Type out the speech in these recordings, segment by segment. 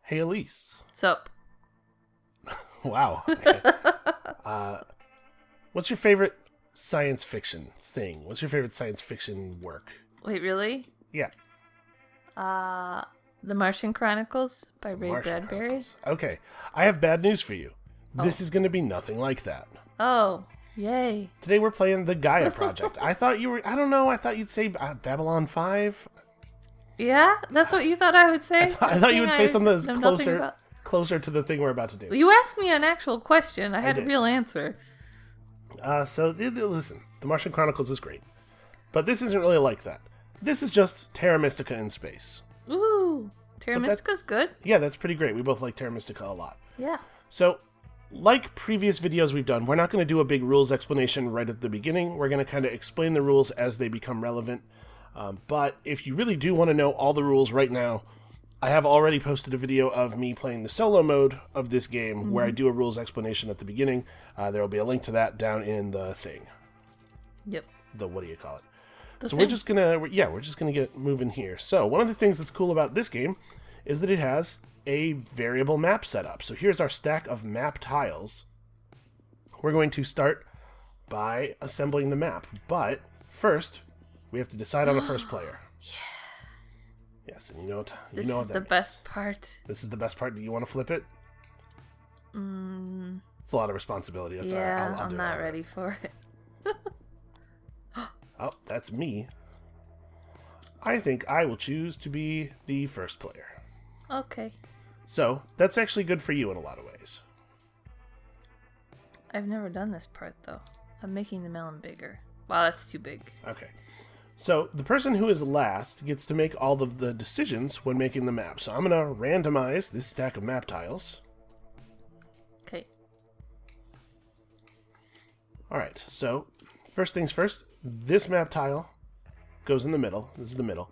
Hey, Alise. Sup? Wow. Okay. What's your favorite science fiction thing? What's your favorite science fiction work? Wait, really? Yeah. The Martian Chronicles by Ray Martian Bradbury. Chronicles. Okay. I have bad news for you. This is going to be nothing like that. Oh, yay. Today we're playing the Gaia project. I thought you'd say Babylon 5. Yeah? That's what you thought I would say? I thought you would say something that's know nothing closer to the thing we're about to do. You asked me an actual question. I had a did. real answer. Listen, the Martian Chronicles is great. But this isn't really like that. This is just Terra Mystica in space. Ooh. Terra Mystica's good. Yeah, that's pretty great. We both like Terra Mystica a lot. Yeah. So, like previous videos we've done, we're not going to do a big rules explanation right at the beginning. We're going to kind of explain the rules as they become relevant. But if you really do want to know all the rules right now, I have already posted a video of me playing the solo mode of this game where I do a rules explanation at the beginning. There will be a link to that down in the thing. Yep. What do you call it? The So thing? we're just gonna get moving here. So one of the things that's cool about this game is that it has a variable map setup. So here's our stack of map tiles. We're going to start by assembling the map, but first we have to decide on a first player. Yes, and This is the best part. This is the best part. Do you want to flip it? It's a lot of responsibility. That's all right. Yeah, I'll I'm do not it. ready for it. Oh, that's me. I think I will choose to be the first player. Okay. So, that's actually good for you in a lot of ways. I've never done this part, though. I'm making the melon bigger. Wow, that's too big. Okay. So, the person who is last gets to make all of the decisions when making the map. So, I'm going to randomize this stack of map tiles. Okay. Alright, so, first things first, this map tile goes in the middle. This is the middle.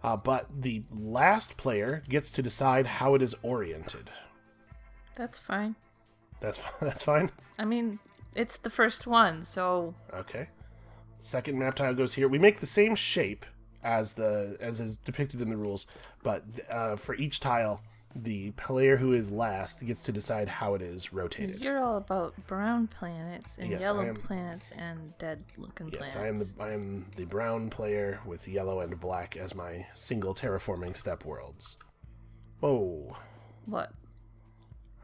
But the last player gets to decide how it is oriented. That's fine. That's fine? I mean, it's the first one, so... Okay. Second map tile goes here. We make the same shape as is depicted in the rules, but for each tile, the player who is last gets to decide how it is rotated. You're all about brown planets and Yes, yellow planets and dead-looking planets. Yes, I am the brown player with yellow and black as my single terraforming step worlds. Whoa. What?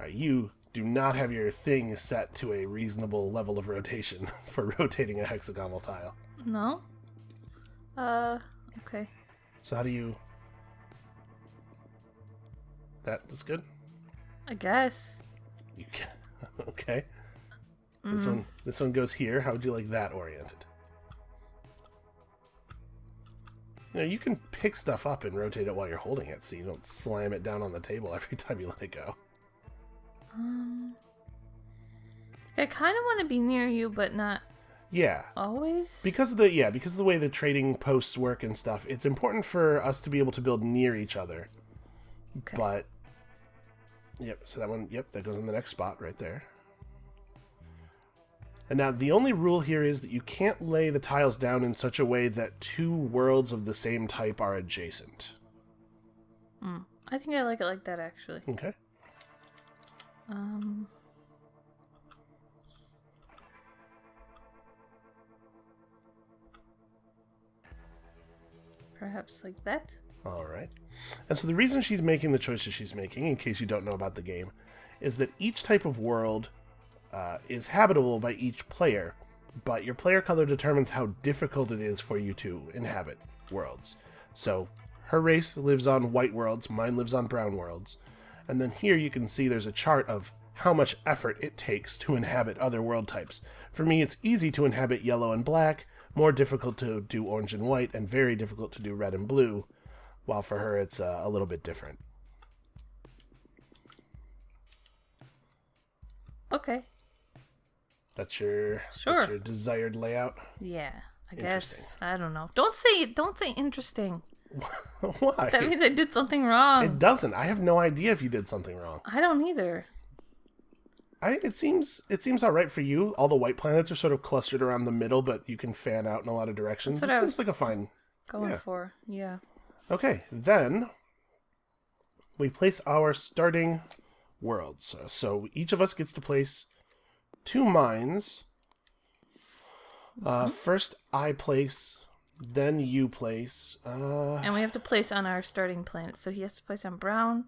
All right, you do not have your thing set to a reasonable level of rotation for rotating a hexagonal tile. No? Okay. So how do you... That's good? I guess. You can... Okay. This one goes here. How would you like that oriented? You can pick stuff up and rotate it while you're holding it, so you don't slam it down on the table every time you let it go. I kind of want to be near you, but not Yeah. always. Because of the way the trading posts work and stuff, it's important for us to be able to build near each other. Okay. But yep, so that goes in the next spot right there. And now the only rule here is that you can't lay the tiles down in such a way that two worlds of the same type are adjacent. I think I like it like that, actually. Okay. Perhaps like that? Alright. And so the reason she's making the choices she's making, in case you don't know about the game, is that each type of world is habitable by each player, but your player color determines how difficult it is for you to inhabit worlds. So her race lives on white worlds, mine lives on brown worlds. And then here you can see there's a chart of how much effort it takes to inhabit other world types. For me, it's easy to inhabit yellow and black, more difficult to do orange and white, and very difficult to do red and blue, while for her it's a little bit different. Okay. That's your desired layout? Yeah, I guess. I don't know. Don't say interesting. Why? That means I did something wrong. It doesn't. I have no idea if you did something wrong. I don't either. It seems all right for you. All the white planets are sort of clustered around the middle, but you can fan out in a lot of directions. It seems like a fine going for. Yeah. Okay, then we place our starting worlds. So each of us gets to place 2 mines. First I place, then you place. And we have to place on our starting planet. So he has to place on brown,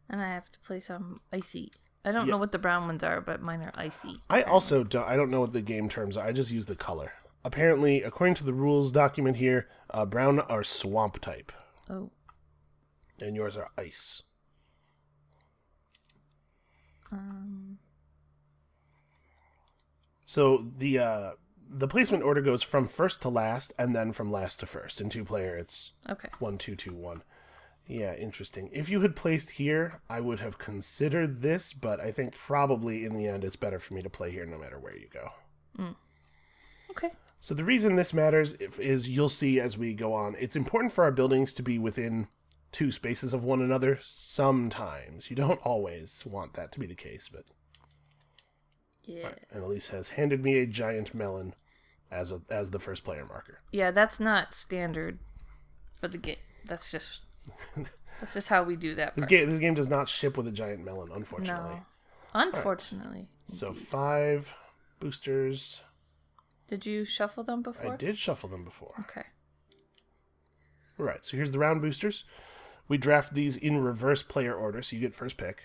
and I have to place on icy. I don't know what the brown ones are, but mine are icy. I also don't know what the game terms are. I just use the color. Apparently, according to the rules document here, brown are swamp type. Oh. And yours are ice. So the placement order goes from first to last, and then from last to first. In 2-player, it's 1, 2, 2, 1. Yeah, interesting. If you had placed here, I would have considered this, but I think probably in the end it's better for me to play here no matter where you go. Okay. So the reason this matters is you'll see as we go on. It's important for our buildings to be within 2 spaces of one another sometimes. You don't always want that to be the case, but... Yeah. Right. And Alise has handed me a giant melon as the first player marker. Yeah, that's not standard for the game. That's just how we do that. This game does not ship with a giant melon, unfortunately. No. Unfortunately. Right. So 5 boosters. Did you shuffle them before? I did shuffle them before. Okay. Right, so here's the round boosters. We draft these in reverse player order, so you get first pick.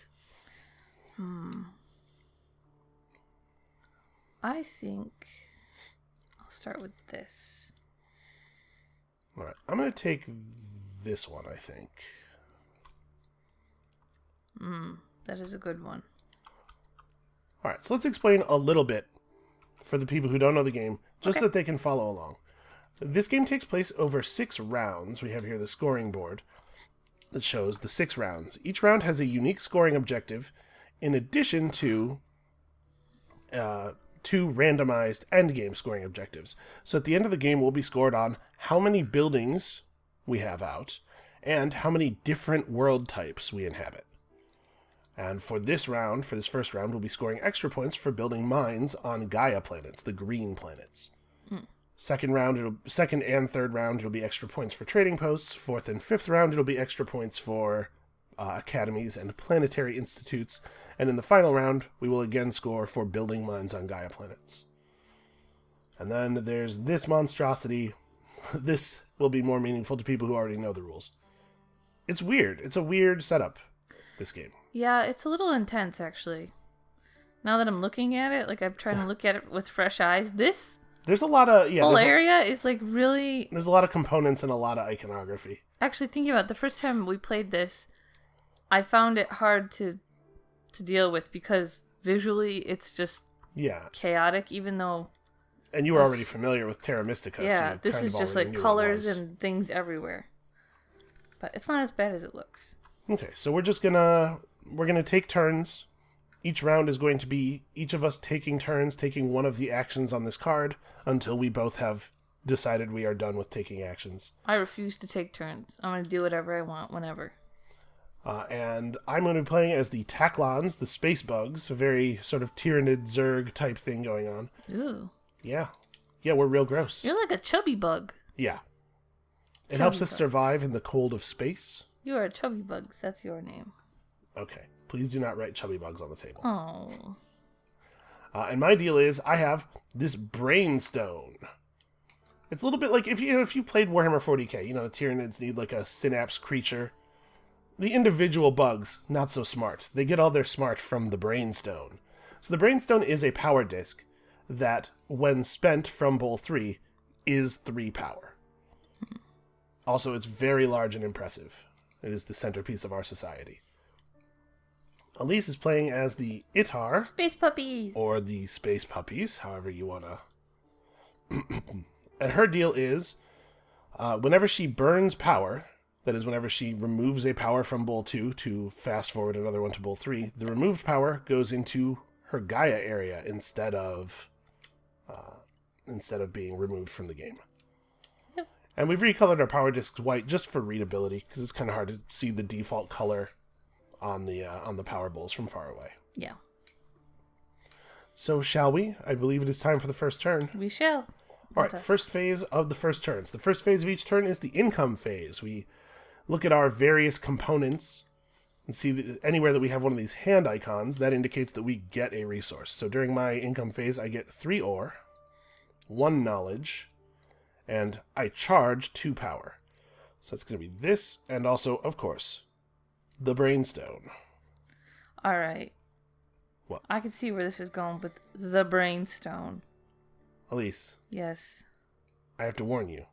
I think I'll start with this. All right, I'm going to take this one, I think. That is a good one. All right, so let's explain a little bit for the people who don't know the game, just so that they can follow along. This game takes place over 6 rounds. We have here the scoring board that shows the 6 rounds. Each round has a unique scoring objective in addition to 2 randomized endgame scoring objectives. So at the end of the game, we'll be scored on how many buildings we have out and how many different world types we inhabit. And for this first round, we'll be scoring extra points for building mines on Gaia planets, the green planets. Second and third round, it'll be extra points for trading posts. 4th and 5th round, it'll be extra points for academies and planetary institutes. And in the final round, we will again score for building mines on Gaia planets. And then there's this monstrosity. This will be more meaningful to people who already know the rules. It's weird. It's a weird setup, this game. Yeah, it's a little intense, actually. Now that I'm looking at it, like I'm trying to look at it with fresh eyes, this There's a lot of whole area is like really... There's a lot of components and a lot of iconography. Actually, thinking about it, the first time we played this, I found it hard to deal with because visually it's just chaotic, even though... And you were already familiar with Terra Mystica. Yeah, so this is just like colors and things everywhere. But it's not as bad as it looks. Okay, so we're gonna take turns. Each round is going to be each of us taking turns, taking one of the actions on this card until we both have decided we are done with taking actions. I refuse to take turns. I'm going to do whatever I want, whenever. And I'm going to be playing as the Taklons, the space bugs, a very sort of Tyranid Zerg type thing going on. Ooh. Yeah. Yeah, we're real gross. You're like a chubby bug. Yeah. It helps us survive in the cold of space. You are Chubby Bugs. That's your name. Okay. Please do not write chubby bugs on the table. Oh. And my deal is, I have this brainstone. It's a little bit like if you played Warhammer 40k, Tyranids need like a synapse creature. The individual bugs, not so smart. They get all their smart from the brainstone. So the brainstone is a power disc that, when spent from Bowl 3, is 3 power. Also, it's very large and impressive. It is the centerpiece of our society. Alise is playing as the Itar. Space puppies. Or the space puppies, however you want to. And her deal is, whenever she burns power, that is, whenever she removes a power from Bowl 2 to fast forward another one to Bowl 3, the removed power goes into her Gaia area instead of being removed from the game. Yep. And we've recolored our power discs white just for readability, because it's kind of hard to see the default color on the power bowls from far away. Yeah. So shall we? I believe it is time for the first turn. We shall. All right, first phase of the first turns. The first phase of each turn is the income phase. We look at our various components And see, anywhere that we have one of these hand icons, that indicates that we get a resource. So during my income phase, I get 3 ore, 1 knowledge, and I charge 2 power. So that's going to be this, and also, of course, the brainstone. All right. What? I can see where this is going with the brainstone. Alise. Yes. I have to warn you.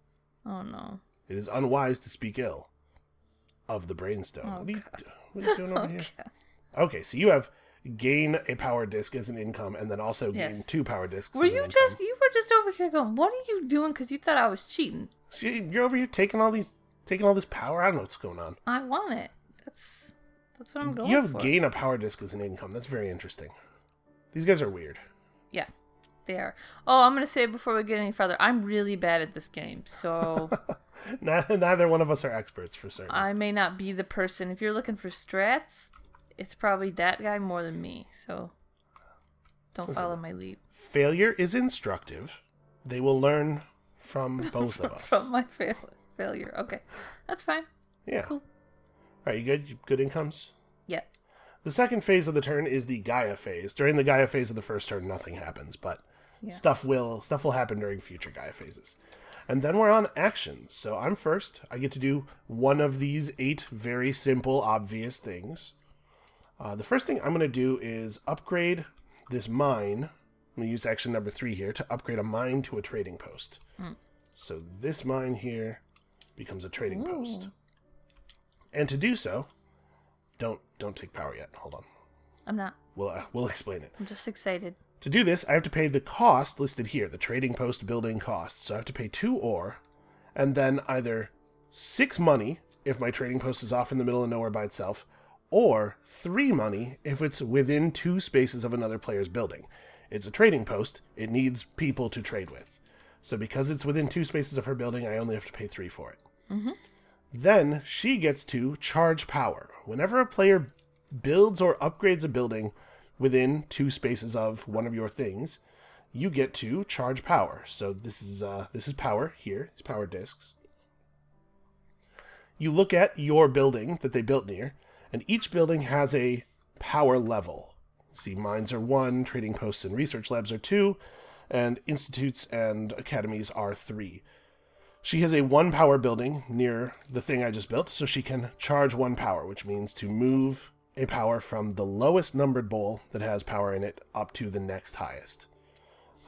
Oh, no. It is unwise to speak ill of the brainstone. Oh, what are you doing over here? Okay, so you have gain a power disc as an income, and then also gain 2 power discs. You were just over here going, what are you doing? Because you thought I was cheating. You're over here taking all this power. I don't know what's going on. I want it. That's what I'm going for. You have gain a power disc as an income. That's very interesting. These guys are weird. Yeah, they are. Oh, I'm going to say before we get any further, I'm really bad at this game, so... Neither one of us are experts, for certain. I may not be the person. If you're looking for strats, it's probably that guy more than me, so don't follow my lead. Failure is instructive. They will learn from both of us. From my failure. Okay, that's fine. Yeah. Cool. All right, you good? Good incomes? Yeah. The second phase of the turn is the Gaia phase. During the Gaia phase of the first turn, nothing happens, but stuff will happen during future Gaia phases. And then we're on actions. So I'm first. I get to do one of these 8 very simple, obvious things. The first thing I'm going to do is upgrade this mine. I'm going to use action number 3 here to upgrade a mine to a trading post. So this mine here becomes a trading post. And to do so, don't take power yet. Hold on. I'm not. We'll explain it. I'm just excited. To do this, I have to pay the cost listed here, the trading post building cost. So I have to pay 2 ore, and then either 6 money if my trading post is off in the middle of nowhere by itself, or 3 money if it's within 2 spaces of another player's building. It's a trading post. It needs people to trade with. So because it's within 2 spaces of her building, I only have to pay 3 for it. Mm-hmm. Then she gets to charge power. Whenever a player builds or upgrades a building within 2 spaces of one of your things, you get to charge power. So this is power here. These power discs. You look at your building that they built near, and each building has a power level. See, mines are 1, trading posts and research labs are 2, and institutes and academies are 3. She has a 1 power building near the thing I just built, so she can charge 1 power, which means to move a power from the lowest numbered bowl that has power in it up to the next highest.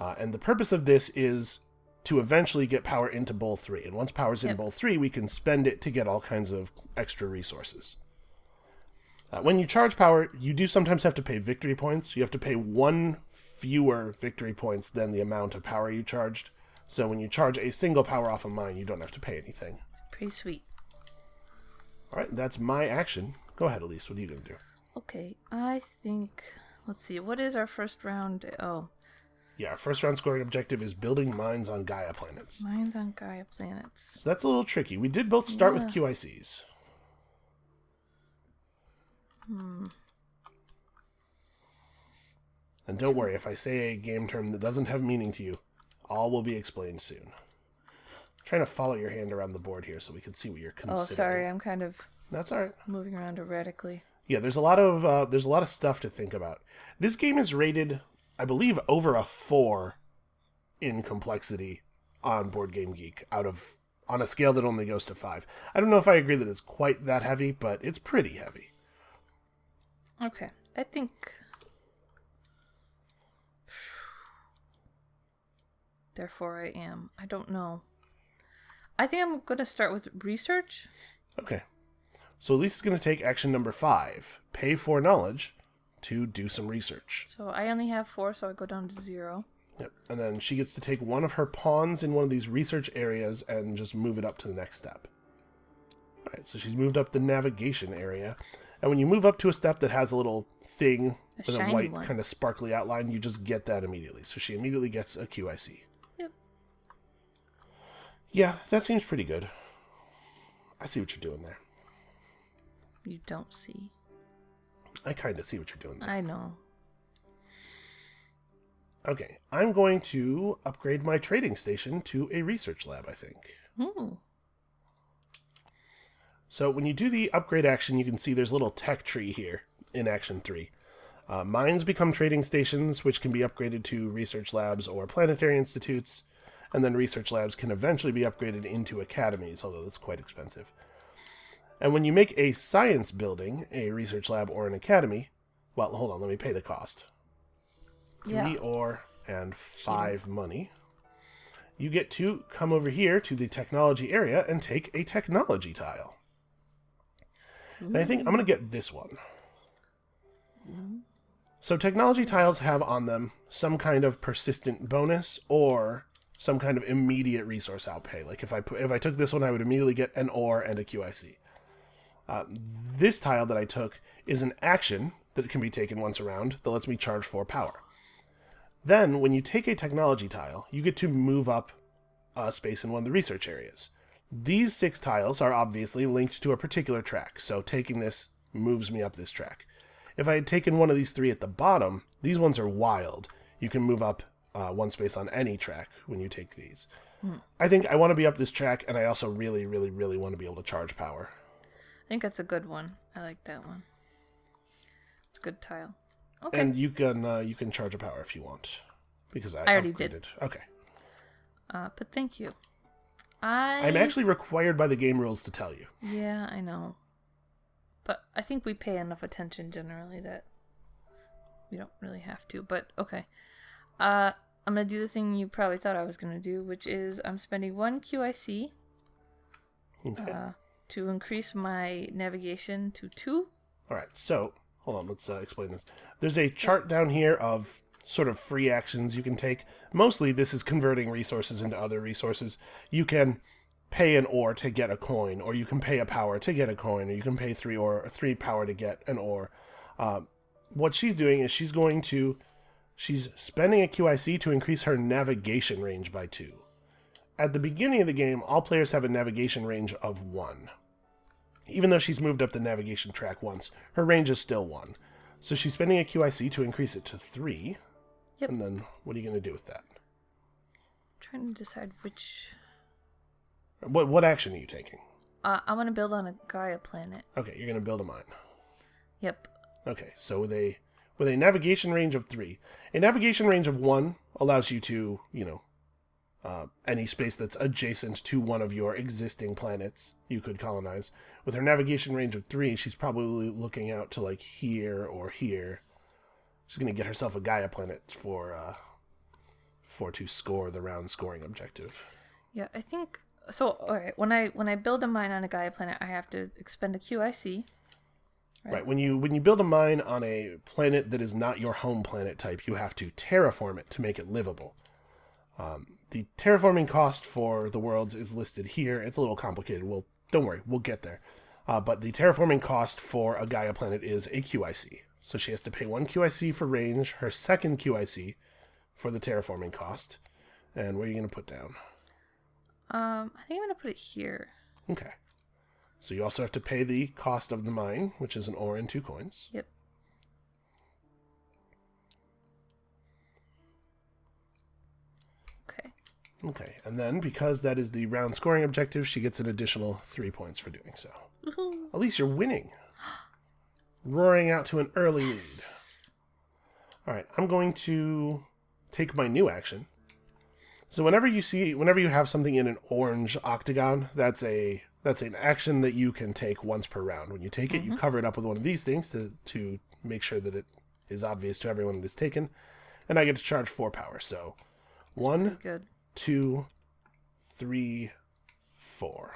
And the purpose of this is to eventually get power into bowl 3. And once power's in bowl 3, we can spend it to get all kinds of extra resources. When you charge power, you do sometimes have to pay victory points. You have to pay 1 fewer victory points than the amount of power you charged. So when you charge a single power off of mine, you don't have to pay anything. It's pretty sweet. All right, that's my action. Go ahead, Alise. What are you going to do? Okay, I think... Let's see. What is our first round? Oh. Yeah, our first round scoring objective is building mines on Gaia planets. Mines on Gaia planets. So that's a little tricky. We did both start with QICs. And don't worry, if I say a game term that doesn't have meaning to you, all will be explained soon. I'm trying to follow your hand around the board here so we can see what you're considering. Oh, sorry, I'm kind of... That's all right. Moving around erratically. Yeah, there's a lot of stuff to think about. This game is rated, I believe, over a 4 in complexity on Board Game Geek, on a scale that only goes to 5. I don't know if I agree that it's quite that heavy, but it's pretty heavy. Okay, I think... Therefore I am. I don't know. I think I'm going to start with research. Okay. So Elise's going to take action number 5. Pay 4 knowledge to do some research. So I only have 4, so I go down to 0. Yep. And then she gets to take one of her pawns in one of these research areas and just move it up to the next step. All right, so she's moved up the navigation area. And when you move up to a step that has a little thing with a white kind of sparkly outline, you just get that immediately. So she immediately gets a QIC. Yep. Yeah, that seems pretty good. I see what you're doing there. You don't see. I kind of see what you're doing there. I know. Okay, I'm going to upgrade my trading station to a research lab, I think. Ooh. So when you do the upgrade action, you can see there's a little tech tree here in Action 3. Mines become trading stations, which can be upgraded to research labs or planetary institutes, and then research labs can eventually be upgraded into academies, although that's quite expensive. And when you make a science building, a research lab, or an academy, well, hold on, let me pay the cost. 3 ore and 5 money. You get to come over here to the technology area and take a technology tile. And I think I'm going to get this one. So technology tiles have on them some kind of persistent bonus or some kind of immediate resource outlay. Like if I took this one, I would immediately get an ore and a QIC. This tile that I took is an action that can be taken once around that lets me charge 4 power. Then, when you take a technology tile, you get to move up a space in one of the research areas. These 6 tiles are obviously linked to a particular track, so taking this moves me up this track. If I had taken one of these 3 at the bottom, these ones are wild. You can move up 1 space on any track when you take these. I think I want to be up this track, and I also really, really, really want to be able to charge power. I think that's a good one. I like that one. It's a good tile. Okay. And you can charge a power if you want, because I already upgraded. did. Okay. But thank you. I'm actually required by the game rules to tell you. Yeah, I know. But I think we pay enough attention generally that we don't really have to. But okay. I'm going to do the thing you probably thought I was going to do, which is I'm spending 1 QIC to increase my navigation to 2. All right, so hold on, let's explain this. There's a chart down here of sort of free actions you can take. Mostly this is converting resources into other resources. You can pay an ore to get a coin, or you can pay a power to get a coin, or you can pay 3 power to get an ore. What she's doing is she's spending a QIC to increase her navigation range by 2. At the beginning of the game, all players have a navigation range of 1. Even though she's moved up the navigation track once, her range is still 1. So she's spending a QIC to increase it to 3. Yep. And then what are you going to do with that? I'm trying to decide which... What action are you taking? I'm going to build on a Gaia planet. Okay, you're going to build a mine. Yep. Okay, so with a navigation range of 3, a navigation range of 1 allows you to, any space that's adjacent to one of your existing planets you could colonize. With her navigation range of 3, she's probably looking out to like here or here. She's going to get herself a Gaia planet to score the round scoring objective. Yeah, I think so. All right, when I build a mine on a Gaia planet, I have to expend a QIC. Right. When you build a mine on a planet that is not your home planet type, you have to terraform it to make it livable. The terraforming cost for the worlds is listed here. It's a little complicated. Don't worry, we'll get there. But the terraforming cost for a Gaia planet is a QIC. So she has to pay 1 QIC for range, her second QIC for the terraforming cost. And where are you going to put down? I think I'm going to put it here. Okay. So you also have to pay the cost of the mine, which is an ore and 2 coins. Yep. Okay, and then because that is the round scoring objective, she gets an additional 3 points for doing so. Woohoo. Alise, you're winning. Roaring out to an early lead. All right, I'm going to take my new action. So whenever you have something in an orange octagon, that's an action that you can take once per round. When you take it, you cover it up with one of these things to make sure that it is obvious to everyone it is taken. And I get to charge 4 power. So 1, 2, 3, 4.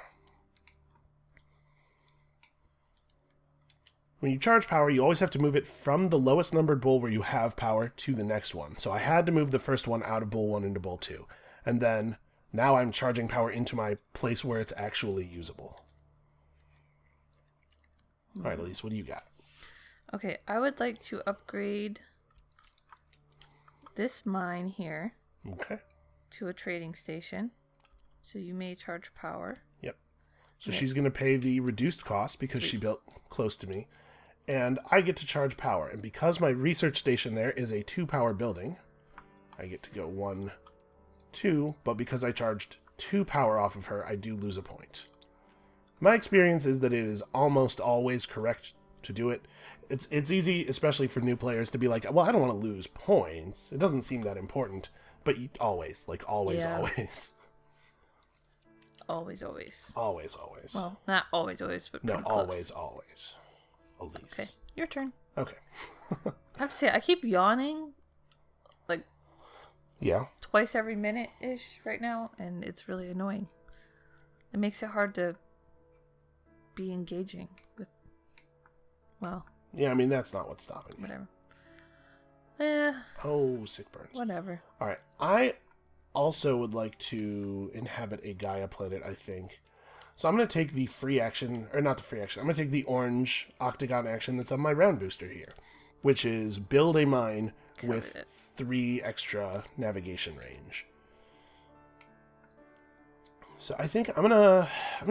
When you charge power, you always have to move it from the lowest numbered bowl where you have power to the next one. So I had to move the first one out of bowl 1 into bowl 2. And then now I'm charging power into my place where it's actually usable. All right, Alise, what do you got? Okay, I would like to upgrade this mine here. Okay. To a trading station. So you may charge power. Yep. So she's going to pay the reduced cost because she built close to me. And I get to charge power. And because my research station there is a 2 power building, I get to go 1, 2. But because I charged 2 power off of her, I do lose a point. My experience is that it is almost always correct to do it. It's easy, especially for new players, to be like, well, I don't want to lose points. It doesn't seem that important. But you always, always. Always. Always. Well, not always, but no, pretty always, close. always. Alise. Okay, your turn. Okay. I have to say, I keep yawning, like, yeah. twice every minute-ish right now, and it's really annoying. It makes it hard to be engaging with, well... Yeah, I mean, that's not what's stopping you. Whatever. Yeah. Oh, sick burns. Whatever. All right. I also would like to inhabit a Gaia planet, I think. So I'm going to take the free action, or not the free action, I'm going to take the orange octagon action that's on my round booster here, which is build a mine with 3 extra navigation range. So I think I'm gonna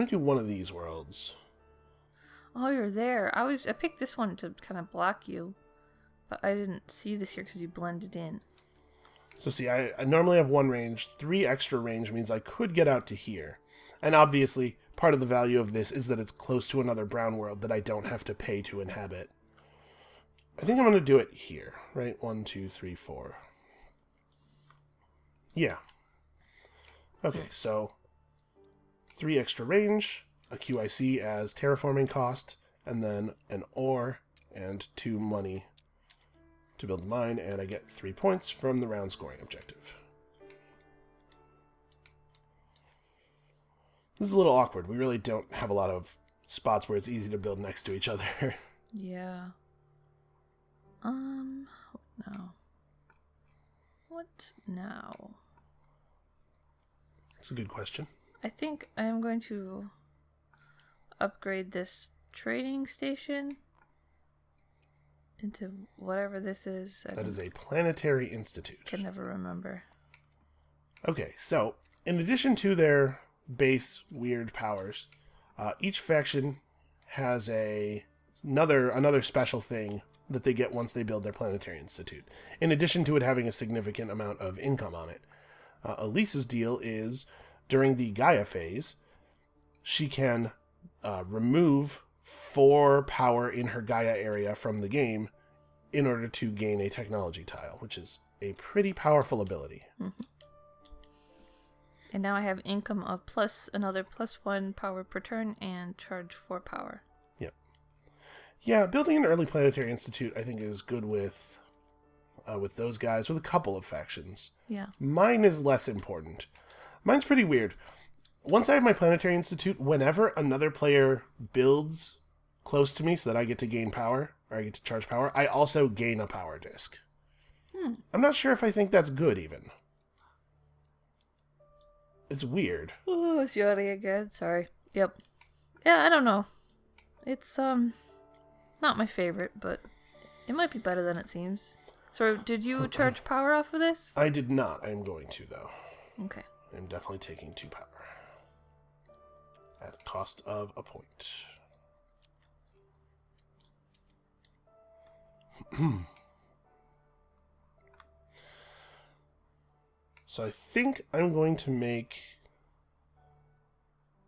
do one of these worlds. Oh, you're there. I picked this one to kind of block you, but I didn't see this here because you blended in. So see, I normally have 1 range. 3 extra range means I could get out to here. And obviously, part of the value of this is that it's close to another brown world that I don't have to pay to inhabit. I think I'm going to do it here, right? 1, 2, 3, 4. Yeah. Okay, so 3 extra range, a QIC as terraforming cost, and then an ore and 2 money to build the mine, and I get 3 points from the round scoring objective. This is a little awkward. We really don't have a lot of spots where it's easy to build next to each other. Yeah. No. What now? That's a good question. I think I am going to upgrade this trading station into whatever this is. That is a planetary institute. Can never remember. Okay, so in addition to their base weird powers, each faction has another special thing that they get once they build their planetary institute. In addition to it having a significant amount of income on it, Alise's deal is during the Gaia phase, she can remove 4 power in her Gaia area from the game in order to gain a technology tile, which is a pretty powerful ability. Mm-hmm. And now I have income of another +1 power per turn and charge 4 power. Yep. Yeah, building an early planetary institute I think is good with those guys, with a couple of factions. Yeah. Mine is less important. Mine's pretty weird. Once I have my planetary institute, whenever another player builds close to me so that I get to gain power, or I get to charge power, I also gain a power disc. I'm not sure if I think that's good, even. It's weird. Oh, it's yawning again. Sorry. Yep. Yeah, I don't know. It's, not my favorite, but it might be better than it seems. So, did you charge power off of this? I did not. I am going to, though. Okay. I'm definitely taking 2 power. At a cost of a point. So I think I'm going to make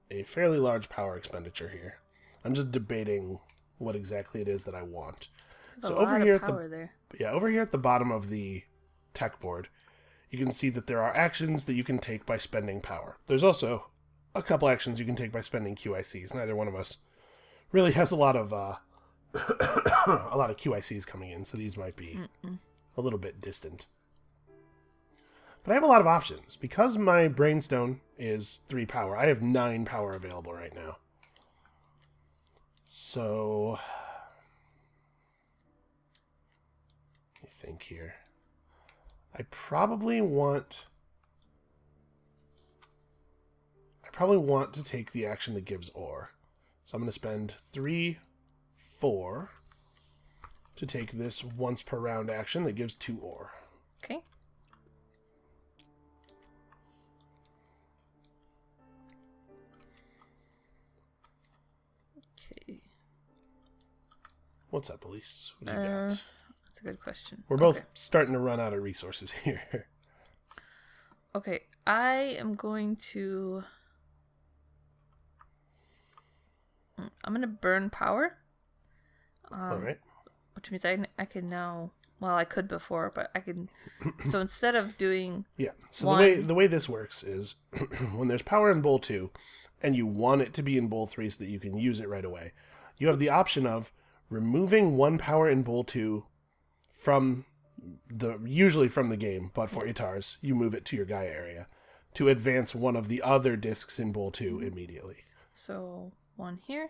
a fairly large power expenditure here. I'm just debating what exactly it is that I want. So over here over here at the bottom of the tech board, you can see that there are actions that you can take by spending power. There's also a couple actions you can take by spending QICs. Neither one of us really has a lot of a lot of QICs coming in, so these might be a little bit distant. But I have a lot of options. Because my Brainstone is 3 power, I have 9 power available right now. So, let me think here. I probably want to take the action that gives ore. So I'm going to spend 3, 4 to take this once per round action that gives 2 ore. Okay. Okay. What's up, Alise? What do you got? That's a good question. We're both starting to run out of resources here. Okay, I am going to... I'm going to burn power. All right. Which means I can now... Well, I could before, but I can... So instead of doing... Yeah. So the way this works is when there's power in bowl 2 and you want it to be in bowl 3 so that you can use it right away, you have the option of removing 1 power in bowl 2 usually from the game, but for Itars, you move it to your Gaia area to advance one of the other discs in bowl 2 immediately. So 1 here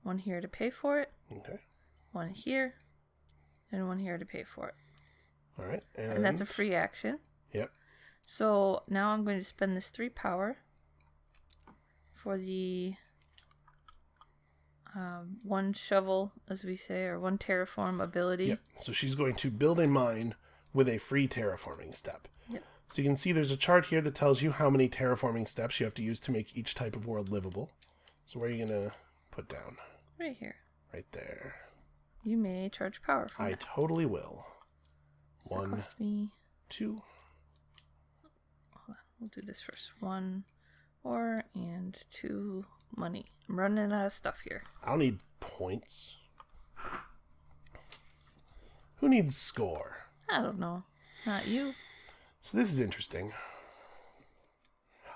to pay for it. Okay. 1 here, and 1 here to pay for it. All right. And that's a free action. Yep. So now I'm going to spend this 3 power for the 1 shovel, as we say, or 1 terraform ability. Yep. So she's going to build a mine with a free terraforming step. Yep. So you can see there's a chart here that tells you how many terraforming steps you have to use to make each type of world livable. So where are you going to put down? Right here. Right there. You may charge power from I that. totally will. So 1, cost me... 2. Hold on. We'll do this first. 1 ore and 2 money. I'm running out of stuff here. I'll need points. Who needs score? I don't know. Not you. So this is interesting.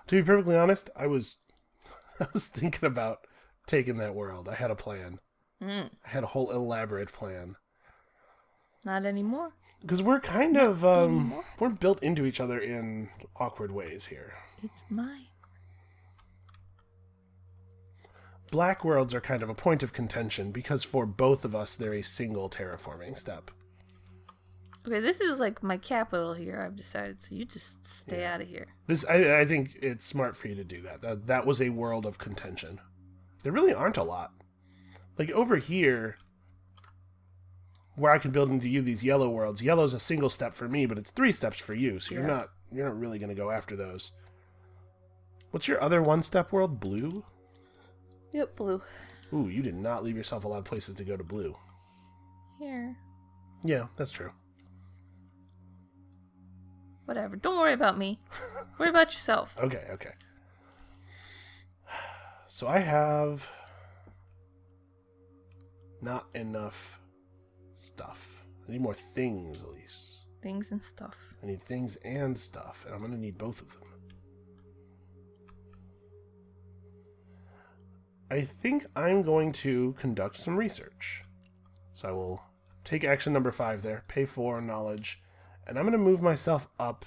To be perfectly honest, I was thinking about taking that world. I had a plan. I had a whole elaborate plan. Not anymore. Because we're kind of we're built into each other in awkward ways here. It's mine. Black worlds are kind of a point of contention because for both of us they're a single terraforming step. Okay, this is like my capital here, I've decided, so you just stay out of here. I think it's smart for you to do that. That was a world of contention. There really aren't a lot. Like over here, where I can build into you these yellow worlds, yellow's a single step for me, but it's 3 steps for you, so you're not really going to go after those. What's your other 1-step world? Blue? Yep, blue. Ooh, you did not leave yourself a lot of places to go to blue. Here. Yeah, that's true. Whatever. Don't worry about me. Worry about yourself. Okay. So I have not enough stuff. I need more things, Alise. Things and stuff. I need things and stuff, and I'm going to need both of them. I think I'm going to conduct some research. So I will take action number 5 there, pay 4 knowledge, and I'm going to move myself up.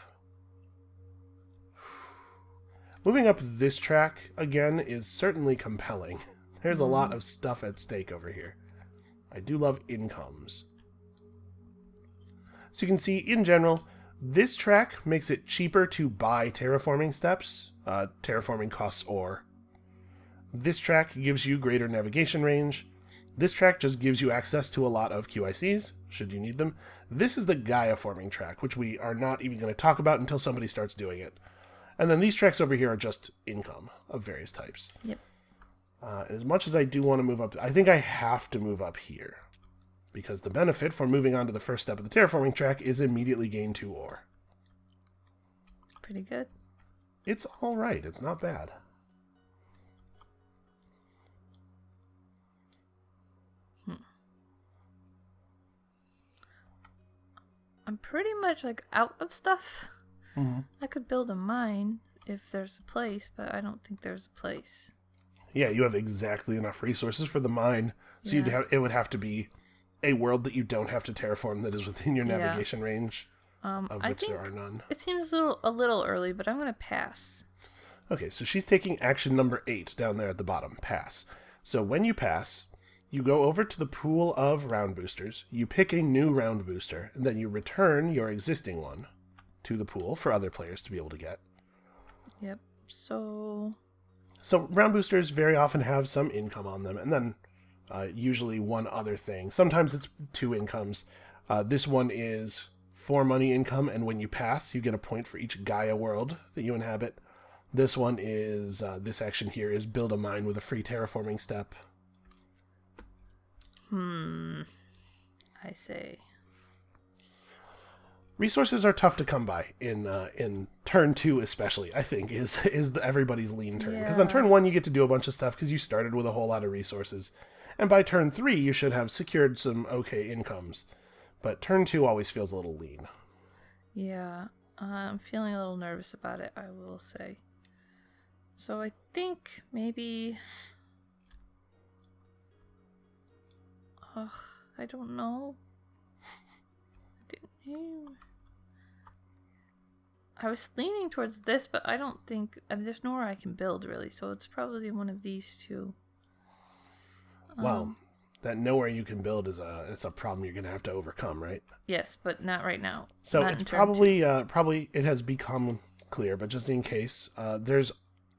Moving up this track, again, is certainly compelling. There's a lot of stuff at stake over here. I do love incomes. So you can see, in general, this track makes it cheaper to buy terraforming steps. Terraforming costs ore. This track gives you greater navigation range. This track just gives you access to a lot of QICs, should you need them. This is the Gaia forming track, which we are not even going to talk about until somebody starts doing it. And then these tracks over here are just income of various types. Yep. As much as I do want to move up, I think I have to move up here. Because the benefit for moving on to the first step of the terraforming track is immediately gain 2 ore. Pretty good. It's alright, it's not bad. I'm pretty much like out of stuff. Mm-hmm. I could build a mine if there's a place, but I don't think there's a place. Yeah, you have exactly enough resources for the mine. So it would have to be a world that you don't have to terraform that is within your navigation range, of which there are none. It seems a little early, but I'm going to pass. Okay, so she's taking action number 8 down there at the bottom, pass. So when you pass, you go over to the pool of round boosters, you pick a new round booster, and then you return your existing one to the pool for other players to be able to get. Yep, so round boosters very often have some income on them, and then usually one other thing. Sometimes it's 2 incomes. This one is 4 money income, and when you pass, you get a point for each Gaia world that you inhabit. This one is, this action here is build a mine with a free terraforming step. I say. Resources are tough to come by in turn 2, especially. I think is everybody's lean turn, because on turn 1 you get to do a bunch of stuff because you started with a whole lot of resources, and by turn 3 you should have secured some okay incomes, but turn 2 always feels a little lean. Yeah, I'm feeling a little nervous about it, I will say. So I think maybe. I don't know. I was leaning towards this, but I don't think... I mean, there's nowhere I can build, really, so it's probably one of these two. Well, that nowhere you can build is a problem you're going to have to overcome, right? Yes, but not right now. So not it's probably it has become clear, but just in case, there's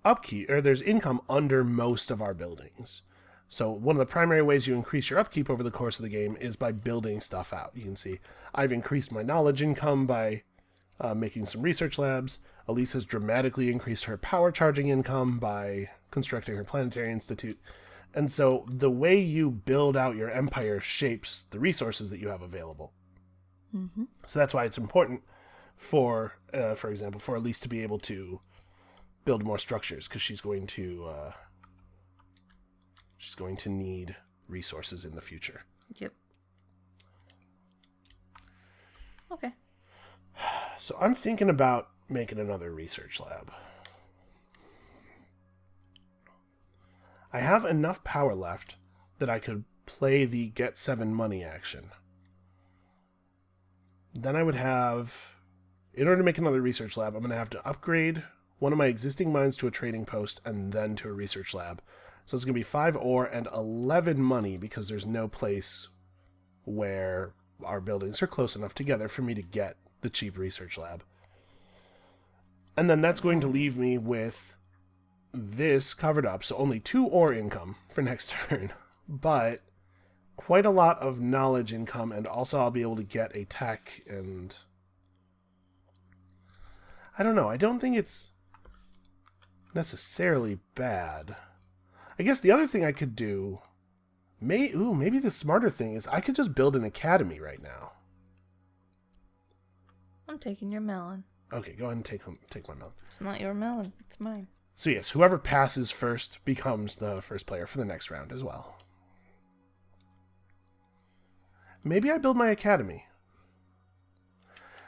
upkeep, or there's income under most of our buildings. So one of the primary ways you increase your upkeep over the course of the game is by building stuff out. You can see I've increased my knowledge income by making some research labs. Alise has dramatically increased her power charging income by constructing her planetary institute. And so the way you build out your empire shapes the resources that you have available. Mm-hmm. So that's why it's important for example, for Alise to be able to build more structures, because she's going to need resources in the future. Yep. Okay. So I'm thinking about making another research lab. I have enough power left that I could play the get 7 money action. Then I would have, in order to make another research lab, I'm going to have to upgrade one of my existing mines to a trading post and then to a research lab. So it's going to be 5 ore and 11 money, because there's no place where our buildings are close enough together for me to get the cheap research lab. And then that's going to leave me with this covered up, so only 2 ore income for next turn, but quite a lot of knowledge income, and also I'll be able to get a tech, and I don't know, I don't think it's necessarily bad. I guess the other thing I could do, maybe the smarter thing is I could just build an academy right now. I'm taking your melon. Okay, go ahead and take my melon. It's not your melon, it's mine. So yes, whoever passes first becomes the first player for the next round as well. Maybe I build my academy.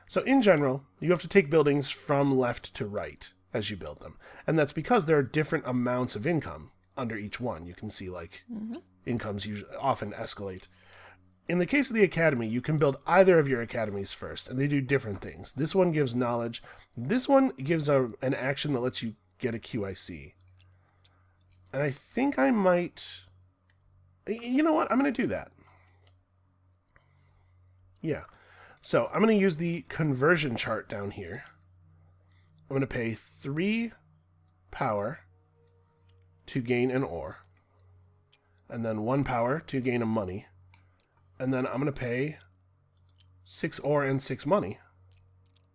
So in general, you have to take buildings from left to right as you build them. And that's because there are different amounts of income under each one. You can see, like, incomes usually often escalate. In the case of the academy, you can build either of your academies first, and they do different things. This one gives knowledge. This one gives an action that lets you get a QIC. And I think I might... You know what? I'm going to do that. Yeah. So I'm going to use the conversion chart down here. I'm going to pay 3 power to gain an ore, and then 1 power to gain a money, and then I'm going to pay 6 ore and 6 money.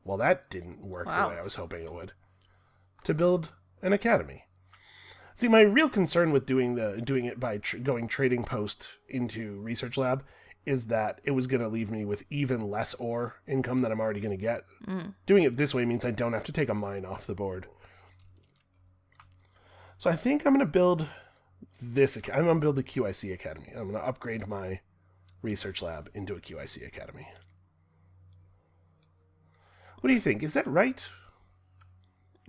Well, that didn't work the way I was hoping it would. To build an academy. See, my real concern with doing it by going trading post into research lab is that it was going to leave me with even less ore income than I'm already going to get. Doing it this way means I don't have to take a mine off the board. So I think I'm going to build this. I'm going to build the QIC Academy. I'm going to upgrade my research lab into a QIC Academy. What do you think? Is that right?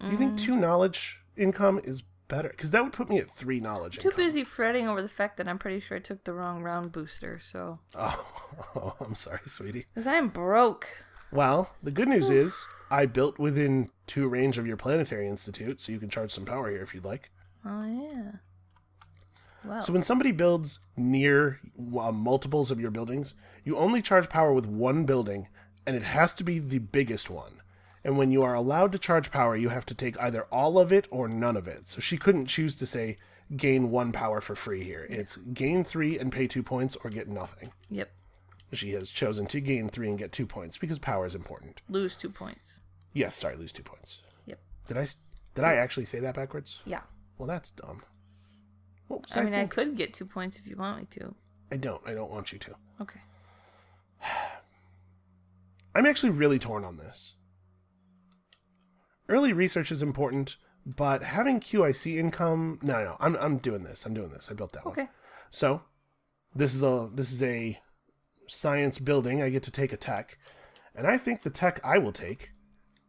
Do you think 2 knowledge income is better? Because that would put me at 3 knowledge income. Too busy fretting over the fact that I'm pretty sure I took the wrong round booster, so... Oh, I'm sorry, sweetie. Because I'm broke. Well, the good news is I built within 2 range of your planetary institute, so you can charge some power here if you'd like. Oh, yeah. Wow. So when somebody builds near multiples of your buildings, you only charge power with 1 building, and it has to be the biggest one. And when you are allowed to charge power, you have to take either all of it or none of it. So she couldn't choose to say, gain 1 power for free here. It's gain 3 and pay 2 points, or get nothing. Yep. She has chosen to gain 3 and get 2 points, because power is important. Lose 2 points. Yes, sorry, lose 2 points. Yep. Did I actually say that backwards? Yeah. Well, that's dumb. Well, I could get 2 points if you want me to. I don't want you to. Okay. I'm actually really torn on this. Early research is important, but having QIC income... No, I'm doing this. I built that one. Okay. So, this is a science building. I get to take a tech. And I think the tech I will take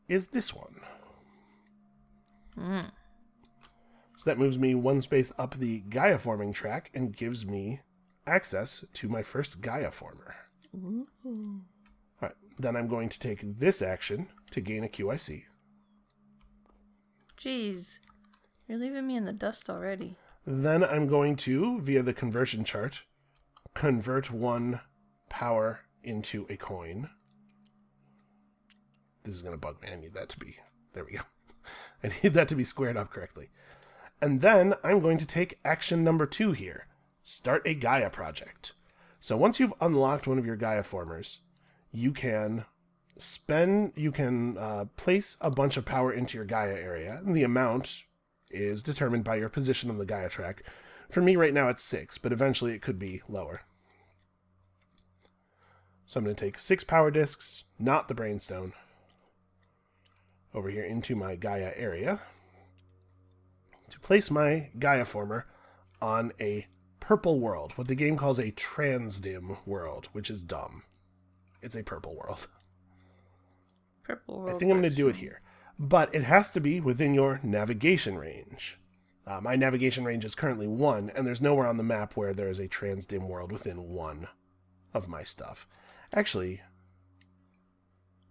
is this one. So that moves me one space up the Gaia forming track and gives me access to my first Gaia former. Ooh. All right, then I'm going to take this action to gain a QIC. Jeez, you're leaving me in the dust already. Then I'm going to, via the conversion chart, convert 1 power into a coin. This is going to bug me. I need that to be... There we go. I need that to be squared up correctly. And then I'm going to take action number 2 here. Start a Gaia project. So once you've unlocked one of your Gaia formers, you can place a bunch of power into your Gaia area, and the amount is determined by your position on the Gaia track. For me right now it's 6, but eventually it could be lower. So I'm going to take 6 power discs, not the Brainstone, over here into my Gaia area to place my Gaia former on a purple world, what the game calls a transdim world, which is dumb. It's a purple world. Purple world. I think I'm going to do it here. But it has to be within your navigation range. My navigation range is currently 1, and there's nowhere on the map where there is a transdim world within 1 of my stuff. Actually...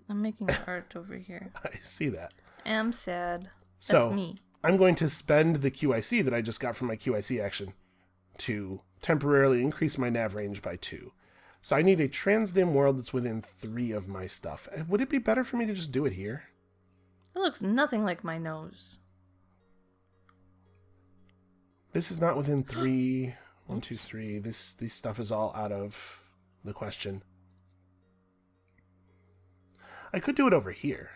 I'm making art over here. I see that. I'm sad. So, that's me. I'm going to spend the QIC that I just got from my QIC action to temporarily increase my nav range by 2. So I need a transdim world that's within 3 of my stuff. Would it be better for me to just do it here? It looks nothing like my nose. This is not within 3. 1, 2, 3. This stuff is all out of the question. I could do it over here.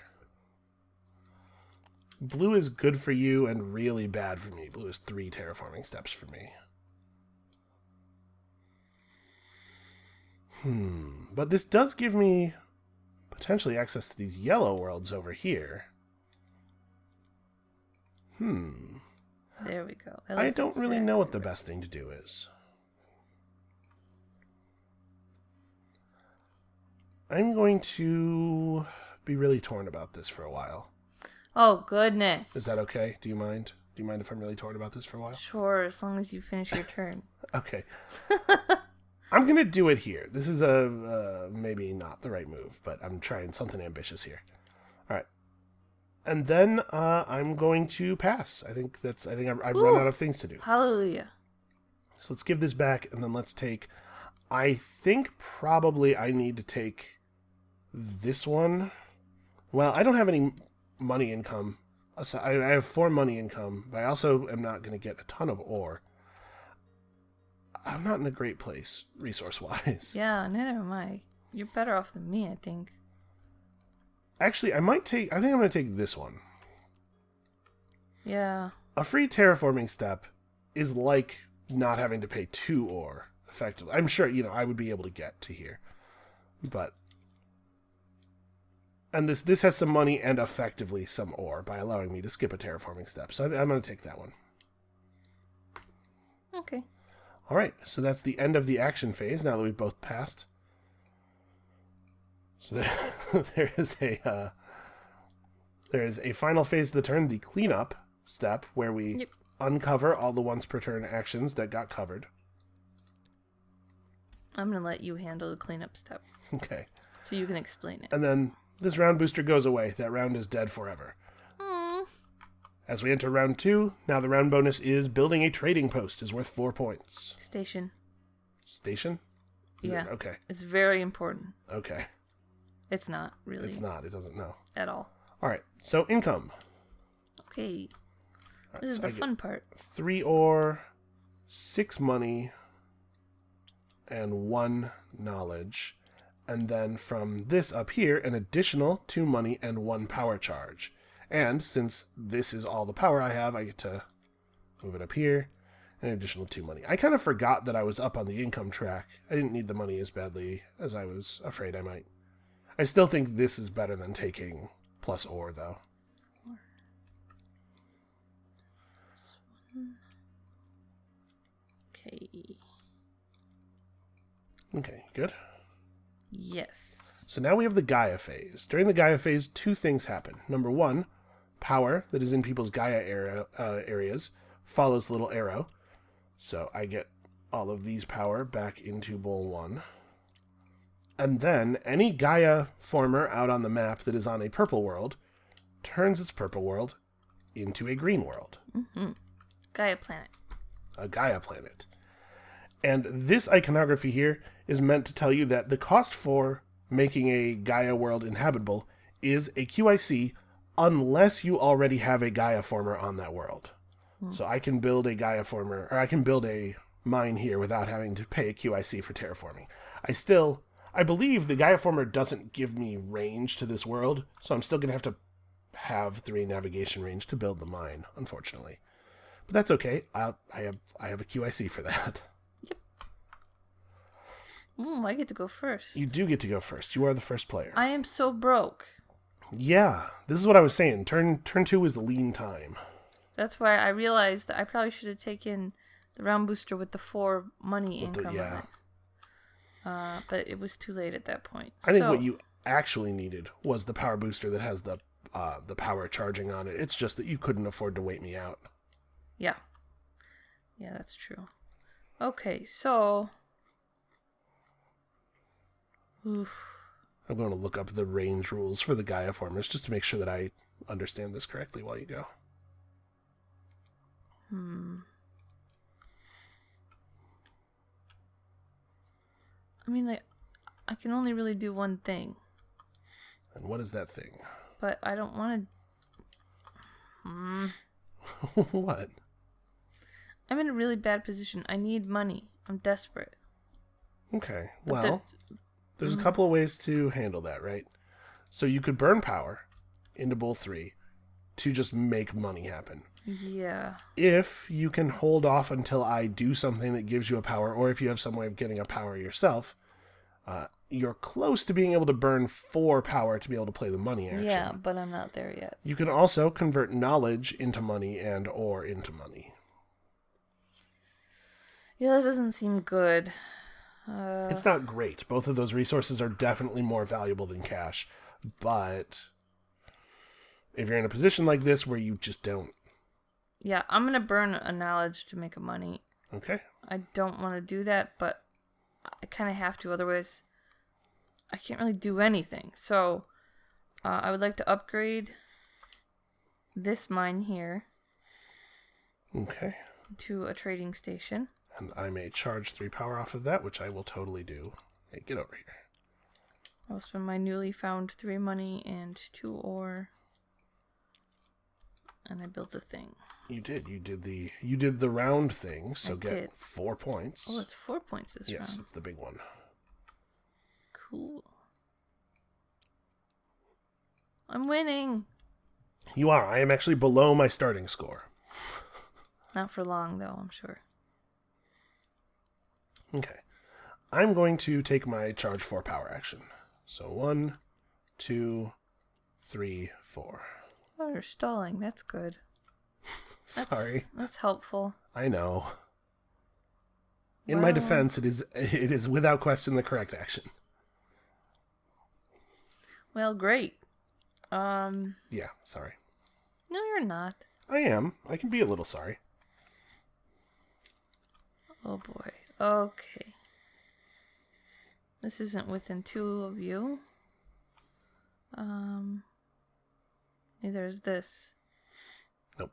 Blue is good for you and really bad for me. Blue is 3 terraforming steps for me. But this does give me potentially access to these yellow worlds over here. There we go. I don't really know what the best thing to do is. I'm going to be really torn about this for a while. Oh, goodness. Is that okay? Do you mind? Do you mind if I'm really torn about this for a while? Sure, as long as you finish your turn. Okay. I'm going to do it here. This is maybe not the right move, but I'm trying something ambitious here. All right. And then I'm going to pass. I think I've run out of things to do. Hallelujah. So let's give this back, and then let's take... I think probably I need to take this one. Well, I don't have any money income. I have 4 money income, but I also am not going to get a ton of ore. I'm not in a great place, resource-wise. Yeah, neither am I. You're better off than me, I think. Actually, I think I'm going to take this one. Yeah. A free terraforming step is like not having to pay 2 ore, effectively. I'm sure, I would be able to get to here. But... And this has some money and effectively some ore by allowing me to skip a terraforming step. So I'm going to take that one. Okay. All right, so that's the end of the action phase, now that we've both passed. So there is a final phase of the turn, the cleanup step, where we uncover all the once per turn actions that got covered. I'm going to let you handle the cleanup step. Okay. So you can explain it. And then this round booster goes away. That round is dead forever. As we enter round 2, now the round bonus is building a trading post is worth 4 points. Station. Station? Okay. It's very important. Okay. It's not, really. It's not. It doesn't know. At all. All right. So income. Okay. Right, this is the fun part. 3 ore, 6 money, and 1 knowledge. And then from this up here, an additional 2 money and 1 power charge. And since this is all the power I have, I get to move it up here. An additional 2 money. I kind of forgot that I was up on the income track. I didn't need the money as badly as I was afraid I might. I still think this is better than taking plus or, though. Okay. Okay, good. Yes. So now we have the Gaia phase. During the Gaia phase, two things happen. Number one, power that is in people's Gaia areas follows the little arrow. So I get all of these power back into bowl 1. And then any Gaia former out on the map that is on a purple world turns its purple world into a green world. Mm-hmm. Gaia planet. A Gaia planet. And this iconography here is meant to tell you that the cost for making a Gaia world inhabitable is a QIC unless you already have a Gaia former on that world. So I can build a Gaia former, or I can build a mine here without having to pay a QIC for terraforming. I believe the Gaia former doesn't give me range to this world, so I'm still going to have 3 navigation range to build the mine, unfortunately. But that's okay. I have a QIC for that. Yep. I get to go first. You do get to go first. You are the first player. I am so broke. Yeah, this is what I was saying. Turn 2 is the lean time. That's why I realized that I probably should have taken the round booster with the 4 money income. Yeah. But it was too late at that point. I think what you actually needed was the power booster that has the power charging on it. It's just that you couldn't afford to wait me out. Yeah. Yeah, that's true. Okay, so... Oof. I'm going to look up the range rules for the Gaia formers just to make sure that I understand this correctly while you go. I mean, like, I can only really do one thing. And what is that thing? But I don't want to... What? I'm in a really bad position. I need money. I'm desperate. Okay, well, there's a couple of ways to handle that, right? So you could burn power into bowl 3 to just make money happen. Yeah. If you can hold off until I do something that gives you a power, or if you have some way of getting a power yourself, you're close to being able to burn 4 power to be able to play the money action. Yeah, but I'm not there yet. You can also convert knowledge into money and or into money. Yeah, that doesn't seem good. It's not great. Both of those resources are definitely more valuable than cash. But if you're in a position like this where you just don't... Yeah, I'm going to burn a knowledge to make a money. Okay. I don't want to do that, but I kind of have to. Otherwise, I can't really do anything. So, I would like to upgrade this mine here. Okay. To a trading station. And I may charge 3 power off of that, which I will totally do. Hey, get over here. I'll spend my newly found 3 money and 2 ore. And I built a thing. You did. You did the round thing, so get 4 points. Oh, it's 4 points this round. Yes, it's the big one. Cool. I'm winning. You are. I am actually below my starting score. Not for long, though, I'm sure. Okay. I'm going to take my charge 4 power action. So 1, 2, 3, 4. Oh, you're stalling. That's good. Sorry. That's helpful. I know. In my defense, it is without question the correct action. Well, great. Yeah, sorry. No, you're not. I am. I can be a little sorry. Oh boy. Okay. This isn't within 2 of you. Neither is this. Nope.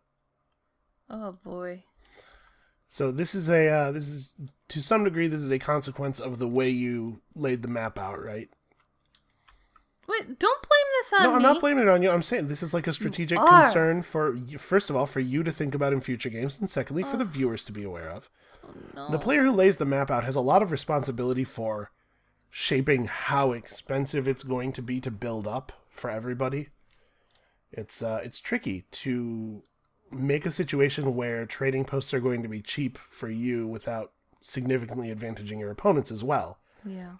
Oh boy. So this is to some degree, this is a consequence of the way you laid the map out, right? Wait, don't blame this on me. No, I'm not blaming it on you. I'm saying this is like a strategic concern for, first of all, for you to think about in future games, and secondly, for the viewers to be aware of. Oh, no. The player who lays the map out has a lot of responsibility for shaping how expensive it's going to be to build up for everybody. It's tricky to make a situation where trading posts are going to be cheap for you without significantly advantaging your opponents as well. Yeah.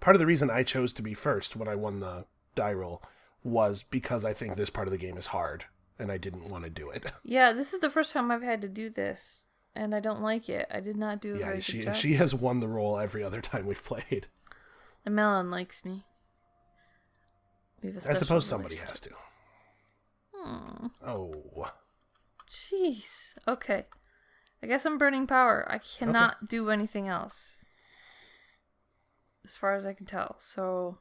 part of the reason I chose to be first when I won the die roll was because I think this part of the game is hard, and I didn't want to do it. Yeah, this is the first time I've had to do this, and I don't like it. I did not do a very good job. She has won the roll every other time we've played. And Melon likes me. We have a I special suppose somebody has to. Oh. Jeez. Okay. I guess I'm burning power. I cannot do anything else. As far as I can tell. So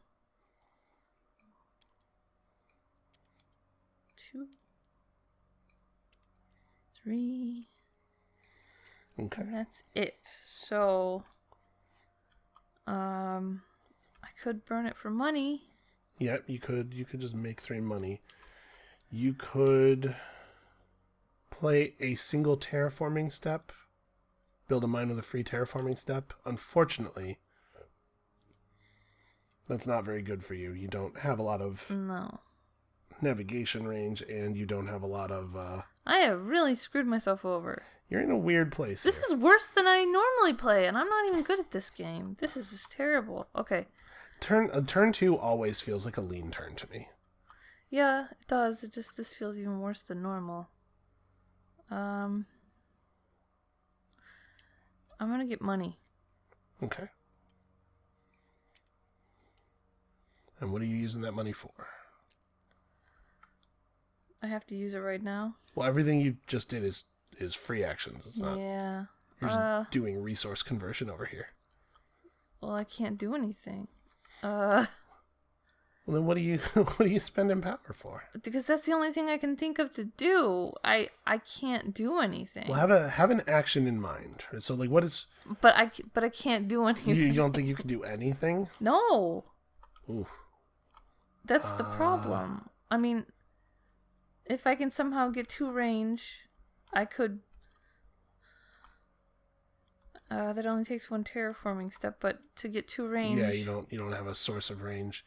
2, 3. Okay. And that's it. So I could burn it for money. Yeah, you could just make 3 money. You could play a single terraforming step. Build a mine with a free terraforming step. Unfortunately, that's not very good for you. You don't have a lot of navigation range, and you don't have a lot of... I have really screwed myself over. You're in a weird place This is worse than I normally play, and I'm not even good at this game. This is just terrible. Okay. Turn 2 always feels like a lean turn to me. Yeah, it does. It just, this feels even worse than normal. I'm gonna get money. Okay. And what are you using that money for? I have to use it right now? Well, everything you just did is free actions. It's not... Yeah. You're just doing resource conversion over here. Well, I can't do anything. Well, then what are you spending power for? Because that's the only thing I can think of to do. I can't do anything. Well, have an action in mind. So, like, what is... But I can't do anything. You don't think you can do anything? No. Ooh. That's the problem. I mean, if I can somehow get 2 range, I could... that only takes 1 terraforming step, but to get 2 range... Yeah, you don't have a source of range.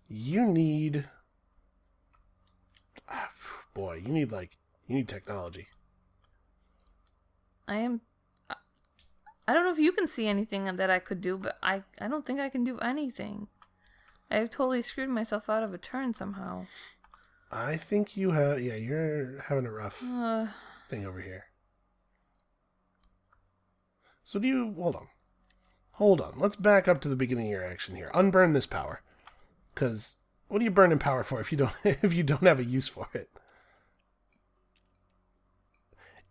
You need... Boy, you need technology. I don't know if you can see anything that I could do, but I don't think I can do anything. I've totally screwed myself out of a turn somehow. I think you have... Yeah, you're having a rough thing over here. So do you... Hold on. Let's back up to the beginning of your action here. Unburn this power. Because what are you burning power for if you don't have a use for it?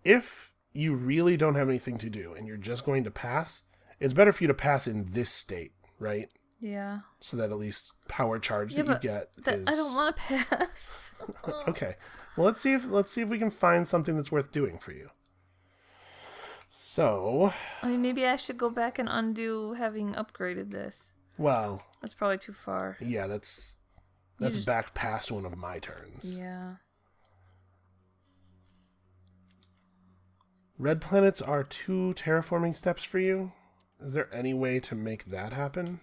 If you really don't have anything to do and you're just going to pass, it's better for you to pass in this state, right? Yeah. So that at least power charge that you get is... I don't want to pass. Okay. Well, let's see if we can find something that's worth doing for you. So... I mean, maybe I should go back and undo having upgraded this. Well... That's probably too far. Yeah, that's back past one of my turns. Yeah. Red planets are 2 terraforming steps for you. Is there any way to make that happen?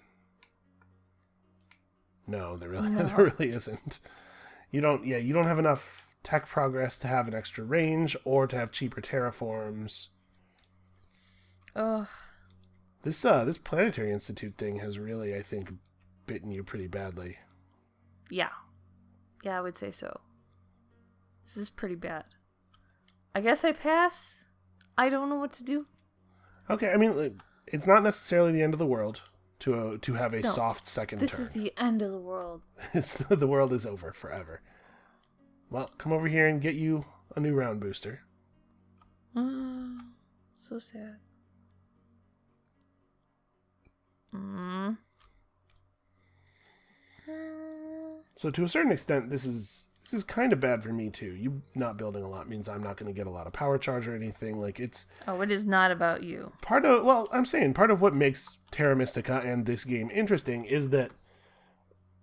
No, there really isn't. You don't have enough tech progress to have an extra range or to have cheaper terraforms. Ugh. This Planetary Institute thing has really, I think, bitten you pretty badly. Yeah. Yeah, I would say so. This is pretty bad. I guess I pass. I don't know what to do. Okay, I mean, it's not necessarily the end of the world to have a soft second turn. This is the end of the world. The world is over forever. Well, come over here and get you a new round booster. So sad. So to a certain extent, this is kind of bad for me too. You not building a lot means I'm not going to get a lot of power charge or anything. Like it is not about you. Part of what makes Terra Mystica and this game interesting is that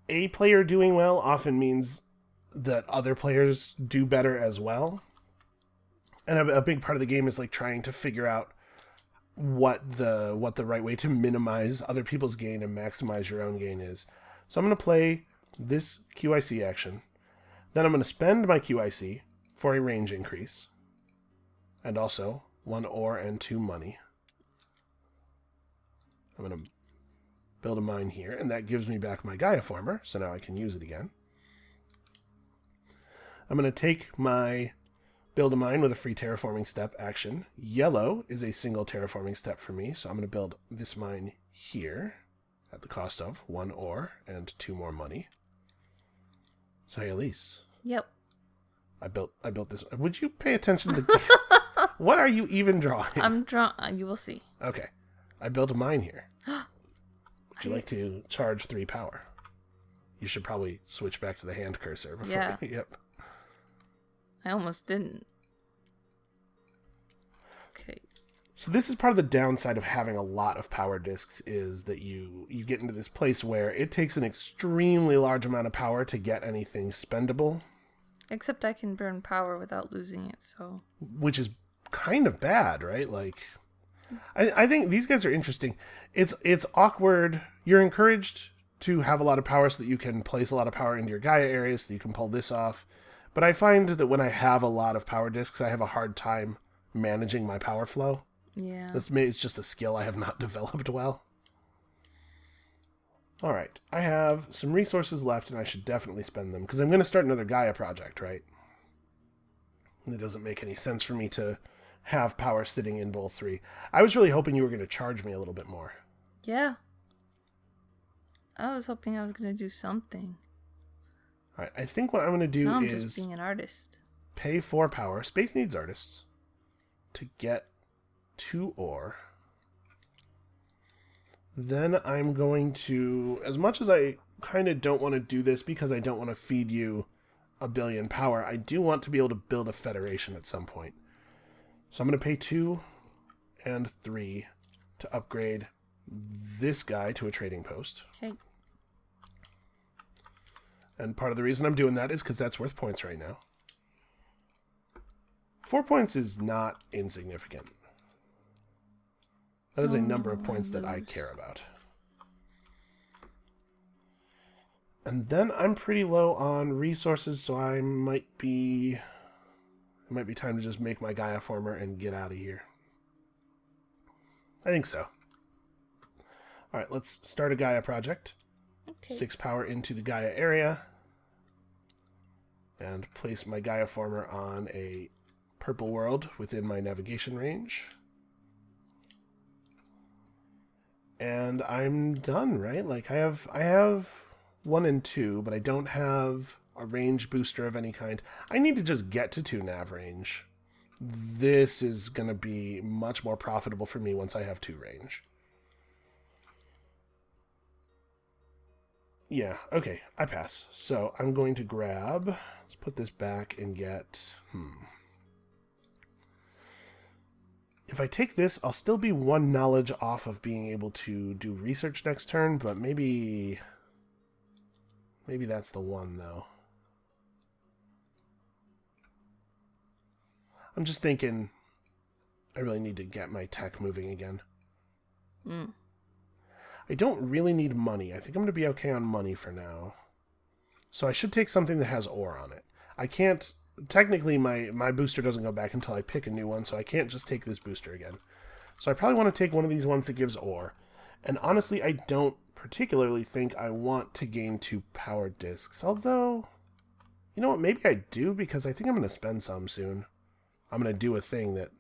a player doing well often means that other players do better as well. And a big part of the game is like trying to figure out what the right way to minimize other people's gain and maximize your own gain is. So I'm going to play this QIC action. Then I'm going to spend my QIC for a range increase. And also 1 ore and 2 money. I'm going to build a mine here, and that gives me back my Gaia former, so now I can use it again. I'm going to take my build a mine with a free terraforming step action. Yellow is a single terraforming step for me, so I'm going to build this mine here at the cost of 1 ore and 2 more money. So, hey, Alise. Yep. I built this. Would you pay attention to what are you even drawing? I'm drawing. You will see. Okay. I built a mine here. Would you like to charge 3 power? You should probably switch back to the hand cursor before. Yeah. Yep. I almost didn't. Okay. So this is part of the downside of having a lot of power discs is that you get into this place where it takes an extremely large amount of power to get anything spendable. Except I can burn power without losing it, so... Which is kind of bad, right? Like, I think these guys are interesting. It's awkward. You're encouraged to have a lot of power so that you can place a lot of power into your Gaia area so that you can pull this off. But I find that when I have a lot of power discs, I have a hard time managing my power flow. Yeah. It's just a skill I have not developed well. All right. I have some resources left, and I should definitely spend them, because I'm going to start another Gaia project, right? And it doesn't make any sense for me to have power sitting in bowl 3. I was really hoping you were going to charge me a little bit more. Yeah. I was hoping I was going to do something. All right. I think what I'm going to do I'm is just being an artist. pay 4 power. Space needs artists to get 2 ore. Then I'm going to, as much as I kind of don't want to do this because I don't want to feed you a billion power, I do want to be able to build a federation at some point. So I'm going to pay 2 and 3 to upgrade this guy to a trading post. Okay. And part of the reason I'm doing that is because that's worth points right now. 4 points is not insignificant. That is a number of points that I care about. And then I'm pretty low on resources, so it might be time to just make my Gaia former and get out of here. I think so. All right, let's start a Gaia project. Okay. 6 power into the Gaia area. And place my Gaia former on a purple world within my navigation range. And I'm done, right? Like I have 1 and 2, but I don't have a range booster of any kind. I need to just get to 2 nav range. This is going to be much more profitable for me once I have 2 range. Yeah, okay, I pass. So I'm going to grab, let's put this back and get, If I take this, I'll still be 1 knowledge off of being able to do research next turn, but maybe that's the one, though. I'm just thinking I really need to get my tech moving again. I don't really need money. I think I'm going to be okay on money for now. So I should take something that has ore on it. I can't... Technically, my booster doesn't go back until I pick a new one, so I can't just take this booster again. So I probably want to take one of these ones that gives ore. And honestly, I don't particularly think I want to gain 2 power discs. Although, you know what, maybe I do, because I think I'm going to spend some soon. I'm going to do a thing that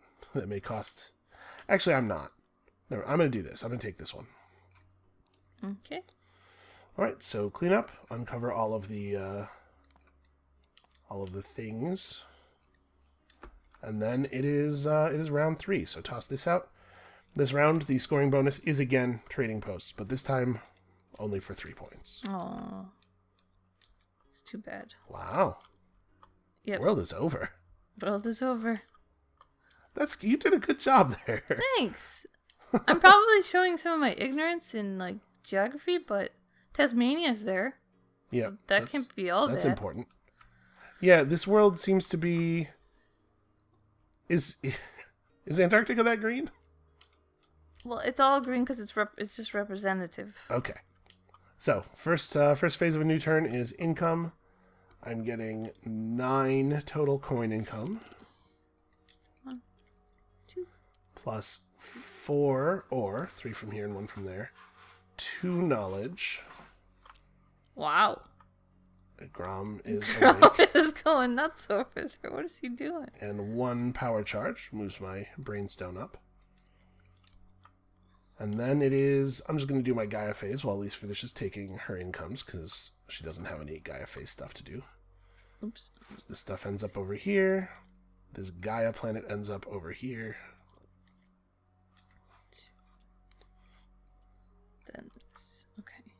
may cost... Actually, I'm not. No, I'm going to do this. I'm going to take this one. Okay. Alright, so clean up, uncover all of the things, and then it is round 3. So toss this out. This round, the scoring bonus is again trading posts, but this time only for 3 points. Oh, it's too bad. Wow. Yep. World is over. World is over. You did a good job there. Thanks. I'm probably showing some of my ignorance in like geography, but Tasmania's there. Yeah, so that can't be all that's bad. important. Yeah, this world seems to be... Is Antarctica that green? Well, it's all green because it's just representative. Okay. So, first phase of a new turn is income. I'm getting 9 total coin income. 1, 2. Plus 4 ore, 3 from here and 1 from there. 2 knowledge. Wow. Grom is Grom awake. is going nuts over there. What is he doing? And 1 power charge moves my brainstone up. And then it is... I'm just going to do my Gaia phase while Alise finishes taking her incomes, because she doesn't have any Gaia phase stuff to do. Oops. So this stuff ends up over here. This Gaia planet ends up over here. Then this. Okay.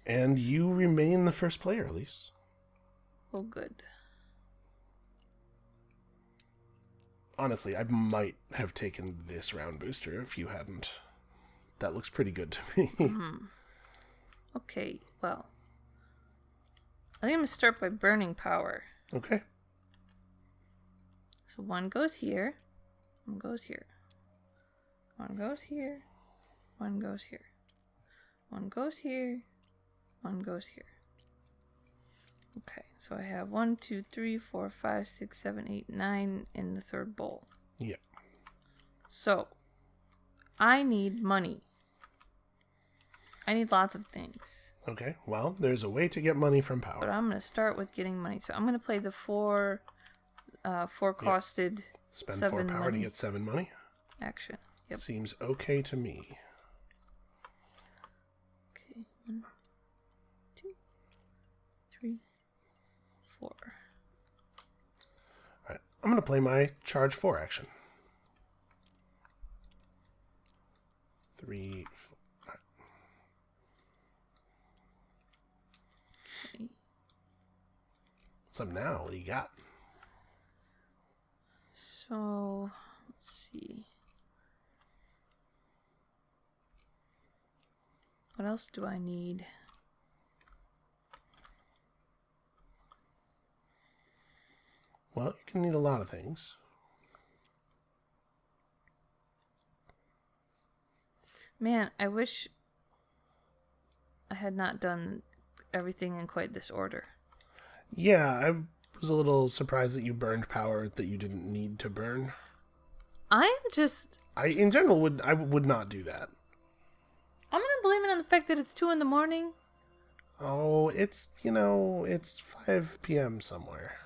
And you remain the first player, Alise. Oh, good. Honestly, I might have taken this round booster if you hadn't. That looks pretty good to me. Okay, well. I think I'm going to start by burning power. Okay. So 1 goes here. 1 goes here. 1 goes here. 1 goes here. 1 goes here. 1 goes here. Okay, so I have 1, 2, 3, 4, 5, 6, 7, 8, 9 in the 3rd bowl. Yep. So, I need money. I need lots of things. Okay, well, there's a way to get money from power. But I'm going to start with getting money. So I'm going to play the 4 costed Spend 7 4 power money to get 7 money. action. Yep. Seems okay to me. Okay, 1, 2, 3, 4. Alright, I'm going to play my charge 4 action. 3, 4. Right. Okay. What's up now? What do you got? So, let's see. What else do I need? Well, you can need a lot of things. Man, I wish I had not done everything in quite this order. Yeah, I was a little surprised that you burned power that you didn't need to burn. I'm In general, I would not do that. I'm gonna blame it on the fact that it's 2 in the morning. Oh, it's 5 p.m. somewhere.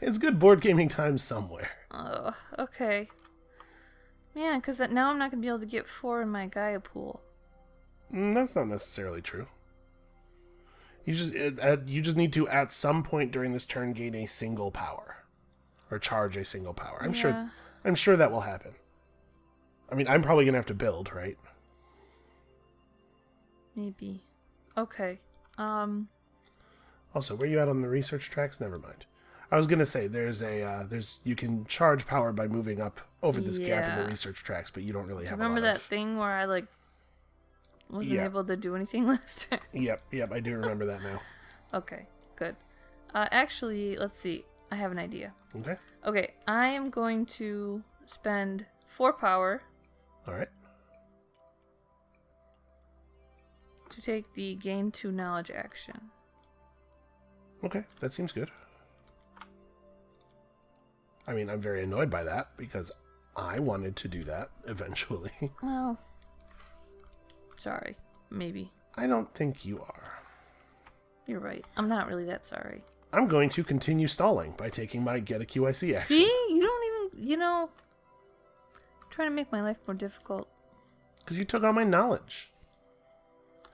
It's good board gaming time somewhere. Oh, okay. Man, because now I'm not going to be able to get 4 in my Gaia pool. That's not necessarily true. You just need to, at some point during this turn, gain a single power. Or charge a single power. I'm sure that will happen. I mean, I'm probably going to have to build, right? Maybe. Okay. Also, where you at on the research tracks? Never mind. I was gonna say you can charge power by moving up over this gap in the research tracks, but you don't really have. Remember that thing where I wasn't able to do anything last time? Yep, I do remember that now. Okay, good. Actually, let's see. I have an idea. Okay. Okay, I am going to spend 4 power. All right. To take the gain 2 knowledge action. Okay, that seems good. I mean, I'm very annoyed by that because I wanted to do that eventually. Well, sorry. Maybe. I don't think you are. You're right. I'm not really that sorry. I'm going to continue stalling by taking my get a QIC action. See? You don't even, trying to make my life more difficult. Because you took all my knowledge.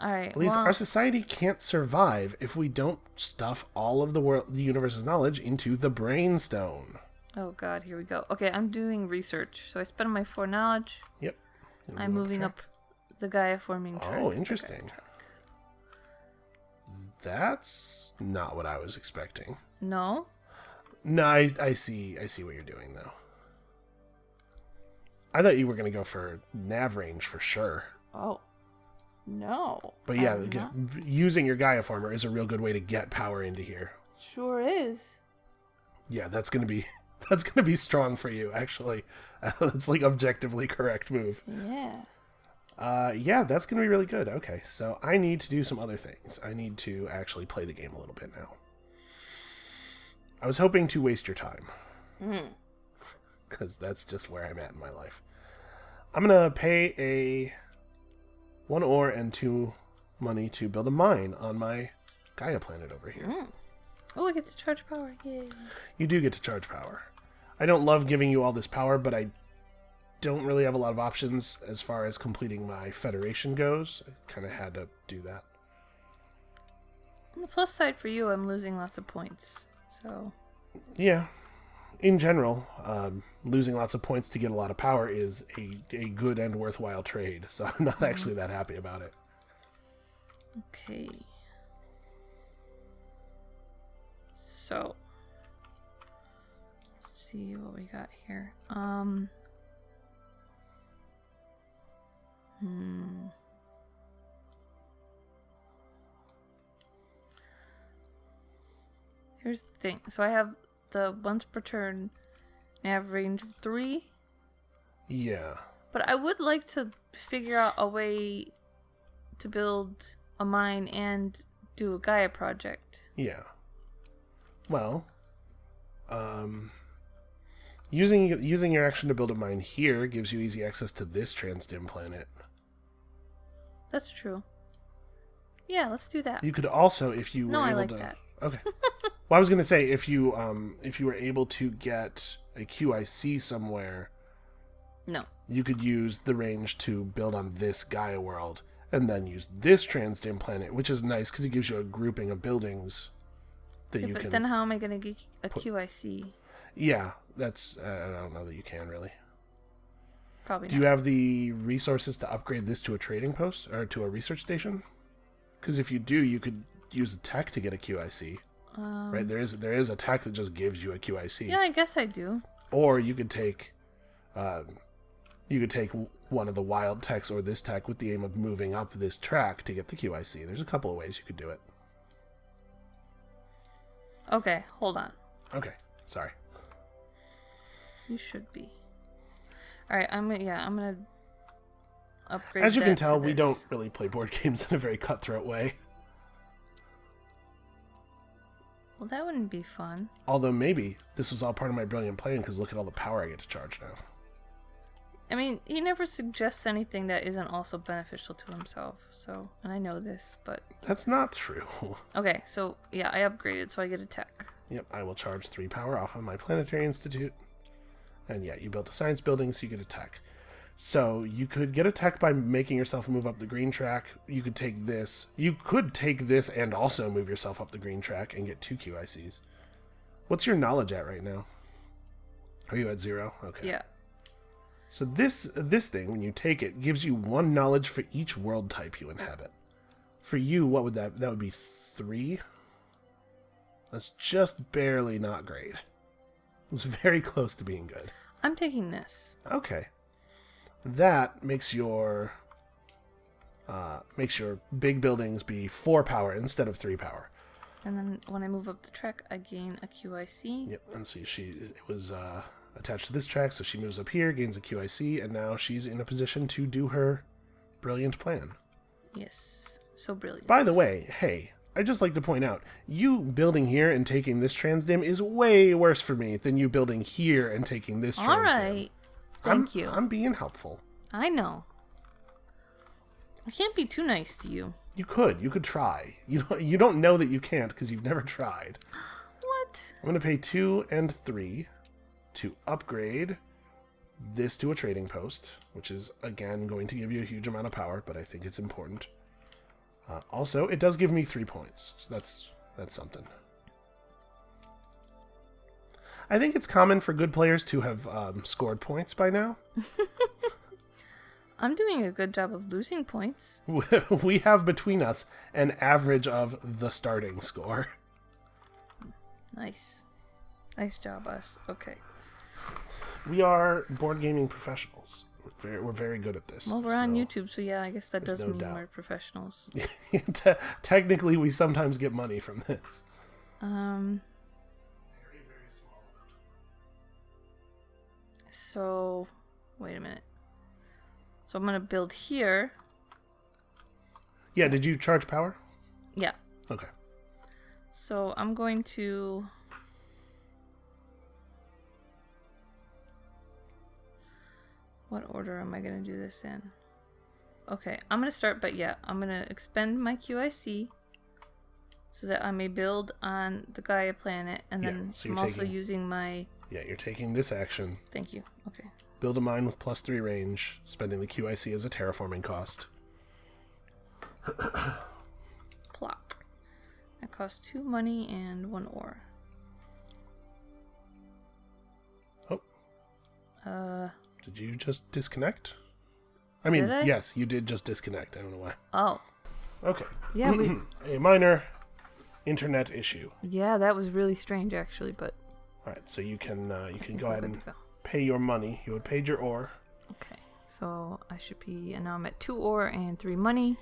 Alright, At least our society can't survive if we don't stuff all of the universe's knowledge into the brainstone. Oh god, here we go. Okay, I'm doing research. So I spend my 4 knowledge. Yep. I'm moving up the Gaia forming track. Oh, interesting. That's not what I was expecting. No? No, I see what you're doing, though. I thought you were going to go for nav range for sure. Oh. No. But yeah, using your Gaia former is a real good way to get power into here. Sure is. Yeah, that's gonna be strong for you, actually. That's like objectively correct move. Yeah. Yeah, that's gonna be really good. Okay, so I need to do some other things. I need to actually play the game a little bit now. I was hoping to waste your time. Because that's just where I'm at in my life. I'm going to pay a 1 ore and 2 money to build a mine on my Gaia planet over here. Oh, I get to charge power. Yay. You do get to charge power. I don't love giving you all this power, but I don't really have a lot of options as far as completing my Federation goes. I kind of had to do that. On the plus side for you, I'm losing lots of points. So. Yeah. In general, losing lots of points to get a lot of power is a good and worthwhile trade, so I'm not actually that happy about it. Okay. So, let's see what we got here. Here's the thing. So I have the once per turn nav range of 3. Yeah. But I would like to figure out a way to build a mine and do a Gaia project. Yeah. Well, using your action to build a mine here gives you easy access to this transdim planet. That's true. Yeah, let's do that. You could also, if you were able I like to. that. Okay. Well, I was going to say if you were able to get a QIC somewhere, No. you could use the range to build on this Gaia world, and then use this transdim planet, which is nice because it gives you a grouping of buildings that you but can. Then how am I going to get a QIC? Yeah, that's I don't know that you can really. Probably. Do you have the resources to upgrade this to a trading post or to a research station? Because if you do, you could use the tech to get a QIC. Right, there is a tech that just gives you a QIC. Yeah, I guess I do. Or you could take one of the wild techs or this tech with the aim of moving up this track to get the QIC. There's a couple of ways you could do it. Okay, hold on. Okay, sorry. You should be. All right, I'm gonna upgrade. As you can that tell, to we this. don't really play board games in a very cutthroat way. Well, that wouldn't be fun. Although maybe this was all part of my brilliant plan because look at all the power I get to charge now. I mean, he never suggests anything that isn't also beneficial to himself. So, and I know this, but That's not true. okay. So yeah, I upgraded, so I get a tech. Yep, I will charge 3 power off of my Planetary Institute. And yeah, you built a science building, so you get a tech. So you could get a tech by making yourself move up the green track. You could take this. You could take this and also move yourself up the green track and get 2 QICs. What's your knowledge at right now? Are you at 0? Okay. Yeah. So this thing, when you take it, gives you 1 knowledge for each world type you inhabit. For you, what would that would be 3? That's just barely not great. It's very close to being good. I'm taking this. Okay. That makes your big buildings be 4 power instead of 3 power. And then when I move up the track, I gain a QIC. Yep, and so it was attached to this track, so she moves up here, gains a QIC, and now she's in a position to do her brilliant plan. Yes. So brilliant. By the way, hey, I'd just like to point out, you building here and taking this transdim is way worse for me than you building here and taking this transdim. All right. Thank you. I'm being helpful. I know. I can't be too nice to you. You could try. You don't know that you can't because you've never tried. What? I'm going to pay 2 and 3 to upgrade this to a trading post, which is, again, going to give you a huge amount of power, but I think it's important. Also, it does give me 3 points, so that's something. I think it's common for good players to have scored points by now. I'm doing a good job of losing points. We have between us an average of the starting score. Nice. Nice job, us. Okay. We are board gaming professionals. We're very good at this. Well, we're on YouTube, so yeah, I guess that does no mean doubt. we're professionals. Technically, we sometimes get money from this. Very, very small amount. So, wait a minute. So I'm going to build here. Yeah, did you charge power? Yeah. Okay. So I'm going to... What order am I going to do this in? Okay, I'm going to start, but yeah, I'm going to expend my QIC so that I may build on the Gaia planet, and then so I'm also using my... Yeah, you're taking this action. Thank you. Okay. Build a mine with +3 range, spending the QIC as a terraforming cost. Plop. That costs 2 money and 1 ore. Oh. Did you just disconnect? I mean, yes, you did just disconnect. I don't know why. Oh. Okay. Yeah, A minor internet issue. Yeah, that was really strange, actually, but... Alright, so you can go ahead and pay your money. You had paid your ore. Okay, so I should be... And now I'm at 2 ore and 3 money.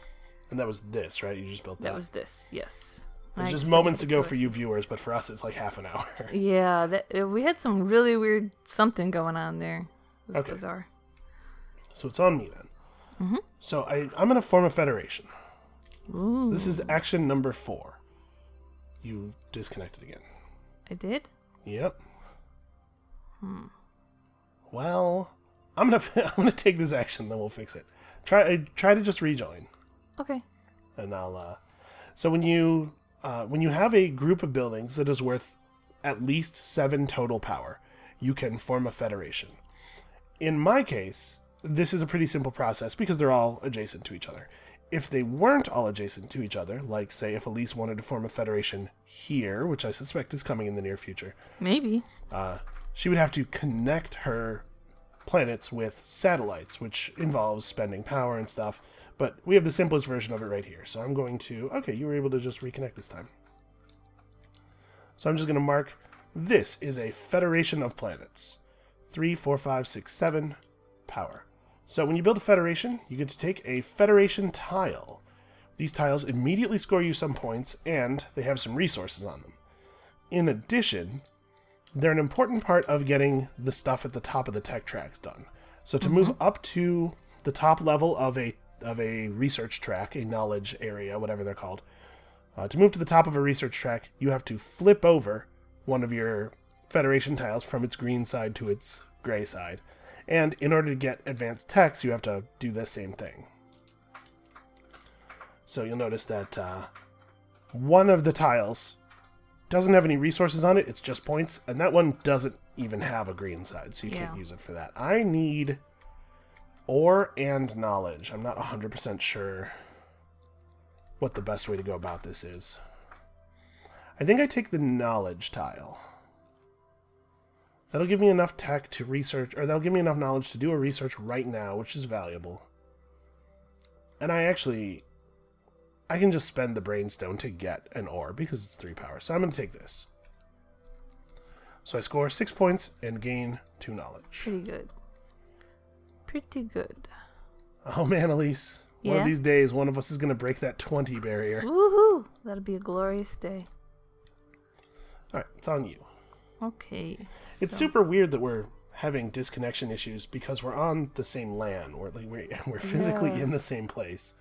And that was this, right? You just built that? That was this, yes. It was just moments ago for you viewers, but for us it's like half an hour. Yeah, we had some really weird something going on there. It was bizarre. So it's on me then. Mm-hmm. So I'm going to form a federation. Ooh. So this is action number 4. You disconnected again. I did? Yep. Well, I'm gonna take this action, then we'll fix it. Try to just rejoin. Okay. And I'll. So when you have a group of buildings that is worth at least 7 total power, you can form a federation. In my case, this is a pretty simple process because they're all adjacent to each other. If they weren't all adjacent to each other, like, say, if Alise wanted to form a federation here, which I suspect is coming in the near future... Maybe. She would have to connect her planets with satellites, which involves spending power and stuff. But we have the simplest version of it right here. So I'm going to... Okay, you were able to just reconnect this time. So I'm just going to mark... This is a federation of planets. 3, 4, 5, 6, 7 power. So when you build a federation, you get to take a federation tile. These tiles immediately score you some points, and they have some resources on them. In addition, they're an important part of getting the stuff at the top of the tech tracks done. So to move up to the top level of a research track, a knowledge area, whatever they're called, to move to the top of a research track, you have to flip over one of your federation tiles from its green side to its gray side. And in order to get advanced techs, you have to do the same thing. So you'll notice that one of the tiles doesn't have any resources on it, it's just points, and that one doesn't even have a green side, so you can't use it for that. I need ore and knowledge. I'm not 100% sure what the best way to go about this is. I think I take the knowledge tile. That'll give me enough tech to research, or that'll give me enough knowledge to do a research right now, which is valuable. And I can just spend the brainstone to get an ore, because it's 3 power. So I'm going to take this. So I score 6 points and gain 2 knowledge. Pretty good. Pretty good. Oh man, Alise. One of these days, one of us is going to break that 20 barrier. Woohoo! That'll be a glorious day. Alright, it's on you. Okay. It's super weird that we're having disconnection issues because we're on the same LAN. We're physically in the same place.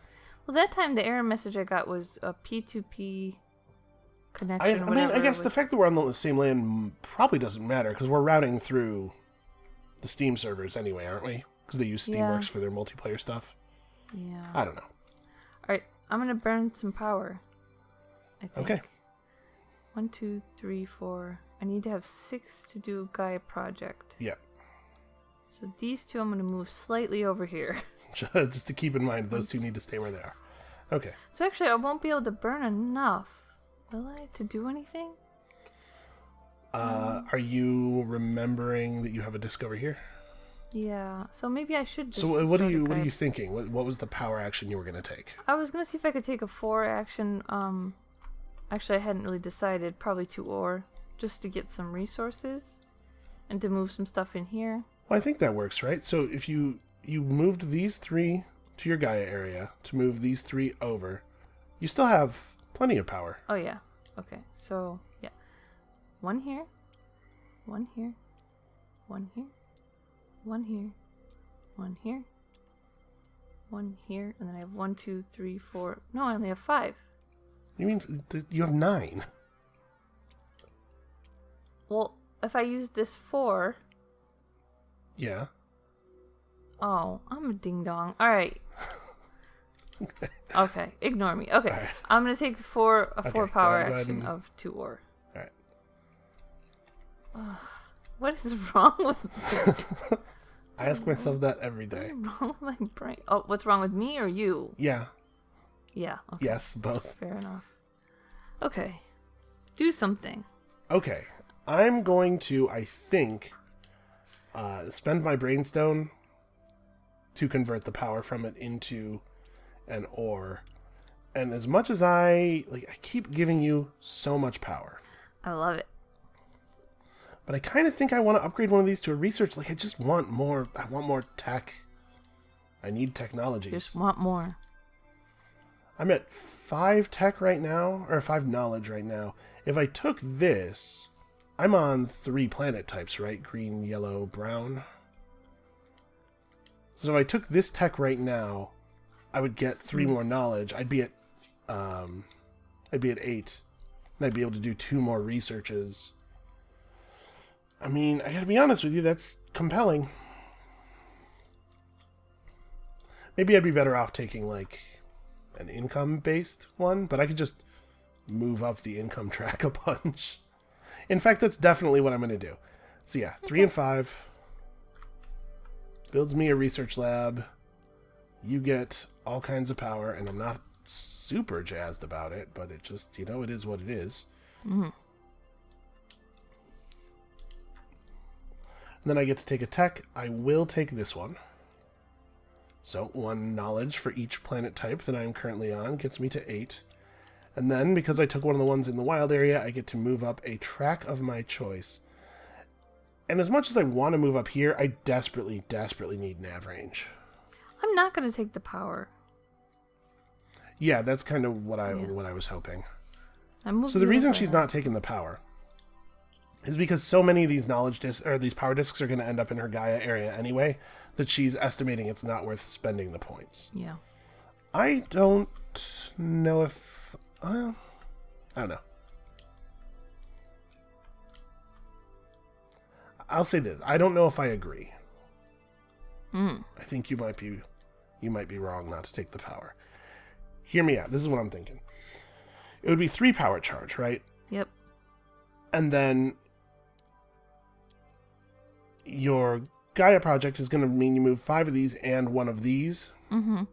Well, that time the error message I got was a P2P connection. I guess the fact that we're on the same LAN probably doesn't matter because we're routing through the Steam servers anyway, aren't we? Because they use Steamworks for their multiplayer stuff. Yeah. I don't know. Alright, I'm going to burn some power. I think. Okay. 1, 2, 3, 4. I need to have 6 to do Gaia project. Yep. So these 2 I'm going to move slightly over here. Just to keep in mind, those 2 need to stay where they are. Okay. So actually, I won't be able to burn enough, will I, to do anything? Are you remembering that you have a disc over here? Yeah. So maybe I should. Just so what are you thinking? What was the power action you were going to take? I was going to see if I could take a 4 action. Actually, I hadn't really decided. Probably 2 ore, just to get some resources, and to move some stuff in here. Well, I think that works, right? So if you moved these 3 to your Gaia area to move these 3 over, you still have plenty of power. Oh yeah. Okay. So yeah, 1 here, 1 here, 1 here, 1 here, 1 here, 1 here, and then I have 1, 2, 3, 4. No, I only have 5. You mean you have 9? Well, if I use this 4. Yeah. Oh, I'm a ding dong. All right. Okay, ignore me. Okay, right. I'm gonna take a four power go action and... of 2 ore. All right. What is wrong with me? I ask myself that every day. What's wrong with my brain? Oh, what's wrong with me or you? Yeah. Yeah. Okay. Yes, both. Fair enough. Okay. Do something. Okay. I'm going to, I think, spend my brainstone to convert the power from it into an ore. And as much as I keep giving you so much power. I love it. But I kind of think I want to upgrade one of these to a research. I just want more. I want more tech. I need technologies. Just want more. I'm at 5 tech right now, or 5 knowledge right now. If I took this, I'm on 3 planet types, right? Green, yellow, brown. So if I took this tech right now, I would get 3 more knowledge. I'd be at 8, and I'd be able to do 2 more researches. I mean, I gotta be honest with you, that's compelling. Maybe I'd be better off taking, an income-based one, but I could just move up the income track a bunch. In fact, that's definitely what I'm going to do. So yeah, 3 and 5. Builds me a research lab. You get all kinds of power, and I'm not super jazzed about it, but it just, it is what it is. Mm-hmm. And then I get to take a tech. I will take this one. So 1 knowledge for each planet type that I'm currently on gets me to 8. And then, because I took one of the ones in the wild area, I get to move up a track of my choice. And as much as I want to move up here, I desperately, desperately need nav range. I'm not going to take the power. Yeah, that's kind of what I was hoping. So the reason she's not taking the power is because so many of these knowledge discs, or these power discs, are going to end up in her Gaia area anyway, that she's estimating it's not worth spending the points. Yeah. I don't know if... I don't know. I'll say this. I don't know if I agree. I think you might be wrong not to take the power. Hear me out. This is what I'm thinking. It would be 3 power charge, right? Yep. And then your Gaia project is going to mean you move 5 of these and 1 of these. Mm-hmm.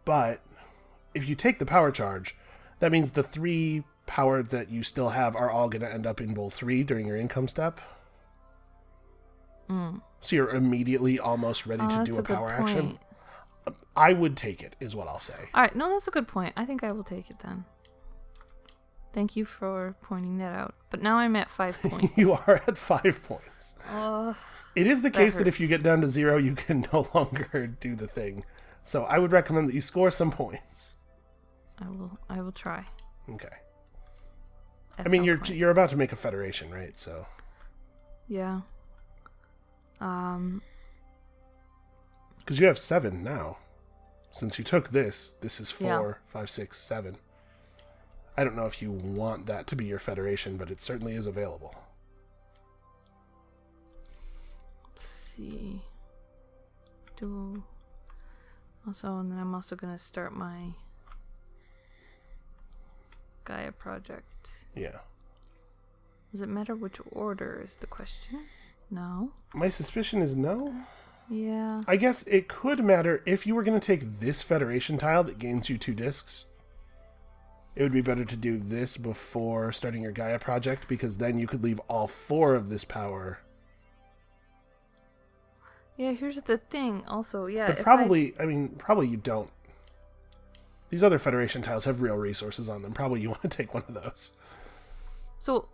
But if you take the power charge, that means the 3 power that you still have are all going to end up in bowl 3 during your income step. So you're immediately almost ready to do a power action. I would take it, is what I'll say. All right. No, that's a good point. I think I will take it then. Thank you for pointing that out. But now I'm at 5 points. You are at 5 points. It is the case that if you get down to 0, you can no longer do the thing. So I would recommend that you score some points. I will try. Okay. I mean, you're about to make a federation, right? So. Yeah. Because you have 7 now. Since you took this is 4, 5, 6, 7. I don't know if you want that to be your federation, but it certainly is available. Let's see. And then I'm also going to start my Gaia project. Yeah. Does it matter which order is the question? No. My suspicion is no. Yeah. I guess it could matter if you were going to take this federation tile that gains you 2 discs. It would be better to do this before starting your Gaia project, because then you could leave all 4 of this power. Yeah, here's the thing. Also, yeah. But probably you don't. These other federation tiles have real resources on them. Probably you want to take one of those. So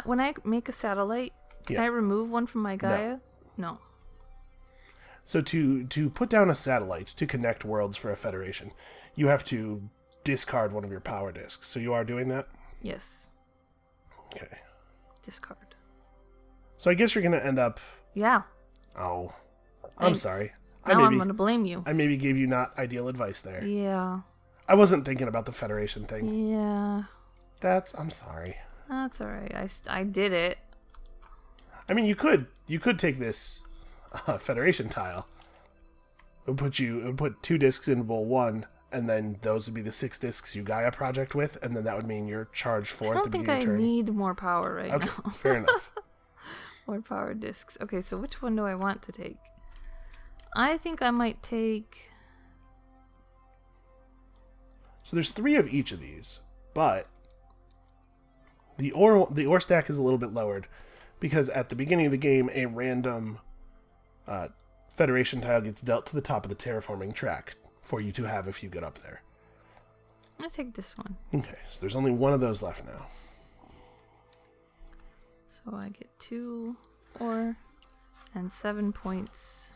when I make a satellite, can I remove one from my Gaia? No. So to put down a satellite to connect worlds for a federation, you have to discard one of your power discs. So you are doing that? Yes. Okay. Discard. So I guess you're going to end up... Yeah. Oh. Thanks. I'm sorry. Now I'm going to blame you. I maybe gave you not ideal advice there. Yeah. I wasn't thinking about the federation thing. Yeah. I'm sorry. That's all right. I did it. I mean, you could take this federation tile, It would put 2 discs in bowl 1, and then those would be the 6 discs you Gaia project with, and then that would mean you're charged 4 at the beginning of the turn. I don't think I need more power right now. Okay, fair enough. More power discs. Okay, so which one do I want to take? I think I might take... So there's 3 of each of these, but the ore stack is a little bit lowered because at the beginning of the game, a random Federation tile gets dealt to the top of the terraforming track for you to have if you get up there. I'm going to take this one. Okay, so there's only 1 of those left now. So I get 2 ore and 7 points.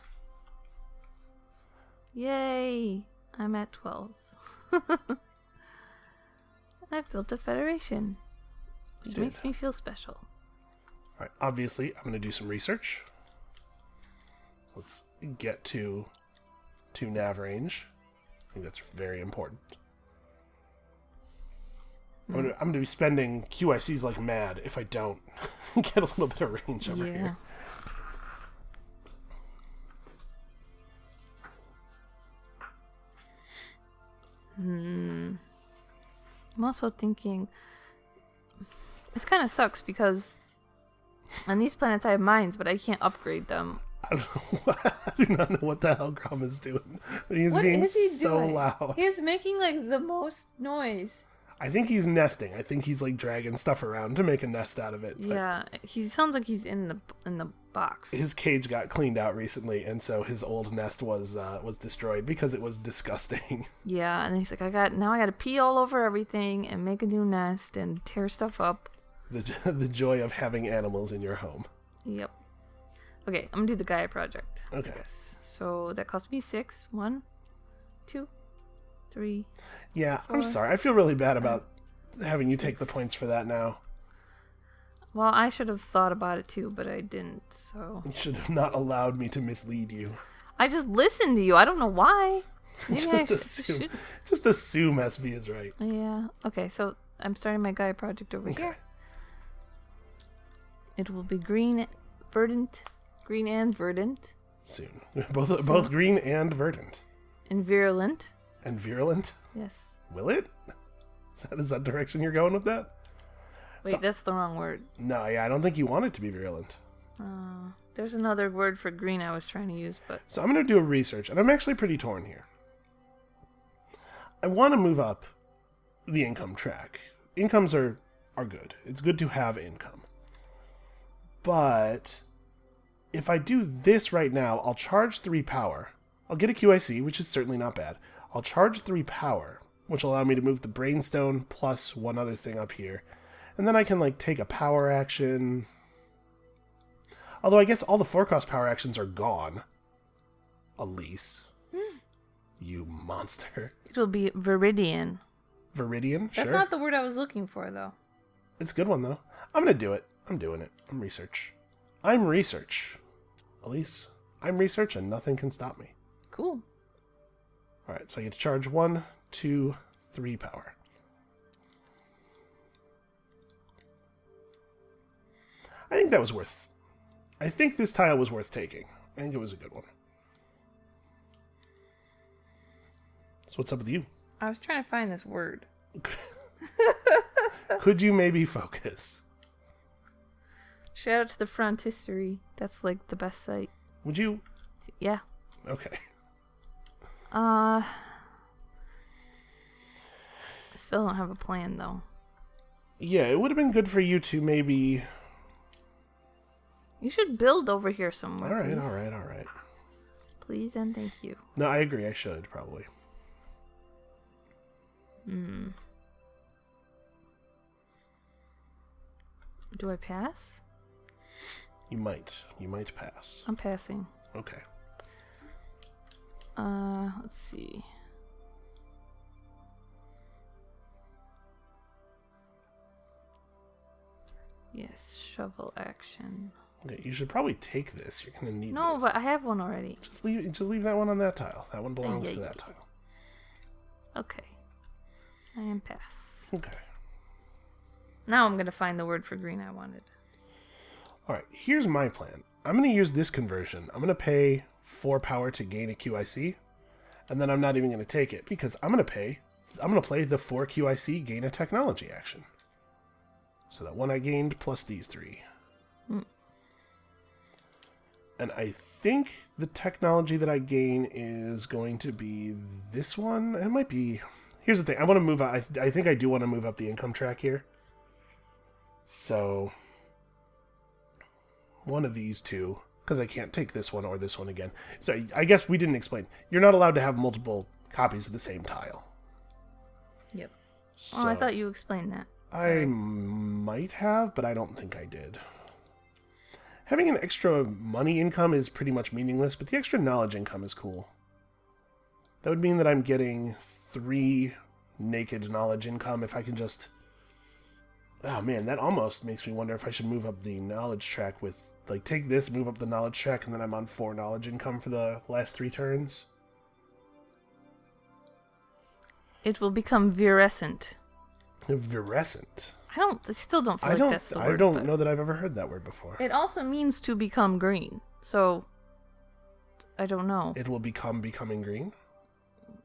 Yay! I'm at 12. I've built a federation, which makes me feel special. Alright, obviously, I'm going to do some research. So let's get to nav range. I think that's very important. I'm going to be spending QICs like mad if I don't get a little bit of range over here. I'm also thinking this kind of sucks because on these planets I have mines, but I can't upgrade them. I don't know. I do not know what the hell Grom is doing. But he is being so loud. He is making like the most noise. I think he's nesting. I think he's like dragging stuff around to make a nest out of it. Yeah, he sounds like he's in the box. His cage got cleaned out recently, and so his old nest was destroyed because it was disgusting. Yeah, and he's like, I got to pee all over everything and make a new nest and tear stuff up. The joy of having animals in your home. Yep. Okay, I'm gonna do the Gaia project. Okay. So that cost me 6. 1, 2, 3. Yeah, 4, I'm sorry. I feel really bad about having you take the points for that now. Well, I should have thought about it too, but I didn't, so... You should have not allowed me to mislead you. I just listened to you. I don't know why. Maybe just assume SB is right. Yeah. Okay, so I'm starting my Gaia project over here. It will be green and verdant. Soon. Both green and verdant. And virulent. And virulent? Yes. Will it? Is that direction you're going with that? Wait, that's the wrong word. No, yeah, I don't think you want it to be virulent. There's another word for green I was trying to use, but... So I'm going to do a research, and I'm actually pretty torn here. I want to move up the income track. Incomes are good. It's good to have income. But if I do this right now, I'll charge 3 power. I'll get a QIC, which is certainly not bad. I'll charge 3 power, which will allow me to move the Brainstone plus 1 other thing up here. And then I can, like, take a power action. Although I guess all the 4-cost power actions are gone. Alise. You monster. It'll be Viridian. Viridian? Sure. That's not the word I was looking for, though. It's a good one, though. I'm going to do it. I'm doing it. I'm research. Alise, I'm research and nothing can stop me. Cool. Alright, so I get to charge 1, 2, 3 power. I think that was worth... I think this tile was worth taking. I think it was a good one. So what's up with you? I was trying to find this word. Could you maybe focus? Shout out to the Frontistery. That's like the best site. Would you? Yeah. Okay. I still don't have a plan though. Yeah, it would have been good for you to maybe... You should build over here somewhere. Alright. Please and thank you. No, I agree. I should, probably. Do I pass? You might. You might pass. I'm passing. Okay. Let's see. Yes, shovel action. Okay, you should probably take this. You're gonna need this. No, but I have one already. Just leave that one on that tile. That one belongs to that tile. Okay. I am pass. Okay. Now I'm gonna find the word for green I wanted. Alright, here's my plan. I'm gonna use this conversion. I'm gonna pay 4 power to gain a QIC. And then I'm not even going to take it because I'm going to play the 4 QIC gain a technology action. So that one I gained plus these 3. And I think the technology that I gain is going to be this one. It might be... Here's the thing. I want to move up. I think I do want to move up the income track here. So one of these two, because I can't take this one or this one again. So I guess we didn't explain. You're not allowed to have multiple copies of the same tile. Yep. So Oh, I thought you explained that. Sorry. I might have, but I don't think I did. Having an extra money income is pretty much meaningless, but the extra knowledge income is cool. That would mean that I'm getting 3 naked knowledge income if I can just... Oh man, that almost makes me wonder if I should move up the knowledge track with... Like, take this, move up the knowledge track, and then I'm on 4 knowledge income for the last 3 turns. It will become virescent. Virescent? I still don't feel like that's the word. I don't know that I've ever heard that word before. It also means to become green, so... I don't know. It will becoming green?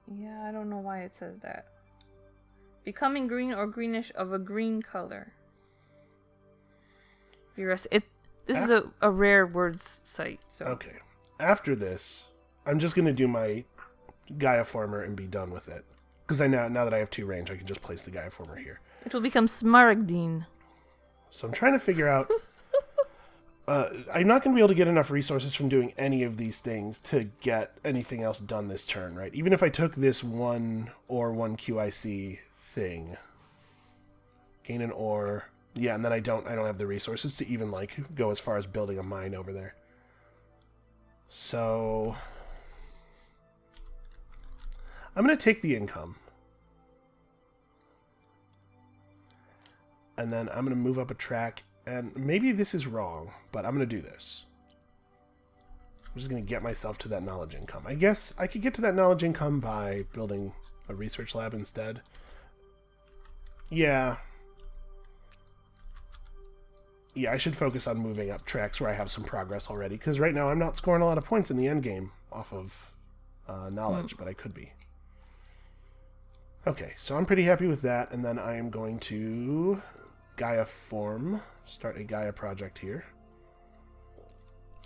Yeah, I don't know why it says that. Becoming green or greenish of a green color. This is a rare words site, so... Okay. After this, I'm just going to do my Gaia former and be done with it. Because now that I have 2 range, I can just place the Gaia former here. It will become Smaragdine. So I'm trying to figure out... I'm not going to be able to get enough resources from doing any of these things to get anything else done this turn, right? Even if I took this 1 or 1 QIC thing. Gain an ore. Yeah, and then I don't have the resources to even, like, go as far as building a mine over there. So... I'm going to take the income. And then I'm going to move up a track. And maybe this is wrong, but I'm going to do this. I'm just going to get myself to that knowledge income. I guess I could get to that knowledge income by building a research lab instead. Yeah. Yeah, I should focus on moving up tracks where I have some progress already. Because right now I'm not scoring a lot of points in the end game off of knowledge, but I could be. Okay, so I'm pretty happy with that. And then I am going to Gaia form. Start a Gaia project here.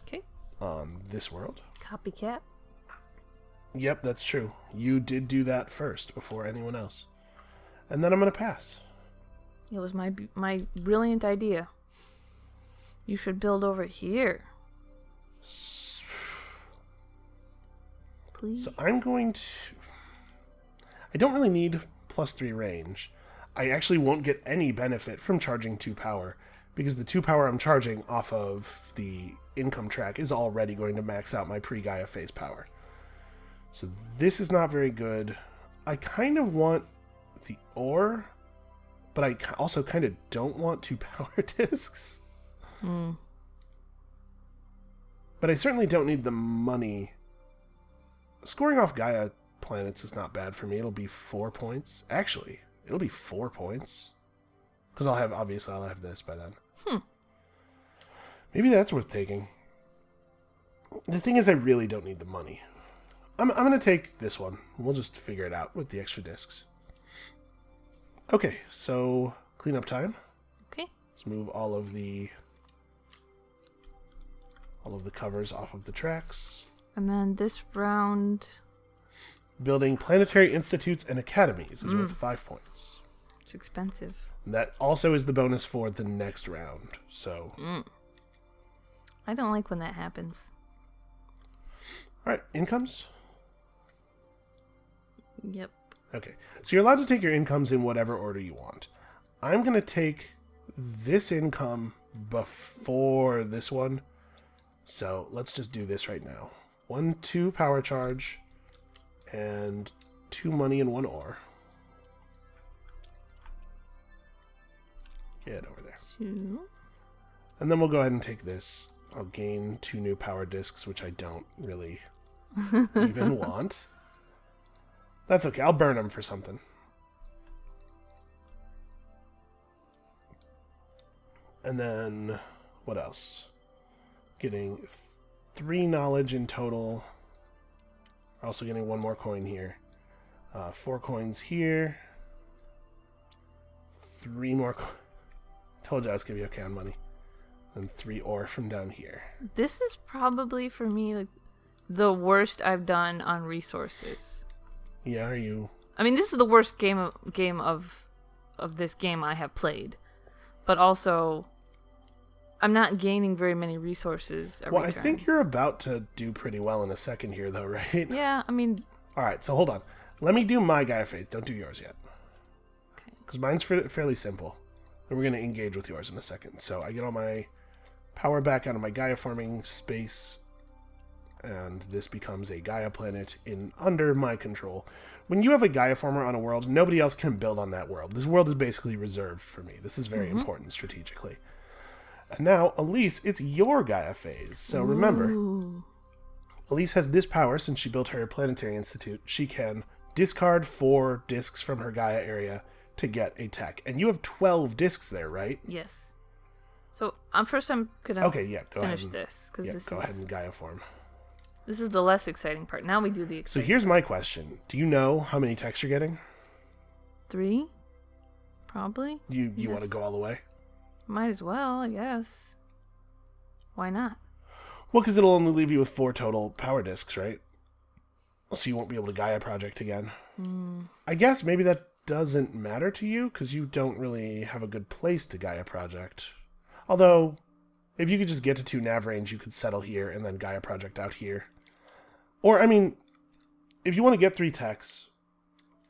Okay. On this world. Copycat. Yep, that's true. You did do that first before anyone else. And then I'm going to pass. It was my brilliant idea. You should build over here. Please. So I'm going to... I don't really need +3 range. I actually won't get any benefit from charging 2 power, because the 2 power I'm charging off of the income track is already going to max out my pre-Gaia phase power. So this is not very good. I kind of want the ore, but I also kind of don't want 2 power discs. But I certainly don't need the money. Scoring off Gaia planets is not bad for me. It'll be 4 points. Actually, it'll be 4 points. Because I'll have this by then. Maybe that's worth taking. The thing is, I really don't need the money. I'm going to take this one. We'll just figure it out with the extra discs. Okay, so cleanup time. Okay. Let's move all of the covers off of the tracks. And then this round... Building planetary institutes and academies is worth 5 points. It's expensive. And that also is the bonus for the next round. So... I don't like when that happens. Alright, incomes? Yep. Okay, so you're allowed to take your incomes in whatever order you want. I'm going to take this income before this one. So let's just do this right now. 1, 2 power charge, and 2 money and 1 ore. Get over there. 2. And then we'll go ahead and take this. I'll gain 2 new power discs, which I don't really even want. That's okay. I'll burn them for something. And then, what else? Getting 3 knowledge in total. We're also getting 1 more coin here. 4 coins here. 3 more. Told you I was gonna be okay on money. And 3 ore from down here. This is probably for me like the worst I've done on resources. Yeah, are you? I mean, this is the worst game of this game I have played, but also I'm not gaining very many resources every Well, I turn. think you're about to do pretty well in a second here, though, right? Yeah, I mean. All right, so hold on. Let me do my Gaia phase. Don't do yours yet. Okay. Because mine's fairly simple. And we're going to engage with yours in a second. So I get all my power back out of my Gaia farming space. And this becomes a Gaia planet under my control. When you have a Gaia farmer on a world, nobody else can build on that world. This world is basically reserved for me. This is very important strategically. And now, Alise, it's your Gaia phase. So remember, Alise has this power since she built her planetary institute. She can discard 4 discs from her Gaia area to get a tech. And you have 12 discs there, right? Yes. So first I'm gonna finish this because go ahead and Gaia form. This is the less exciting part. Now we do the exciting. So here's my question: do you know how many techs you're getting? 3, probably. You want to go all the way? Might as well, I guess. Why not? Well, because it'll only leave you with 4 total power discs, right? So you won't be able to Gaia project again. I guess maybe that doesn't matter to you because you don't really have a good place to Gaia project. Although, if you could just get to 2 nav range, you could settle here and then Gaia project out here. Or, I mean, if you want to get 3 techs,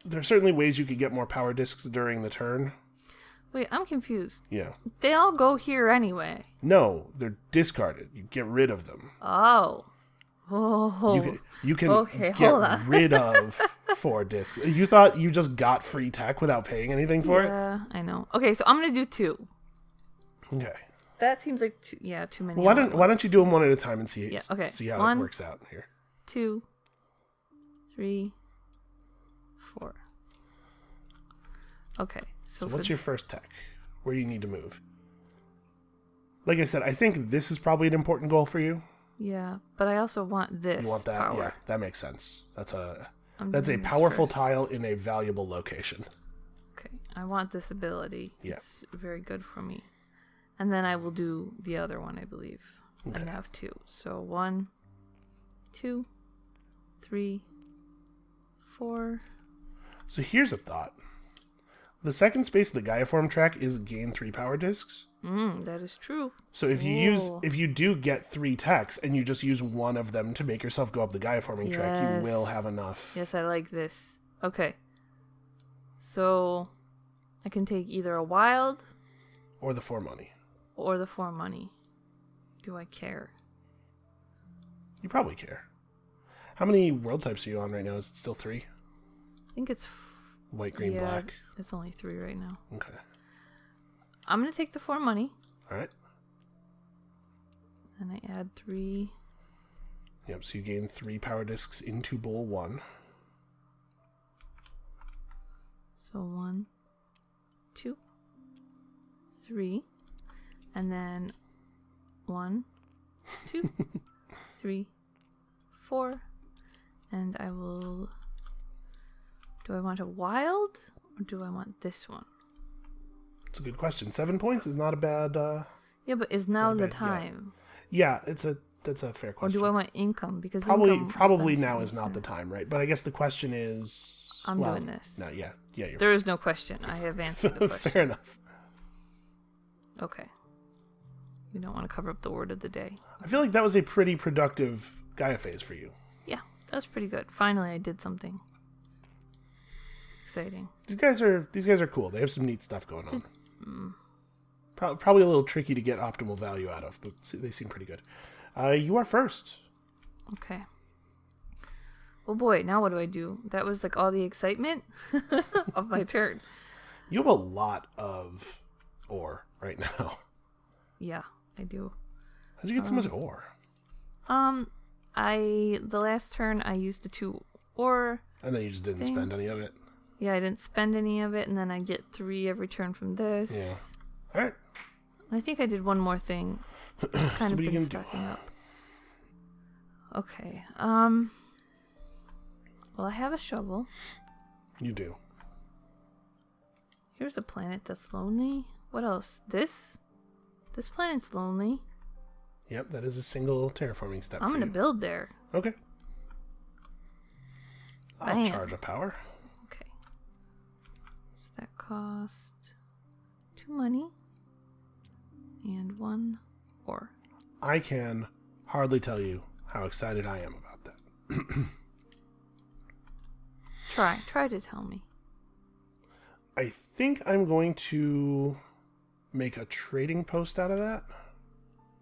there are certainly ways you could get more power discs during the turn. Wait, I'm confused. Yeah. They all go here anyway. No, they're discarded. You get rid of them. Oh. You can okay, get hold on. rid of 4 discs. You thought you just got free tech without paying anything for it? Yeah, I know. Okay, so I'm going to do 2. Okay. That seems like too many. Well, why don't you do them one at a time and see how 1, it works out here. 2, 3, 4. Okay. So what's your first tech? Where do you need to move? Like I said, I think this is probably an important goal for you. Yeah, but I also want this. You want that? power. Yeah, that makes sense. That's a doing this powerful first. tile in a valuable location. Okay, I want this ability. Yeah. It's very good for me. And then I will do the other one, I believe. Okay. I have 2. So 1, 2, 3, 4. So here's a thought. The second space of the Gaia form track is gain 3 power discs. That is true. So if you do get 3 techs and you just use 1 of them to make yourself go up the Gaia forming track, you will have enough. Yes, I like this. Okay. So I can take either a wild Or the 4 money. or the 4 money. Do I care? You probably care. How many world types are you on right now? Is it still 3? I think it's White, green, black? It's only 3 right now. Okay. I'm going to take the 4 money. Alright. And I add 3. Yep, so you gain 3 power discs into bowl 1. So 1, 2, 3. And then 1, 2, 3, 4. And I will... Do I want a wild? Or do I want this one? It's a good question. 7 points is not a bad... Yeah, but is now the time? Yeah, that's a fair question. Or do I want income? Because probably now is not the time, right? But I guess the question is... I'm doing this. No, yeah, you're There is no question. I have answered the question. Fair enough. Okay. We don't want to cover up the word of the day. I feel like that was a pretty productive Gaia phase for you. Yeah, that was pretty good. Finally, I did something exciting. These guys are cool. They have some neat stuff going on. Probably a little tricky to get optimal value out of, but they seem pretty good. You are first. Okay. Oh boy, now what do I do? That was like all the excitement of my turn. You have a lot of ore right now. Yeah, I do. How'd you get so much ore? The last turn I used the 2 ore. And then you just didn't spend any of it. Yeah, I didn't spend any of it, and then I get 3 every turn from this. Yeah. All right. I think I did one more thing. It's kind So of what are you been gonna stacking up. Okay. Well, I have a shovel. You do. Here's a planet that's lonely. What else? This planet's lonely. Yep, that is a single terraforming step. I'm going to build there. Okay. I'll Bam. charge a power. Okay. So that cost 2 money and 1 ore. I can hardly tell you how excited I am about that. Try to tell me. I think I'm going to make a trading post out of that.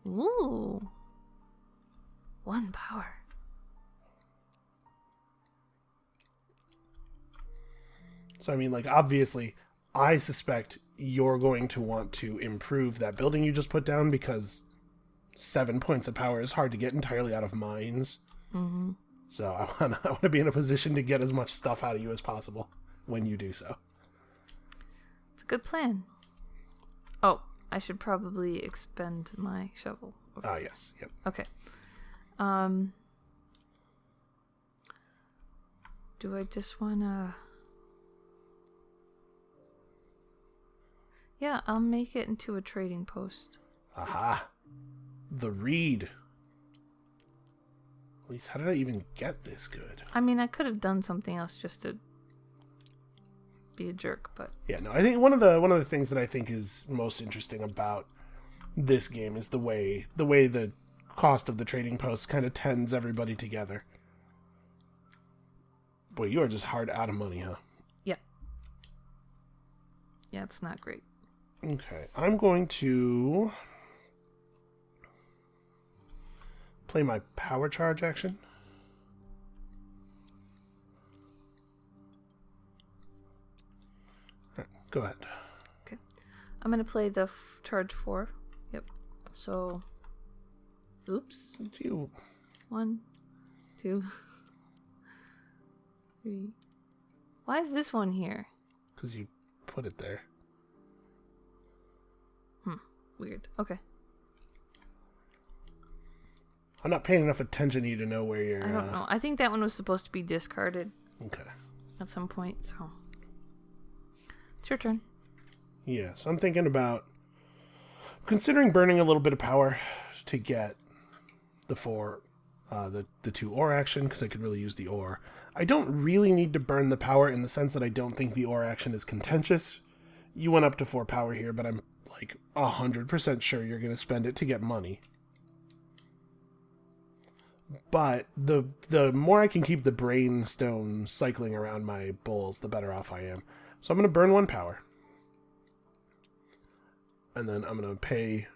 Ooh. 1 power. So, I mean, like, obviously, I suspect you're going to want to improve that building you just put down because 7 points of power is hard to get entirely out of mines. Mm-hmm. So I want to be in a position to get as much stuff out of you as possible when you do so. It's a good plan. Oh, I should probably expend my shovel. Okay. Yes. Yep. Okay. Do I just wanna... Yeah, I'll make it into a trading post. Aha. The reed. Alise, how did I even get this good? I mean, I could have done something else just to be a jerk, but... Yeah, no, I think one of the things that I think is most interesting about this game is the way the cost of the trading posts kind of tends everybody together. Boy, you are just hard out of money, huh? Yeah. Yeah, it's not great. Okay, I'm going to play my power charge action. All right, go ahead. Okay. I'm going to play the charge 4. Yep. So, oops. You. 1, 2, 3. Why is this one here? Because you put it there. Weird. Okay. I'm not paying enough attention to you to know where you're... I don't know. I think that one was supposed to be discarded Okay. at some point, so... It's your turn. Yeah, so I'm thinking about considering burning a little bit of power to get the 2 ore action, because I could really use the ore. I don't really need to burn the power in the sense that I don't think the ore action is contentious. You went up to 4 power here, but I'm like 100% sure you're going to spend it to get money. But the more I can keep the brain stone cycling around my bowls, the better off I am. So I'm going to burn 1 power. And then I'm going to pay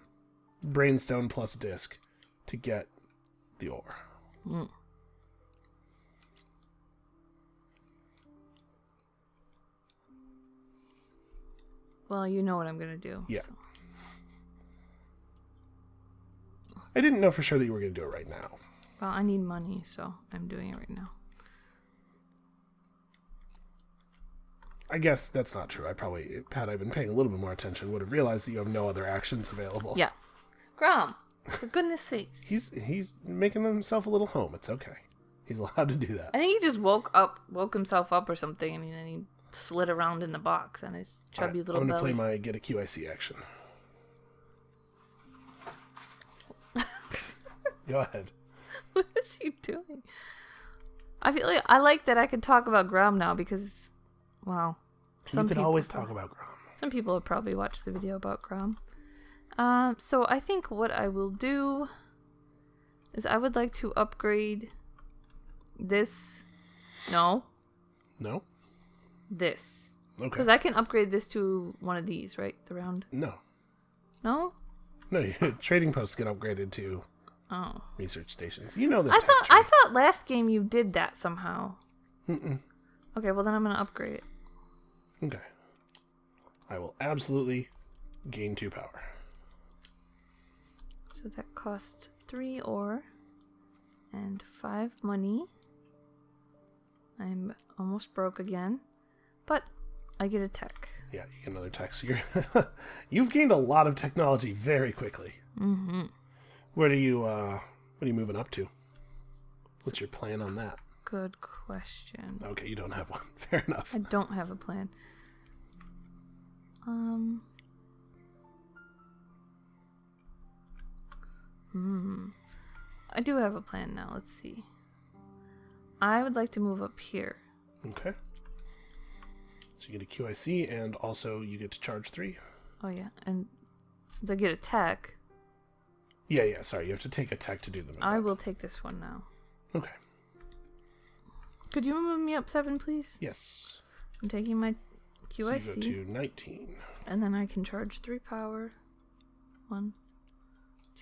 brainstone plus disc to get the ore. Mm. Well, you know what I'm going to do. Yeah. So. I didn't know for sure that you were going to do it right now. Well, I need money, so I'm doing it right now. I guess that's not true. I probably, had I been paying a little bit more attention, would have realized that you have no other actions available. Yeah. Grom, for goodness sakes. He's making himself a little home. It's okay. He's allowed to do that. I think he just woke himself up or something, and then he slid around in the box on his chubby little I'm going to belly. play my get a QIC action. Go ahead. What is he doing? I feel like I like that I can talk about Grom now because, well, You can always talk about Grom. Some people have probably watched the video about Grom. So I think what I will do is I would like to upgrade this. No. No? This. Okay. Because I can upgrade this to one of these, right? The round. No. No? No, trading posts get upgraded to Oh. research stations. You know that. I thought last game you did that somehow. Mm-mm. Okay, well then I'm gonna upgrade it. Okay. I will absolutely gain 2 power. So that costs 3 ore and 5 money. I'm almost broke again, but I get a tech. Yeah, you get another tech. So you've gained a lot of technology very quickly. Mm-hmm. What are you moving up to? What's your plan on that? good question. Okay, you don't have one. Fair enough. I don't have a plan. I do have a plan now. Let's see. I would like to move up here. Okay. So you get a QIC, and also you get to charge 3. Oh, yeah. And since I get attack... Yeah, sorry. You have to take a tech to do them. I will take this one now. Okay. Could you move me up 7, please? Yes. I'm taking my QIC. So you go to 19. And then I can charge 3 power. 1,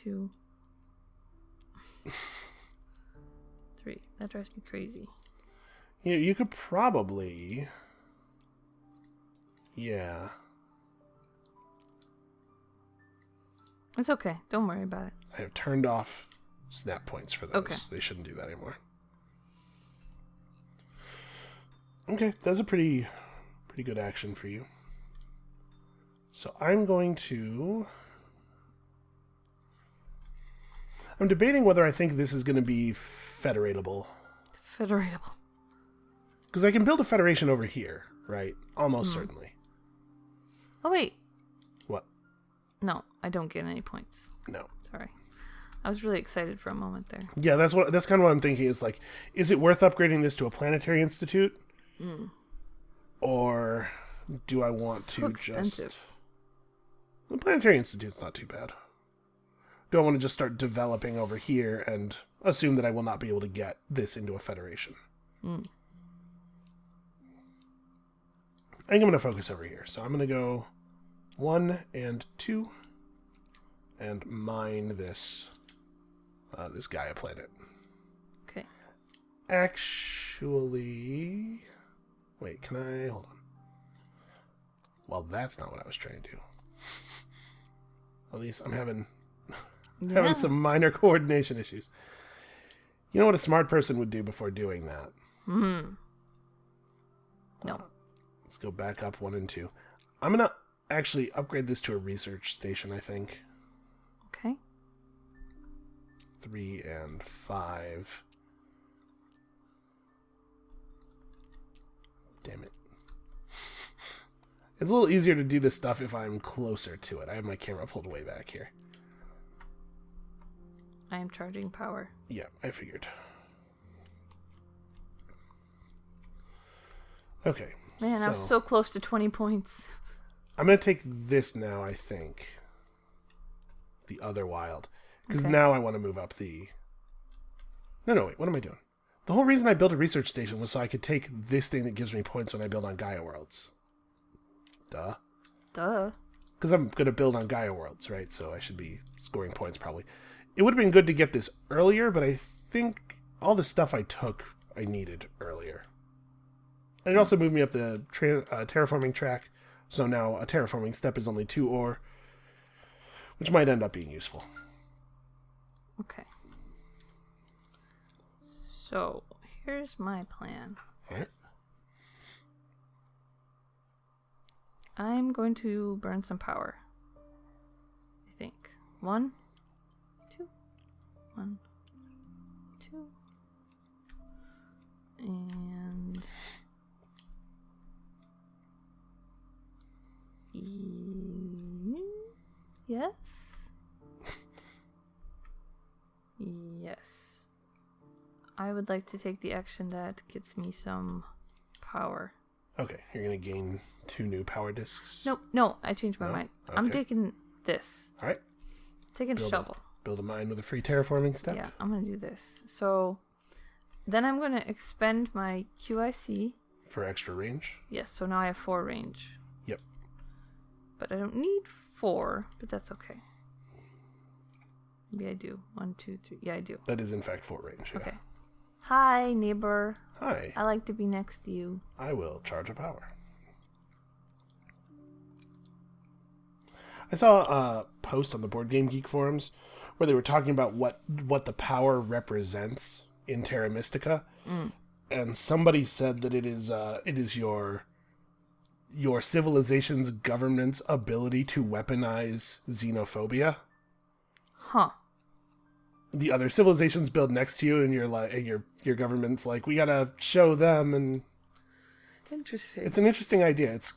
2, 3. That drives me crazy. You could probably... Yeah. It's okay. Don't worry about it. I have turned off snap points for those. Okay. They shouldn't do that anymore. Okay, that's a pretty good action for you. So I'm going to... I'm debating whether I think this is going to be federatable. Federatable. Because I can build a federation over here, right? Almost certainly. Oh, wait. What? No, I don't get any points. No. Sorry. I was really excited for a moment there. Yeah, that's kind of what I'm thinking. Is like, is it worth upgrading this to a planetary institute? Or do I want So to expensive. just... The planetary institute's not too bad. Do I want to just start developing over here and assume that I will not be able to get this into a federation? I think I'm going to focus over here. So I'm going to go 1 and 2 and mine this this Gaia planet. Okay. Actually... Wait, can I... Hold on. Well, that's not what I was trying to do. At least I'm having some minor coordination issues. You know what a smart person would do before doing that? No. Let's go back up 1 and 2. I'm going to actually upgrade this to a research station, I think. Okay. 3 and 5. Damn it. It's a little easier to do this stuff if I'm closer to it. I have my camera pulled way back here. I am charging power. Yeah, I figured. Okay. Man, I was so close to 20 points. I'm going to take this now, I think. The other wild. Because Okay. now I want to move up the... No, wait. What am I doing? The whole reason I built a research station was so I could take this thing that gives me points when I build on Gaia worlds. Duh. Because I'm going to build on Gaia worlds, right? So I should be scoring points probably. It would have been good to get this earlier, but I think all the stuff I took, I needed earlier. And it also moved me up the terraforming track. So now a terraforming step is only 2 ore, which might end up being useful. Okay. So, here's my plan. All right. I'm going to burn some power. I think. 1, 2. 1, 2. And... Yes? Yes. I would like to take the action that gets me some power. Okay, you're going to gain 2 new power discs. No, I changed my No? mind. I'm Okay. taking this. All right. Taking a shovel. Build a mine with a free terraforming step. Yeah, I'm going to do this. So, then I'm going to expend my QIC. For extra range. Yes, so now I have 4 range. Yep. But I don't need 4, but that's okay. Maybe I do. 1, 2, 3. Yeah, I do. That is in fact 4 range. Yeah. Okay. Hi, neighbor. Hi. I like to be next to you. I will charge a power. I saw a post on the Board Game Geek forums where they were talking about what the power represents in Terra Mystica, and somebody said that it is your civilization's government's ability to weaponize xenophobia. Huh. the other civilizations build next to you, and you're like, and your government's like, we gotta show them, and Interesting. it's an interesting idea. It's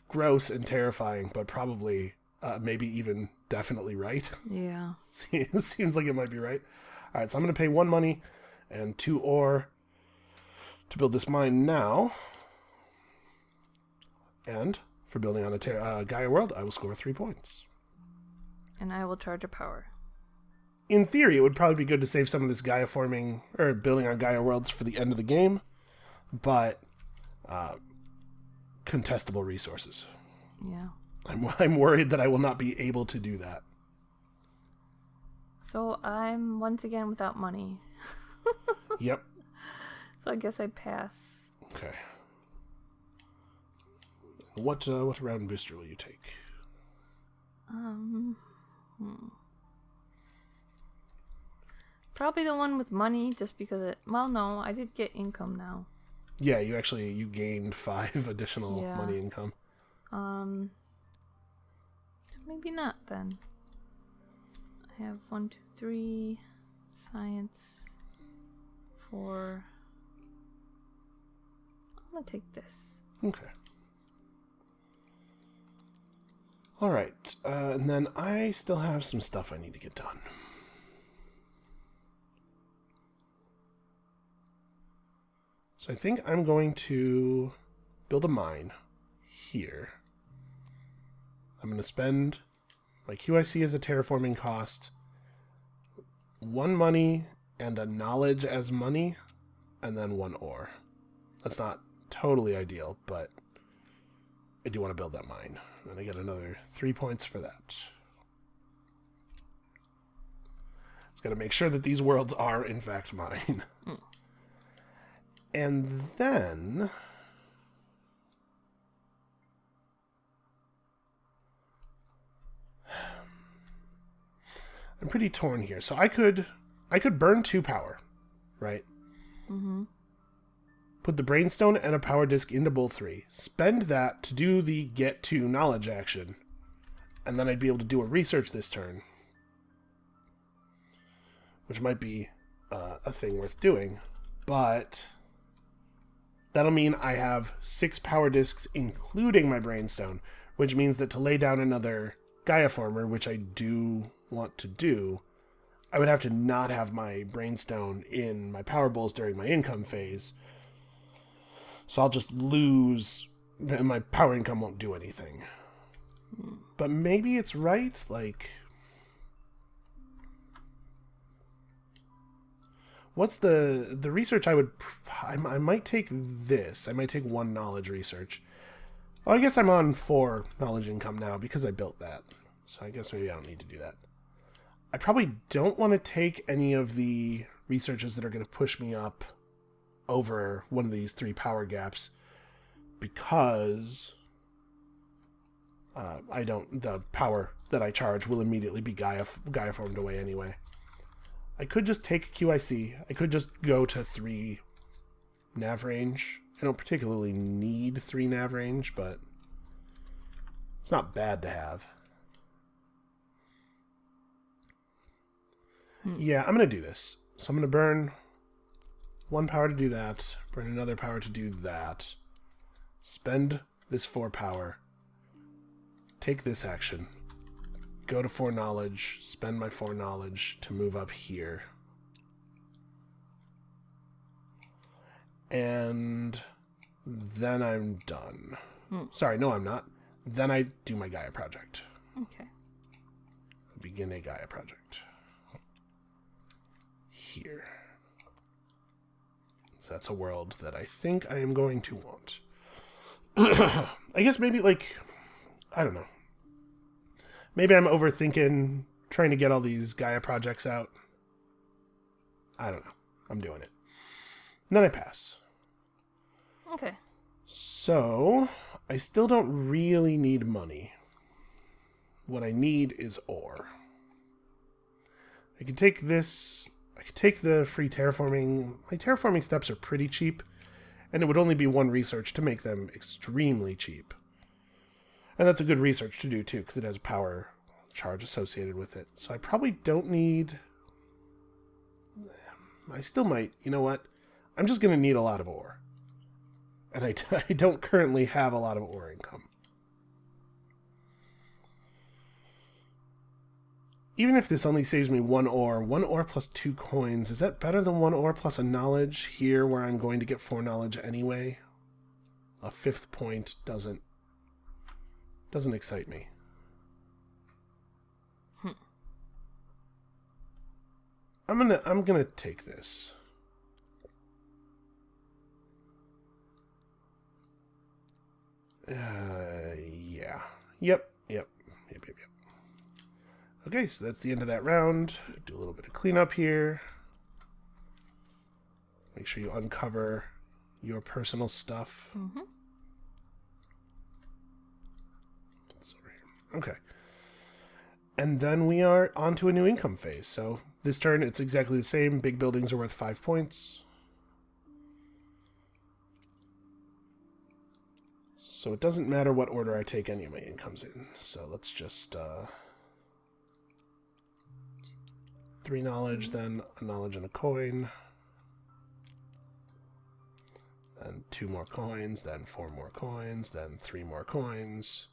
gross and terrifying, but probably maybe even definitely right. Yeah. It seems like it might be right. All right, so I'm going to pay 1 money and 2 ore to build this mine now. And for building on a Gaia world, I will score 3 points. And I will charge a power. In theory, it would probably be good to save some of this Gaia forming or building on Gaia worlds for the end of the game, but contestable resources. Yeah. I'm worried that I will not be able to do that. So I'm once again without money. Yep. So I guess I pass. Okay. What round booster will you take? Probably the one with money, just because it. Well, no, I did get income now. Yeah, you gained 5 additional money income. Maybe not then. I have 1, 2, 3, science, 4. I'm gonna take this. Okay. All right, and then I still have some stuff I need to get done. So I think I'm going to build a mine here. I'm going to spend my QIC as a terraforming cost, 1 money and a knowledge as money, and then 1 ore. That's not totally ideal, but I do want to build that mine. And I get another 3 points for that. Just got to make sure that these worlds are, in fact, mine. And then I'm pretty torn here. So I could burn 2 power, right? Mm-hmm. Put the Brainstone and a power disc into Bull 3. Spend that to do the get to knowledge action. And then I'd be able to do a research this turn. Which might be a thing worth doing. But that'll mean I have 6 power discs, including my Brainstone. Which means that to lay down another Gaia Former, which I do want to do, I would have to not have my Brainstone in my Power Bowls during my income phase. So I'll just lose, and my power income won't do anything. But maybe it's right, like... What's the research I would... I might take this. I might take 1 knowledge research. Oh, I guess I'm on 4 knowledge income now because I built that. So I guess maybe I don't need to do that. I probably don't want to take any of the researches that are going to push me up over one of these 3 power gaps because the power that I charge will immediately be Gaia formed away anyway. I could just take QIC. I could just go to 3 nav range. I don't particularly need 3 nav range, but it's not bad to have. Yeah, I'm going to do this. So I'm going to burn 1 power to do that, burn another power to do that, spend this 4 power, take this action, go to 4 knowledge, spend my 4 knowledge to move up here. And then I'm done. Sorry, no I'm not. Then I do my Gaia project. Okay. Begin a Gaia project. Here. So that's a world that I think I am going to want. I guess maybe, like, I don't know. Maybe I'm overthinking trying to get all these Gaia projects out. I don't know. I'm doing it. And then I pass. Okay. So, I still don't really need money. What I need is ore. I can take this... I could take the free terraforming. My terraforming steps are pretty cheap, and it would only be 1 research to make them extremely cheap. And that's a good research to do, too, because it has a power charge associated with it. So I probably don't need I still might. You know what? I'm just going to need a lot of ore. And I don't currently have a lot of ore income. Even if this only saves me 1 ore plus 2 coins, is that better than 1 ore plus a knowledge here where I'm going to get 4 knowledge anyway? A 5th point doesn't excite me. I'm gonna take this. Yeah. Yep. Okay, so that's the end of that round. Do a little bit of cleanup here. Make sure you uncover your personal stuff. Mm-hmm. It's over here. Okay. And then we are on to a new income phase. So this turn, it's exactly the same. Big buildings are worth 5 points. So it doesn't matter what order I take any of my incomes in. So let's just... 3 knowledge, then a knowledge and a coin. Then 2 more coins, then 4 more coins, then 3 more coins.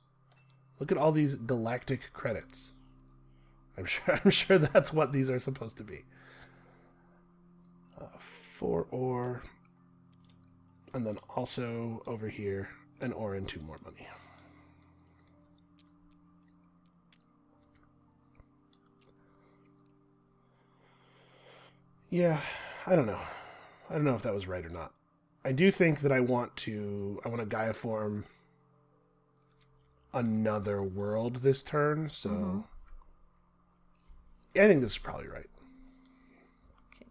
Look at all these galactic credits. I'm sure that's what these are supposed to be. 4 ore. And then also over here, an ore and 2 more money. Yeah, I don't know. I don't know if that was right or not. I do think that I want to Gaia form another world this turn, so I think this is probably right. Okay.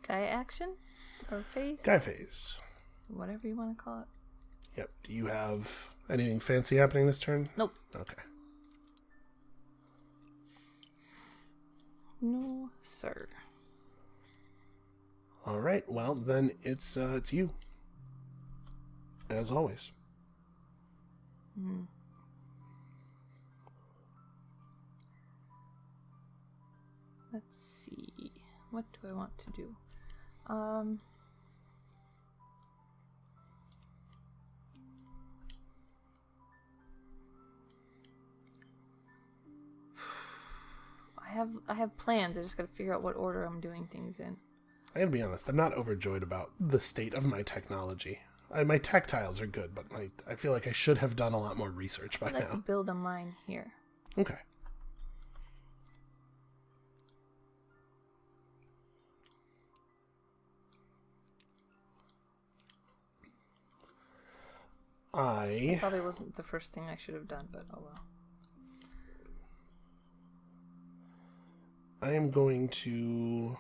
Gaia action? Or phase? Gaia phase. Whatever you want to call it. Yep. Do you have anything fancy happening this turn? Nope. Okay. No, sir. All right. Well, then it's you. As always. Let's see. What do I want to do? I have plans. I just got to figure out what order I'm doing things in. I gotta be honest, I'm not overjoyed about the state of my technology. My tactiles are good, but I feel like I should have done a lot more research by I'd like now. to build a mine here. Okay. Probably wasn't the first thing I should have done, but oh well. I am going to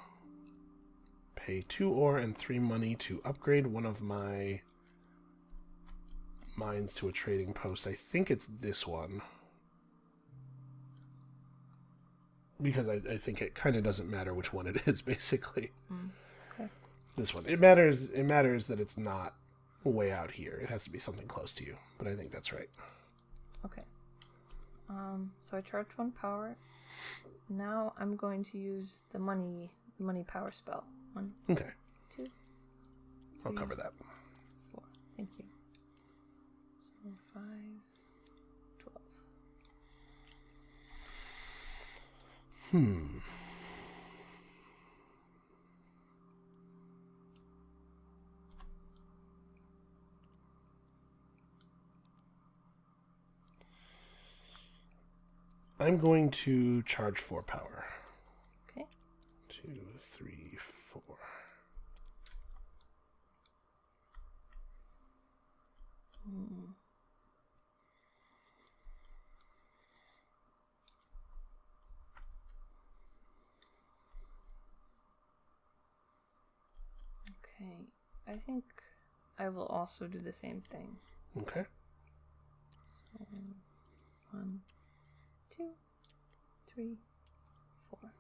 pay 2 ore and 3 money to upgrade one of my mines to a trading post. I think it's this one. Because I think it kind of doesn't matter which one it is, basically. Okay. This one. It matters that it's not way out here. It has to be something close to you. But I think that's right. Okay. So I charged 1 power. Now I'm going to use the money power spell. 1, Okay. 2, 3, I'll cover that. 4. Thank you. So 5, 12. I'm going to charge 4 power. Okay. 2, 3, 4. Okay. I think I will also do the same thing. Okay. So 1, 2, 3, 4.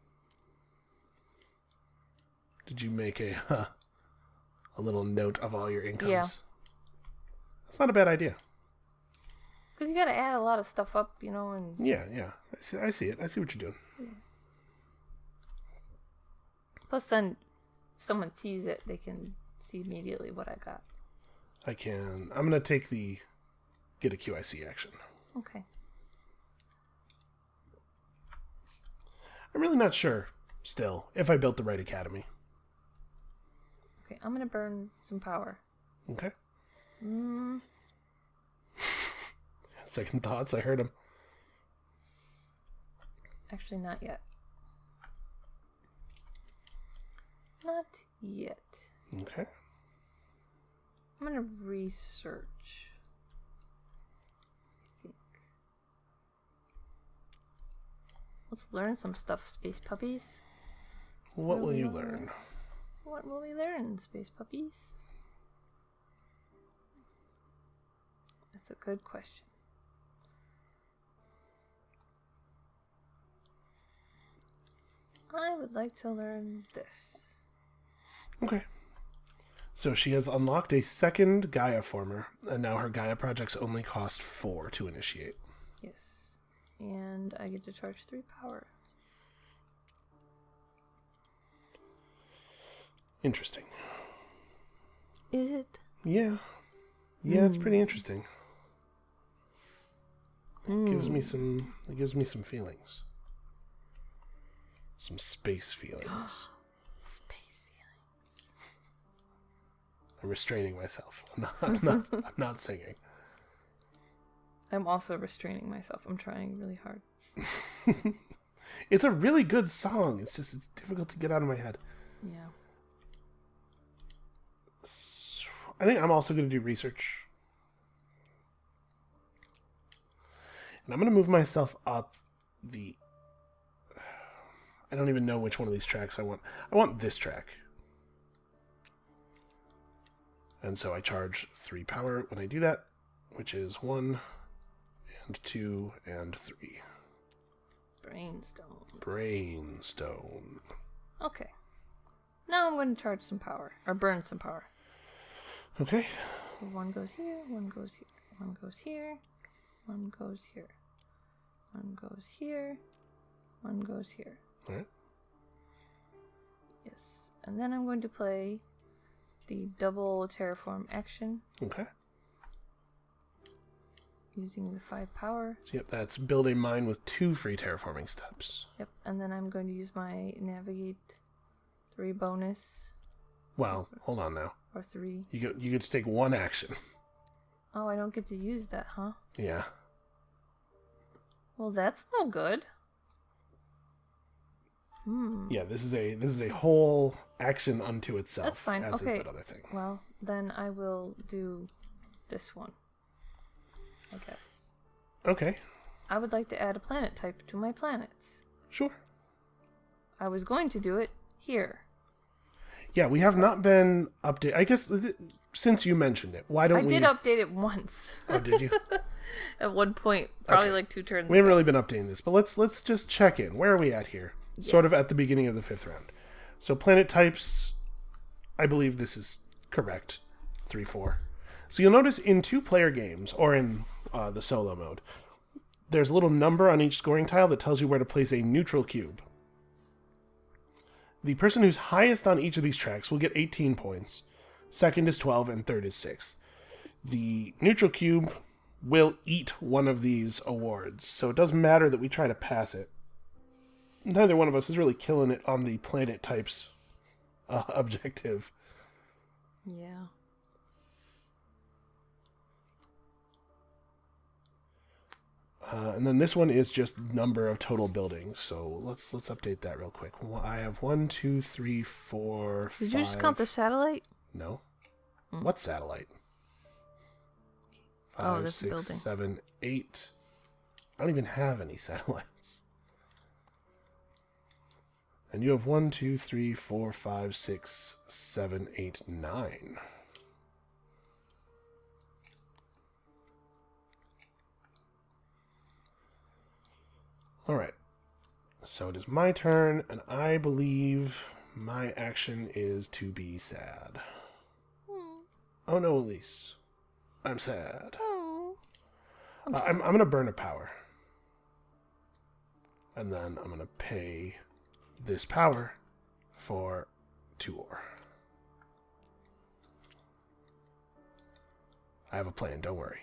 Did you make a little note of all your incomes? Yeah. That's not a bad idea. Because you got to add a lot of stuff up, and... Yeah. I see it. I see what you're doing. Plus, then, if someone sees it, they can see immediately what I got. I can... I'm going to take the get a QIC action. Okay. I'm really not sure, still, if I built the right academy. Okay, I'm going to burn some power. Okay. Second thoughts, I heard him. Actually, not yet. Not yet. Okay. I'm going to research. I think. Let's learn some stuff, space puppies. What will you learn? What will we learn, space puppies? That's a good question. I would like to learn this. Okay. So she has unlocked a second Gaia former, and now her Gaia projects only cost 4 to initiate. Yes. And I get to charge 3 power. Interesting. Is it? Yeah. Yeah, it's pretty interesting. It gives me some feelings. Some space feelings. Space feelings. I'm restraining myself. I'm not singing. I'm also restraining myself. I'm trying really hard. It's a really good song. It's difficult to get out of my head. Yeah. So, I think I'm also going to do research. And I'm going to move myself up the... I don't even know which one of these tracks I want. I want this track. And so I charge 3 power when I do that, which is 1, and 2, and 3. Brainstone. Okay. Now I'm going to charge some power, or burn some power. Okay. So 1 goes here, 1 goes here, 1 goes here, 1 goes here, 1 goes here, 1 goes here. All right. Yes. And then I'm going to play the double terraform action. Okay. Using the 5 power. So, yep, that's build a mine with 2 free terraforming steps. Yep. And then I'm going to use my navigate 3 bonus. Well, hold on now. Or 3. You get to take 1 action. Oh, I don't get to use that, huh? Yeah. Well, that's no good. Yeah, this is a whole action unto itself. That's fine. As Okay. is that other thing. Well, then I will do this one. I guess. Okay. I would like to add a planet type to my planets. Sure. I was going to do it here. Yeah, we have not been updated. I guess since you mentioned it, why don't we... I did update it once. Oh, did you? At one point, probably Okay. like 2 turns We haven't ago. really been updating this, but let's just check in. Where are we at here? Yeah. Sort of at the beginning of the 5th round. So planet types, I believe this is correct. 3-4. So you'll notice in 2-player games, or in the solo mode, there's a little number on each scoring tile that tells you where to place a neutral cube. The person who's highest on each of these tracks will get 18 points. Second is 12, and third is 6. The neutral cube will eat one of these awards, so it doesn't matter that we try to pass it. Neither one of us is really killing it on the planet types objective. Yeah. And then this one is just number of total buildings. So let's update that real quick. Well, I have 1, 2, 3, 4, 5. Did you just count the satellite? No. What satellite? 5, this 6, building. 7, 8. I don't even have any satellites. And you have 1, 2, 3, 4, 5, 6, 7, 8, 9. Alright. So it is my turn, and I believe my action is to be sad. Oh no, Alise. I'm sad. Oh. I'm going to burn a power. And then I'm going to pay this power for 2 ore. I have a plan, don't worry.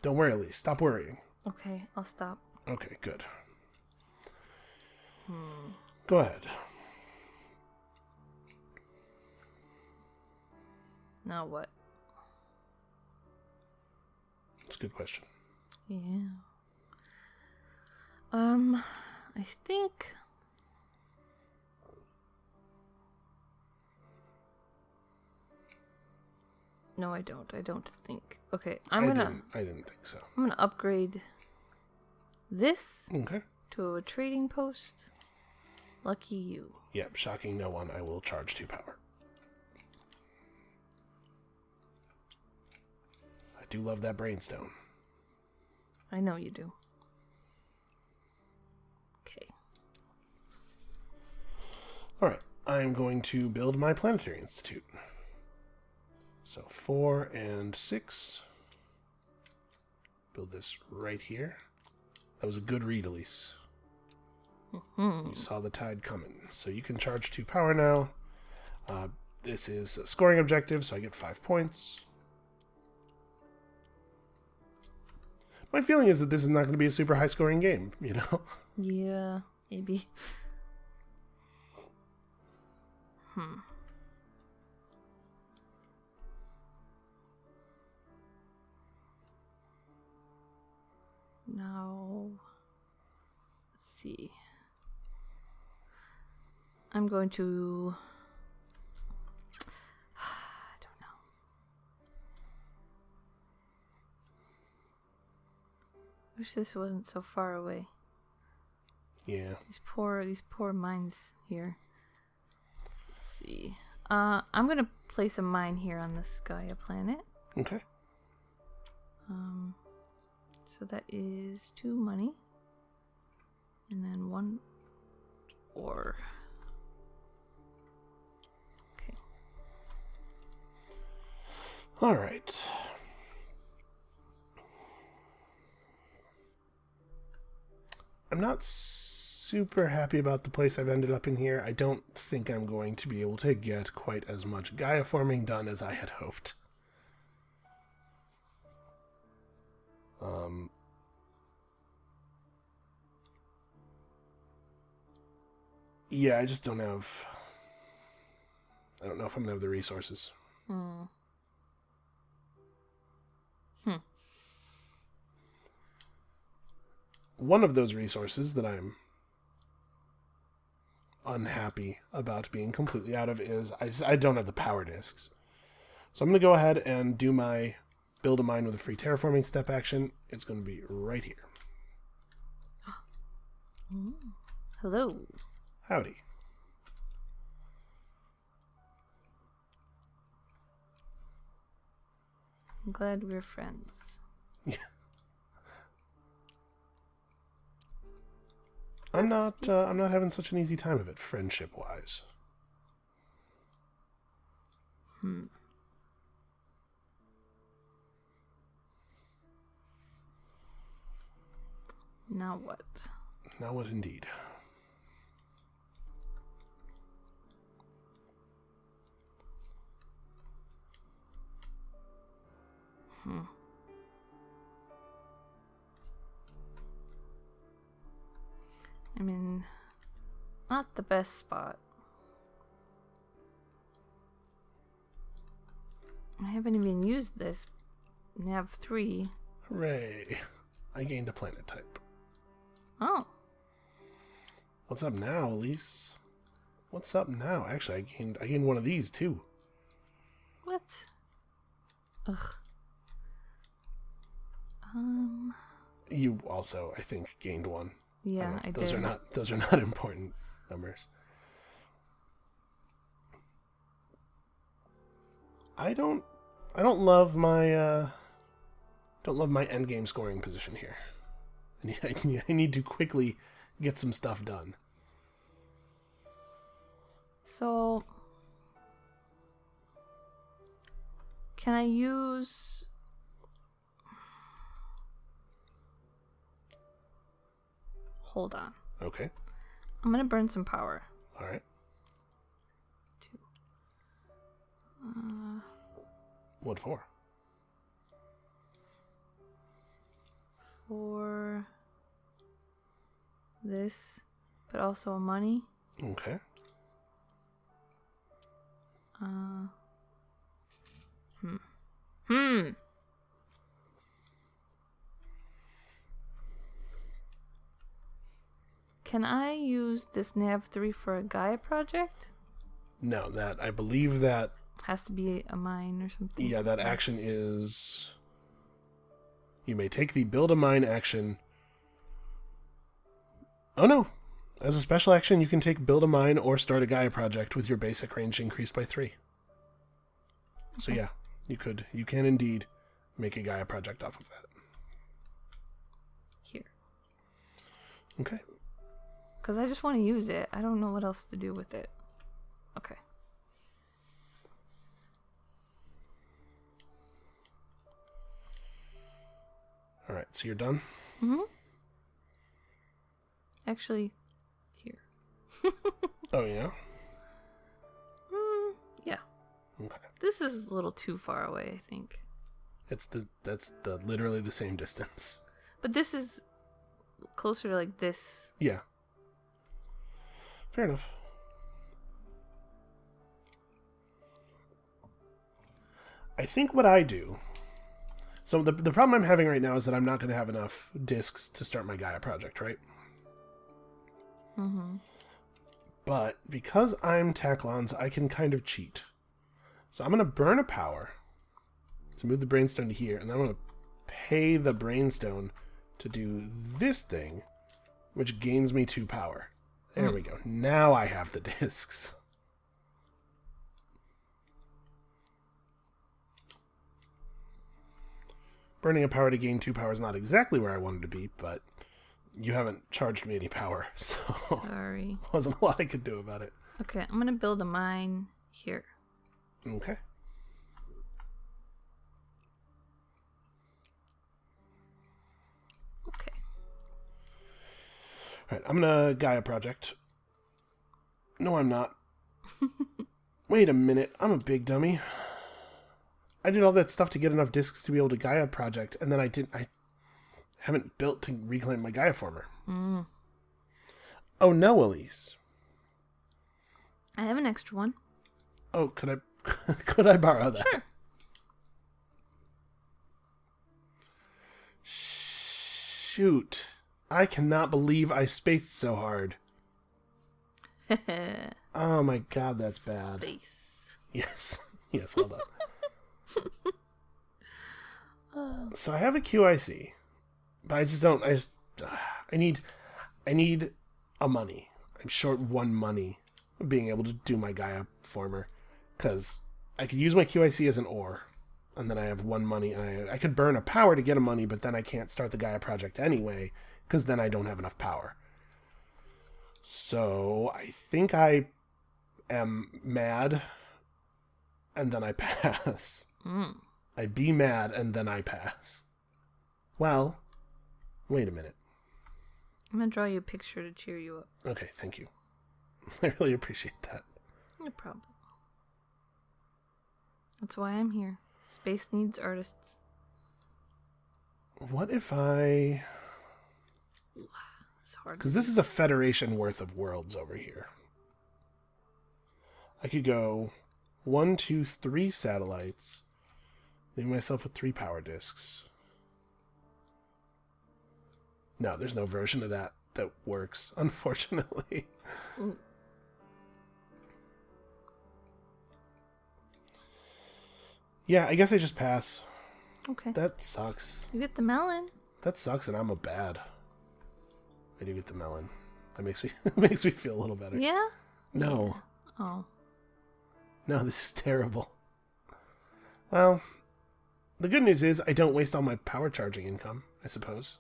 Don't worry, Alise. Stop worrying. Okay, I'll stop. Okay, good. Go ahead. Now what? That's a good question. Yeah. I think... No, I don't. I don't think. Okay, I didn't think so. I'm gonna upgrade this Okay. to a trading post. Lucky you. Yep, shocking no one. I will charge 2 power. I do love that brainstone. I know you do. Okay. Alright, I'm going to build my Planetary Institute. So 4 and 6. Build this right here. That was a good read, Alise. You saw the tide coming. So you can charge 2 power now. This is a scoring objective, so I get 5 points. My feeling is that this is not going to be a super high scoring game, you know? Yeah, maybe. Now, let's see. I'm going to... I don't know. Wish this wasn't so far away. Yeah. These poor mines here. Let's see. I'm gonna place a mine here on this Gaia planet. Okay. So that is 2 money. And then 1 ore. Okay. All right. I'm not super happy about the place I've ended up in here. I don't think I'm going to be able to get quite as much Gaia forming done as I had hoped. Yeah, I just don't have... I don't know if I'm going to have the resources. One of those resources that I'm unhappy about being completely out of is I don't have the power discs. So I'm going to go ahead and do my build a mine with a free terraforming step action. It's going to be right here. Hello. Howdy. I'm glad we're friends. Yeah. I'm not having such an easy time of it, friendship-wise. Now what? Now what indeed? I mean, not the best spot. I haven't even used this. I have 3. Hooray. I gained a planet type. Oh. What's up now, Alise? What's up now? Actually, I gained one of these too. What? Ugh. You also, I think, gained one. Yeah, I those did. Those are not important numbers. I don't love my end game scoring position here. I need to quickly get some stuff done. So, can I use... Hold on. Okay. I'm gonna burn some power. All right. What for? For this, but also money. Okay. Can I use this nav3 for a Gaia project? No, I believe that... Has to be a mine or something. Yeah, that action is... You may take the build a mine action... Oh no! As a special action, you can take build a mine or start a Gaia project with your basic range increased by 3. So yeah, you can indeed make a Gaia project off of that. Here. Okay. Because I just want to use it. I don't know what else to do with it. Okay. Alright, so you're done? Mm-hmm. Actually, here. Oh, yeah? Yeah. Okay. This is a little too far away, I think. That's literally the same distance. But this is closer to like this. Yeah. Fair enough. I think what I do... So the problem I'm having right now is that I'm not going to have enough discs to start my Gaia project, right? Mm-hmm. But because I'm Taclons, I can kind of cheat. So I'm going to burn a power to move the Brainstone to here, and then I'm going to pay the Brainstone to do this thing, which gains me 2 power. There we go. Now I have the discs. Burning a power to gain 2 power is not exactly where I wanted to be, but you haven't charged me any power, so Sorry. wasn't a lot I could do about it. Okay, I'm going to build a mine here. Okay. Okay. Alright, I'm gonna Gaia project. No, I'm not. Wait a minute, I'm a big dummy. I did all that stuff to get enough discs to be able to Gaia project, and then I haven't built to reclaim my Gaia former. Oh no, Alise. I have an extra one. Oh, could I borrow that? Sure. Shoot. I cannot believe I spaced so hard. Oh my god, that's bad. Space. Yes. Yes, well done. So I have a QIC, but I need a money. I'm short 1 money of being able to do my Gaia former, because I could use my QIC as an ore, and then I have 1 money, and I could burn a power to get a money, but then I can't start the Gaia project anyway, because then I don't have enough power. So I think I am mad, and then I pass. I be mad, and then I pass. Well, wait a minute. I'm going to draw you a picture to cheer you up. Okay, thank you. I really appreciate that. No problem. That's why I'm here. Space needs artists. What if I... It's hard. Because this is a Federation worth of worlds over here. I could go 1, 2, 3 satellites. Leave myself with 3 power discs. No, there's no version of that works, unfortunately. Yeah, I guess I just pass. Okay. That sucks. You get the melon. That sucks, and I'm a bad. I do get the melon. That makes me makes me feel a little better. Yeah? No. Yeah. Oh. No, this is terrible. Well, the good news is I don't waste all my power charging income, I suppose.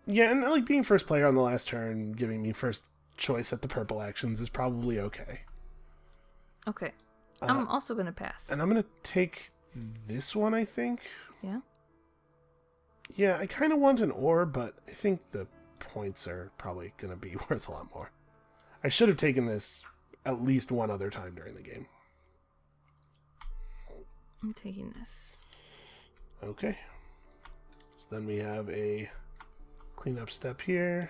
Yeah, and like being first player on the last turn, giving me first choice at the purple actions is probably okay. Okay. I'm also going to pass. And I'm going to take this one, I think. Yeah? Yeah, I kind of want an ore, but I think the points are probably going to be worth a lot more. I should have taken this at least one other time during the game. I'm taking this. Okay. So then we have a cleanup step here.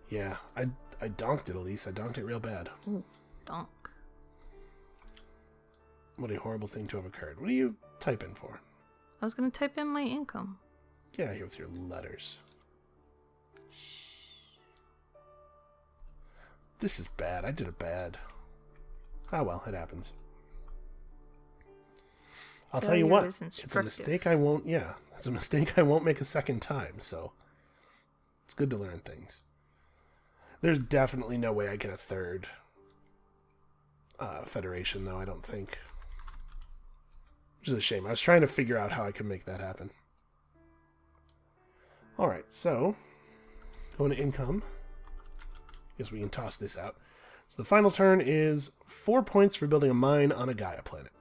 Yeah, I donked it, Alise. I donked it real bad. Ooh, donk. What a horrible thing to have occurred. What are you typing for? I was going to type in my income. Get out here with your letters. This is bad. I did it bad. Ah, well, it happens. I'll tell you what. It's a mistake I won't... Yeah, it's a mistake I won't make a second time, so... It's good to learn things. There's definitely no way I get a third federation, though, I don't think. Which is a shame. I was trying to figure out how I could make that happen. Alright, so... Going to income. Guess we can toss this out. So the final turn is 4 points for building a mine on a Gaia planet.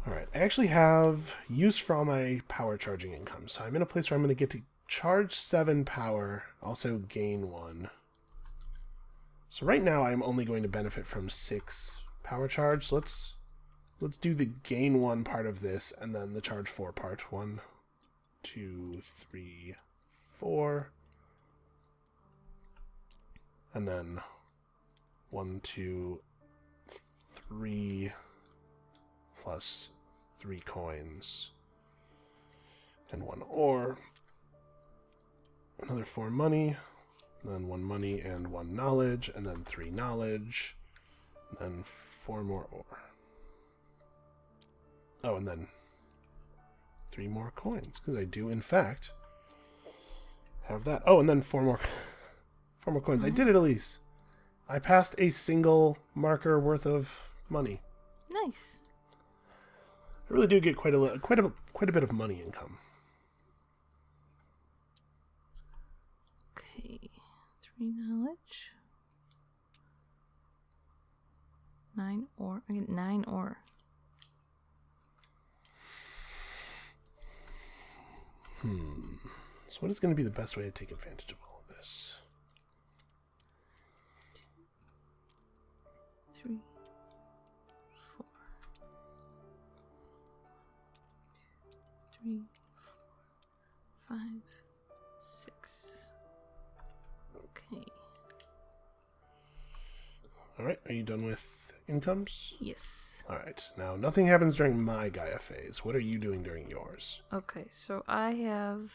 Alright, I actually have use for all my power charging income. So I'm in a place where I'm going to get to charge 7 power, also gain 1. So right now I'm only going to benefit from 6 power charge. So let's do the gain 1 part of this and then the charge 4 part. 1, 2, 3, 4. And then 1, 2, 3 plus 3 coins and 1 ore. Another 4 money, then 1 money and 1 knowledge, and then 3 knowledge, and then 4 more ore. Oh, and then 3 more coins, because I do, in fact, have that. Oh, and then 4 more coins. Mm-hmm. I did it, Alise. I passed a single marker worth of money. Nice. I really do get quite a bit of money income. Okay, 3 knowledge. 9 ore. I get 9 ore. So what is going to be the best way to take advantage of all of this? 2, 3, 4. 3, 4, 5, 6. Okay. Alright, are you done with incomes? Yes. Alright, now nothing happens during my Gaia phase. What are you doing during yours? Okay, so I have...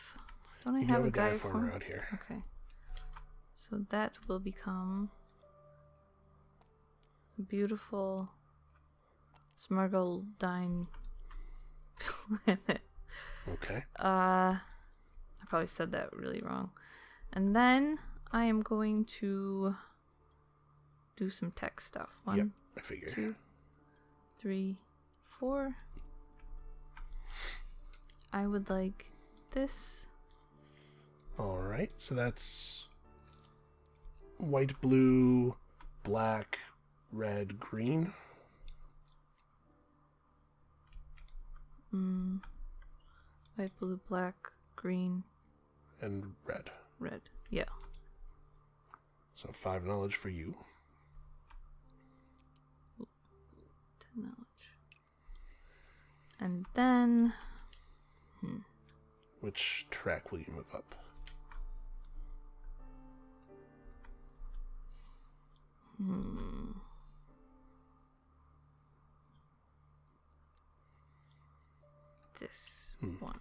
Don't I you have do a Gaia former out here? Okay. So that will become a beautiful Smargoldine planet. Okay. I probably said that really wrong. And then I am going to do some tech stuff. 1, yep, I figure. 2, 3, 4. I would like this. Alright, so that's white, blue, black, red, green. White, blue, black, green. And red. Red, yeah. So 5 knowledge for you. 10 knowledge. And then... Which track will you move up? This one.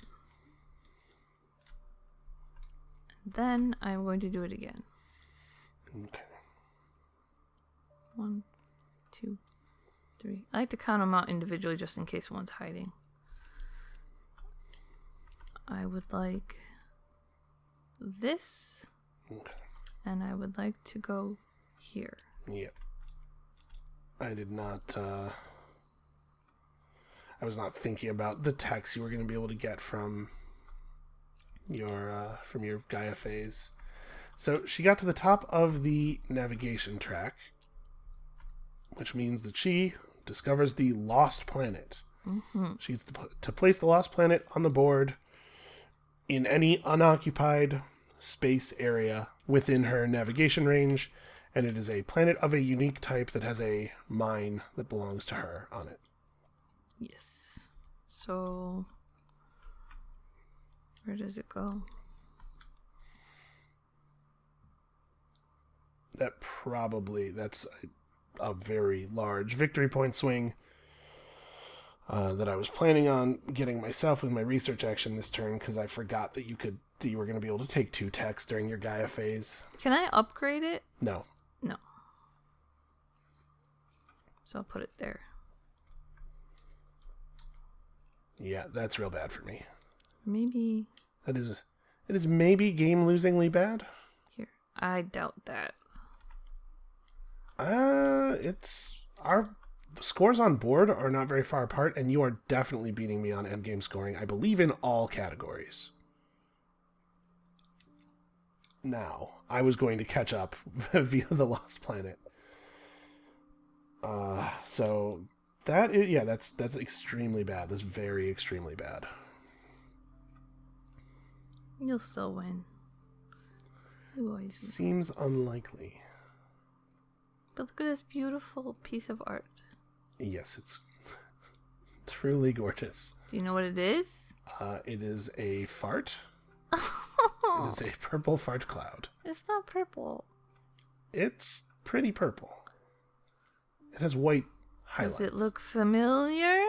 And then I'm going to do it again. Okay. 1, 2, 3. I like to count them out individually just in case one's hiding. I would like this. Okay. And I would like to go here. Yep. I did not, I was not thinking about the text you were going to be able to get from your Gaia phase. So she got to the top of the navigation track, which means that she discovers the lost planet. Mm-hmm. She needs to place the lost planet on the board, in any unoccupied space area within her navigation range, and it is a planet of a unique type that has a mine that belongs to her on it. Yes. So, where does it go? That's a very large victory point swing that I was planning on getting myself with my research action this turn, because I forgot that you were going to be able to take 2 techs during your Gaia phase. Can I upgrade it? No. No. So I'll put it there. Yeah, that's real bad for me. Maybe... It is maybe game-losingly bad. Here. I doubt that. Our scores on board are not very far apart, and you are definitely beating me on endgame scoring, I believe, in all categories. Now, I was going to catch up via the Lost Planet. So that is, yeah, that's extremely bad. That's very extremely bad. You'll still win. You always win. Seems unlikely. But look at this beautiful piece of art. Yes, it's truly gorgeous. Do you know what it is? It is a fart. It is a purple fart cloud. It's not purple. It's pretty purple. It has white highlights. Does it look familiar?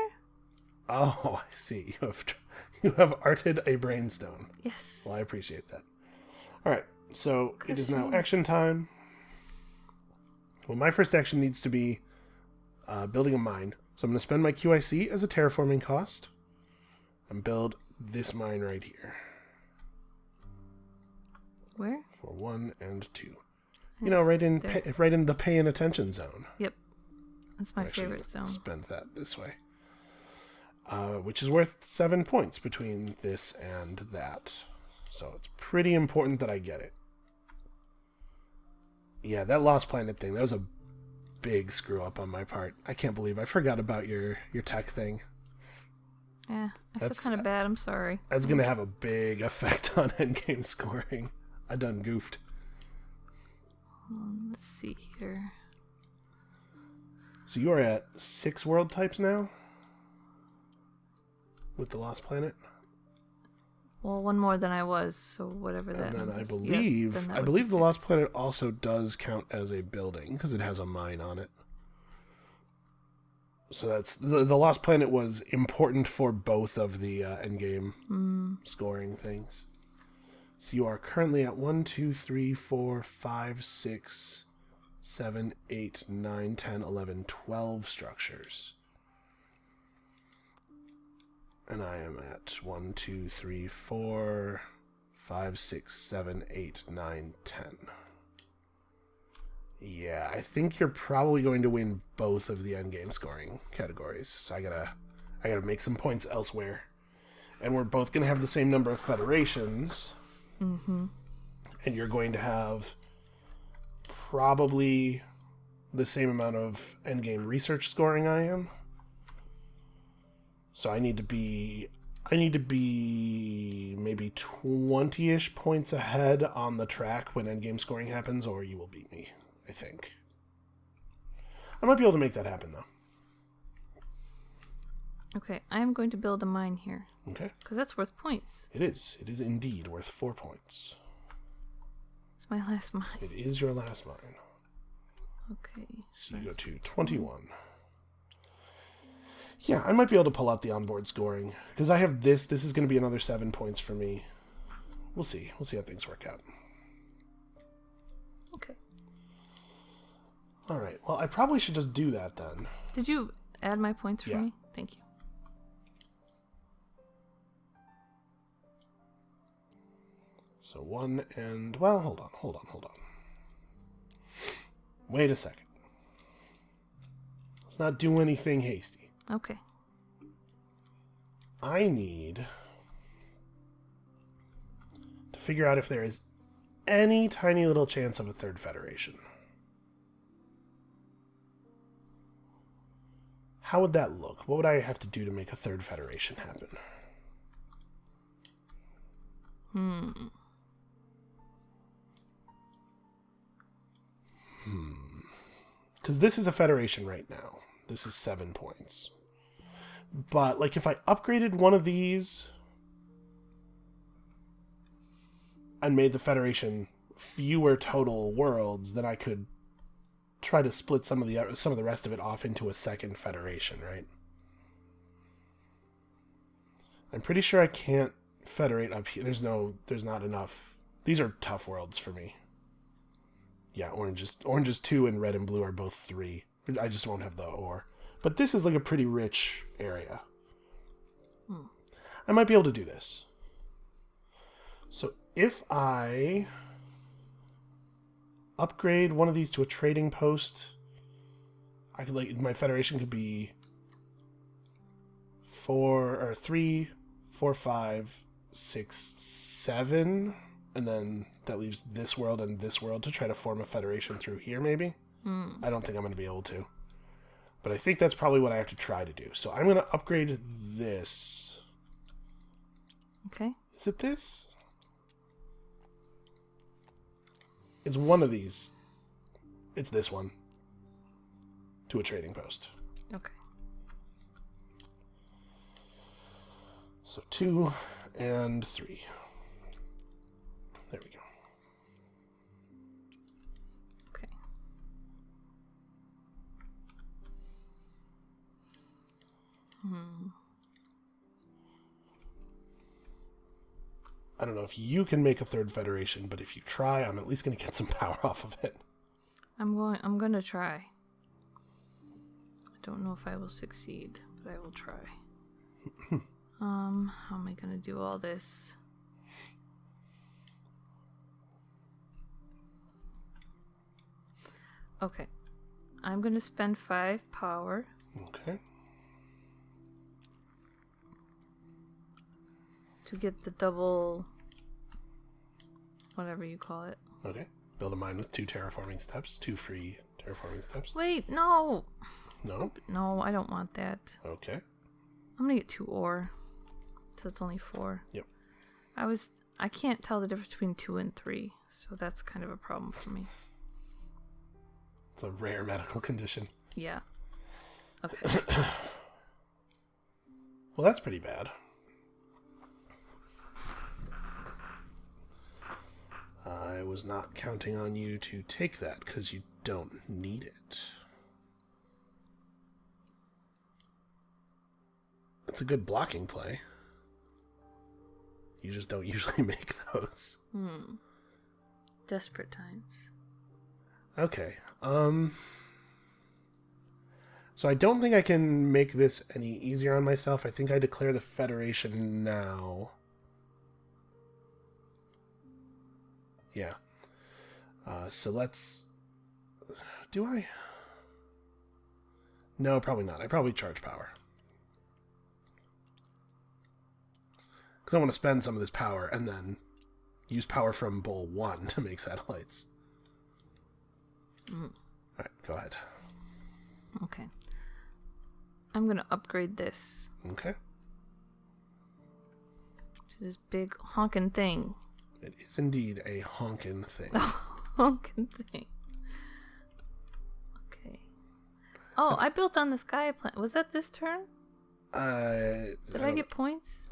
Oh, I see. You have arted a brainstone. Yes. Well, I appreciate that. All right, so it is now action time. Well, my first action needs to be building a mine. So I'm going to spend my QIC as a terraforming cost and build this mine right here. Where? For 1 and 2. It's right in the pay and attention zone. Yep. That's my favorite zone. Spend that this way. Which is worth 7 points between this and that. So it's pretty important that I get it. Yeah, that Lost Planet thing, that was a big screw up on my part. I can't believe I forgot about your tech thing. Yeah, I feel kind of bad. I'm sorry. That's going to have a big effect on endgame scoring. I done goofed. Let's see here. So you are at 6 world types now? With the Lost Planet? Well, one more than I was, so whatever that And then number is. I believe the Lost Planet also does count as a building, because it has a mine on it. So that's the Lost Planet was important for both of the endgame scoring things. So you are currently at 1, 2, 3, 4, 5, 6, 7, 8, 9, 10, 11, 12 structures. And I am at 1, 2, 3, 4, 5, 6, 7, 8, 9, 10. Yeah, I think you're probably going to win both of the endgame scoring categories. So I gotta make some points elsewhere. And we're both gonna have the same number of federations. Mm-hmm. And you're going to have probably the same amount of endgame research scoring I am. So I need to be maybe 20-ish points ahead on the track when endgame scoring happens, or you will beat me, I think. I might be able to make that happen, though. Okay, I am going to build a mine here. Okay. Because that's worth points. It is. It is indeed worth 4 points. It's my last mine. It is your last mine. Okay. So you go to 21. Yeah, I might be able to pull out the onboard scoring. Because I have this. This is going to be another 7 points for me. We'll see. We'll see how things work out. Okay. All right. Well, I probably should just do that then. Did you add my points for me? Thank you. So 1 and... Well, hold on. Wait a second. Let's not do anything hasty. Okay. I need to figure out if there is any tiny little chance of a third federation. How would that look? What would I have to do to make a third federation happen? Because this is a Federation right now. This is 7 points. But, like, if I upgraded one of these and made the Federation fewer total worlds, then I could try to split some of the rest of it off into a second Federation, right? I'm pretty sure I can't federate up here. There's not enough. These are tough worlds for me. Yeah, orange is 2 and red and blue are both 3. I just won't have the ore. But this is like a pretty rich area. I might be able to do this. So if I upgrade one of these to a trading post, I could, like, my Federation could be 3, 4, 5, 6, 7, and then that leaves this world and this world to try to form a Federation through here, maybe? I don't think I'm going to be able to. But I think that's probably what I have to try to do. So I'm going to upgrade this. Okay. Is it this? It's one of these. It's this one. To a trading post. Okay. So 2 and 3. There we go. Okay. I don't know if you can make a third Federation, but if you try, I'm at least going to get some power off of it. I'm going to try. I don't know if I will succeed, but I will try. How am I going to do all this? Okay. I'm going to spend 5 power. Okay. To get the double, whatever you call it. Okay. Build a mine with 2 terraforming steps. 2 free terraforming steps. Wait, no. No? No, I don't want that. Okay. I'm going to get 2 ore. So it's only 4. Yep. I can't tell the difference between 2 and 3. So that's kind of a problem for me. It's a rare medical condition. Yeah. Okay. Well, that's pretty bad. I was not counting on you to take that because you don't need it. It's a good blocking play. You just don't usually make those. Desperate times. Okay. So I don't think I can make this any easier on myself. I think I declare the Federation now. Yeah. So let's... Do I? No, probably not. I probably charge power. Because I want to spend some of this power and then use power from Bowl 1 to make satellites. Alright, go ahead. Okay. I'm going to upgrade this. Okay. To this big honkin' thing. It is indeed a honkin' thing. Honkin' thing. Okay. Oh, I built on this Gaia planet. Was that this turn? Did I get points?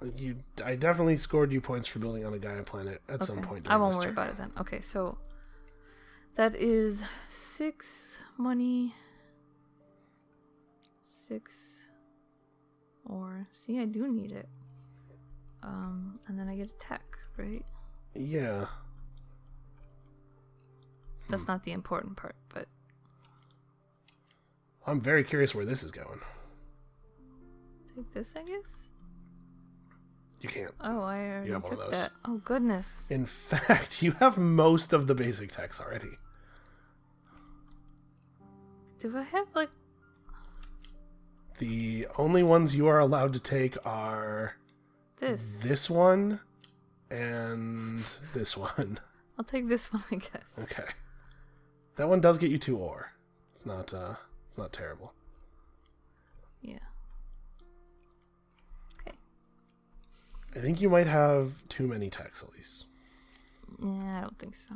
I definitely scored you points for building on a Gaia planet at some point during I won't this worry turn. about it then. Okay, so that is 6 money. 6 or see, I do need it. And then I get a tech, right? Yeah. That's not the important part, but I'm very curious where this is going. take this, I guess. You can't. Oh, I already have one of took those. that. Oh goodness. In fact, you have most of the basic techs already. Do I have like The only ones you are allowed to take are this one and this one. I'll take this one, I guess. Okay. That one does get you 2 ore. It's not terrible. Yeah. Okay. I think you might have too many techs, Alise. Yeah, I don't think so.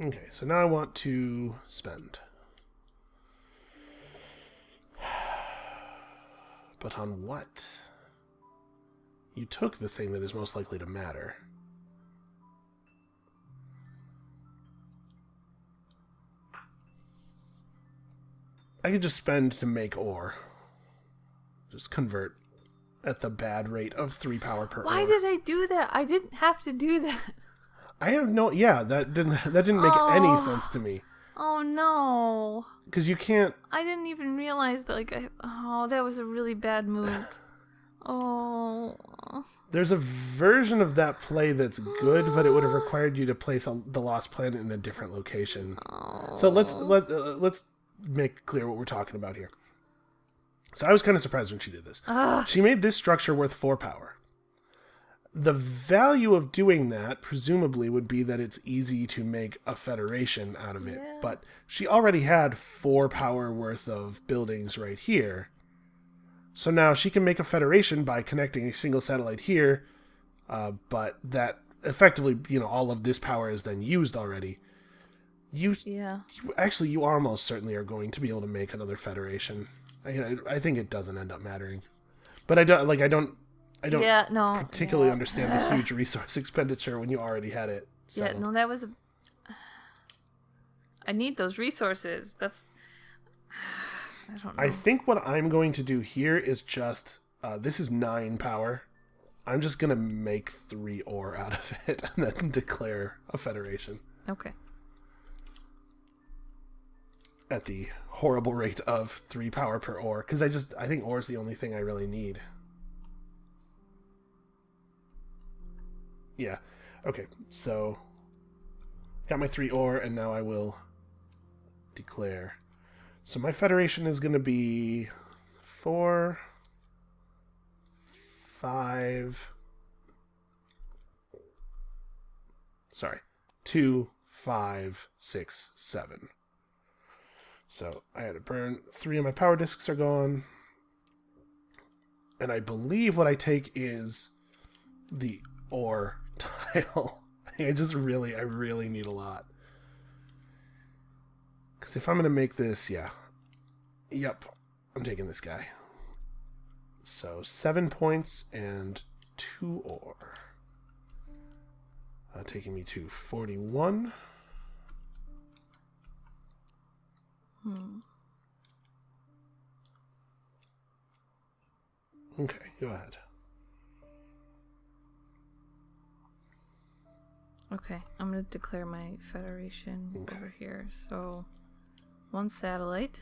Okay, so now I want to spend. But on what? You took the thing that is most likely to matter. I could just spend to make ore. Just convert at the bad rate of 3 power per ore. Why did I do that? I didn't have to do that. I have no... Yeah, that didn't make any sense to me. Oh, no. Because you can't... I didn't even realize that, that was a really bad move. Oh. There's a version of that play that's good, but it would have required you to place the Lost Planet in a different location. Oh. So let's make clear what we're talking about here. So I was kind of surprised when she did this. She made this structure worth 4 power. The value of doing that, presumably, would be that it's easy to make a federation out of it. Yeah. But she already had 4 power worth of buildings right here. So now she can make a federation by connecting a single satellite here, but that effectively, all of this power is then used already. You almost certainly are going to be able to make another federation. I think it doesn't end up mattering, but I don't particularly understand the huge resource expenditure when you already had it settled. Yeah, no, that was. I need those resources. That's. I don't know. I think what I'm going to do here is just this is 9 power. I'm just gonna make 3 ore out of it and then declare a federation. Okay. At the horrible rate of 3 power per ore, because I think ore is the only thing I really need. Yeah. Okay. So got my 3 ore, and now I will declare. So my federation is going to be 4, 5. Sorry, 2, 5, 6, 7. So I had to burn 3 of my power discs are gone. And I believe what I take is the ore tile. I really need a lot. Because if I'm going to make this, Yep, I'm taking this guy. So 7 points and 2 ore. Taking me to 41. Okay, go ahead. Okay, I'm going to declare my federation over here. So, 1 satellite.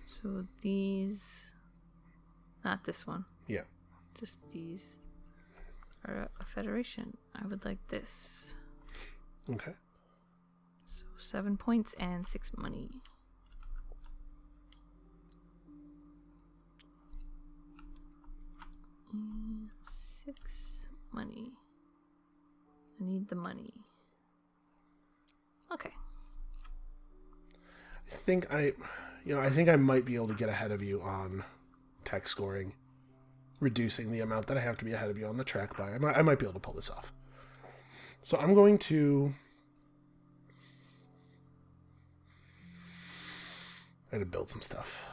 So these... Not this one. Yeah. Just these are a federation. I would like this. Okay. So 7 points and 6 money. And 6 money. I need the money. Okay. I think I might be able to get ahead of you on tech scoring, reducing the amount that I have to be ahead of you on the track by. I might be able to pull this off. So I'm going to... I had to build some stuff.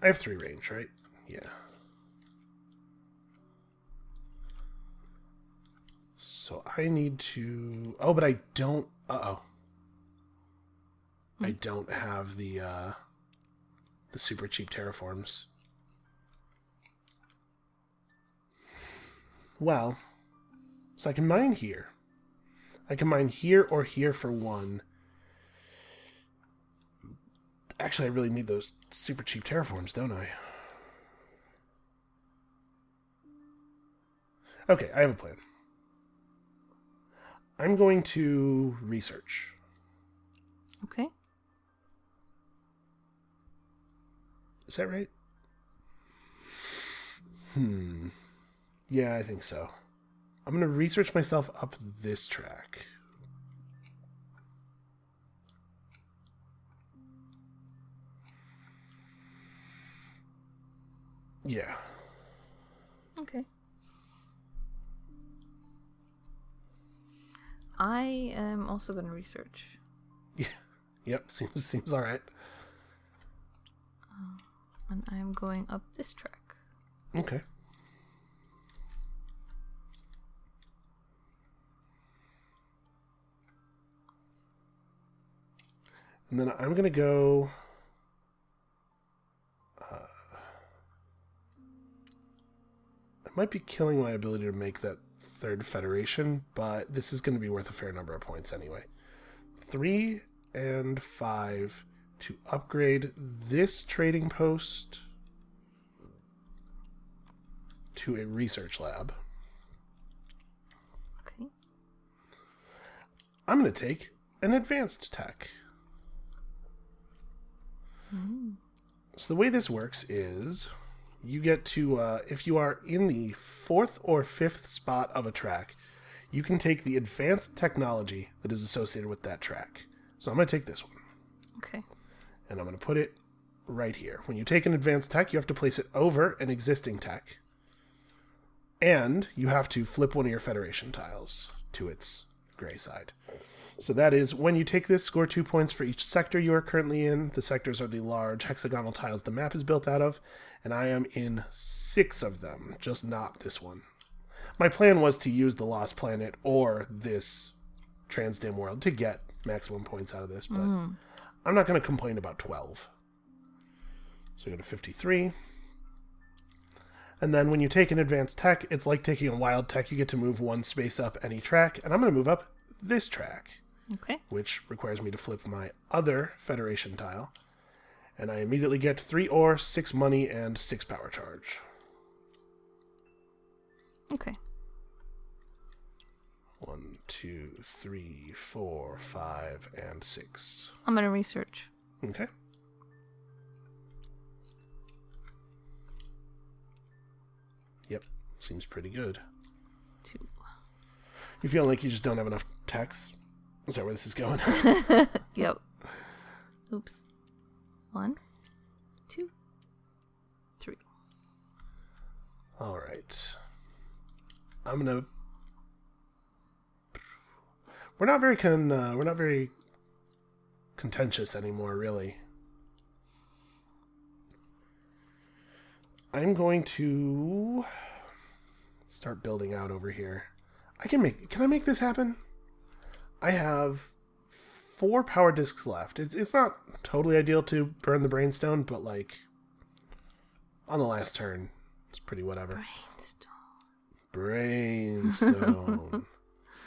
I have 3 range, right? Yeah. So I need to... Oh, but I don't... Uh-oh. I don't have the super cheap terraforms. Well, so I can mine here. I can mine here or here for 1. Actually, I really need those super cheap terraforms, don't I? Okay, I have a plan. I'm going to research. Okay. Is that right? Yeah, I think so. I'm going to research myself up this track. Yeah. Okay. I am also going to research. Yeah. Yep. Seems all right. And I'm going up this track. Okay. And then I'm going to go... I might be killing my ability to make that third federation, but this is going to be worth a fair number of points anyway. 3 and 5 to upgrade this trading post to a research lab. Okay. I'm going to take an advanced tech. So the way this works is you get to, if you are in the 4th or 5th spot of a track, you can take the advanced technology that is associated with that track. So I'm going to take this one. Okay. And I'm going to put it right here. When you take an advanced tech, you have to place it over an existing tech. And you have to flip one of your Federation tiles to its gray side. So that is, when you take this, score 2 points for each sector you are currently in. The sectors are the large hexagonal tiles the map is built out of, and I am in 6 of them, just not this one. My plan was to use the Lost Planet or this Transdim world to get maximum points out of this, but I'm not going to complain about 12. So we go to 53. And then when you take an advanced tech, it's like taking a wild tech. You get to move 1 space up any track, and I'm going to move up this track. Okay. Which requires me to flip my other Federation tile. And I immediately get 3 ore, 6 money, and 6 power charge. Okay. 1, 2, 3, 4, 5, and 6. I'm going to research. Okay. Yep. Seems pretty good. 2. You feel like you just don't have enough techs? Is that where this is going? Yep. Oops. 1, 2, 3. All right. I'm gonna. We're not very contentious anymore, really. I'm going to start building out over here. Can I make this happen? I have 4 power discs left. It's not totally ideal to burn the brainstone, but like on the last turn, it's pretty whatever. Brainstone.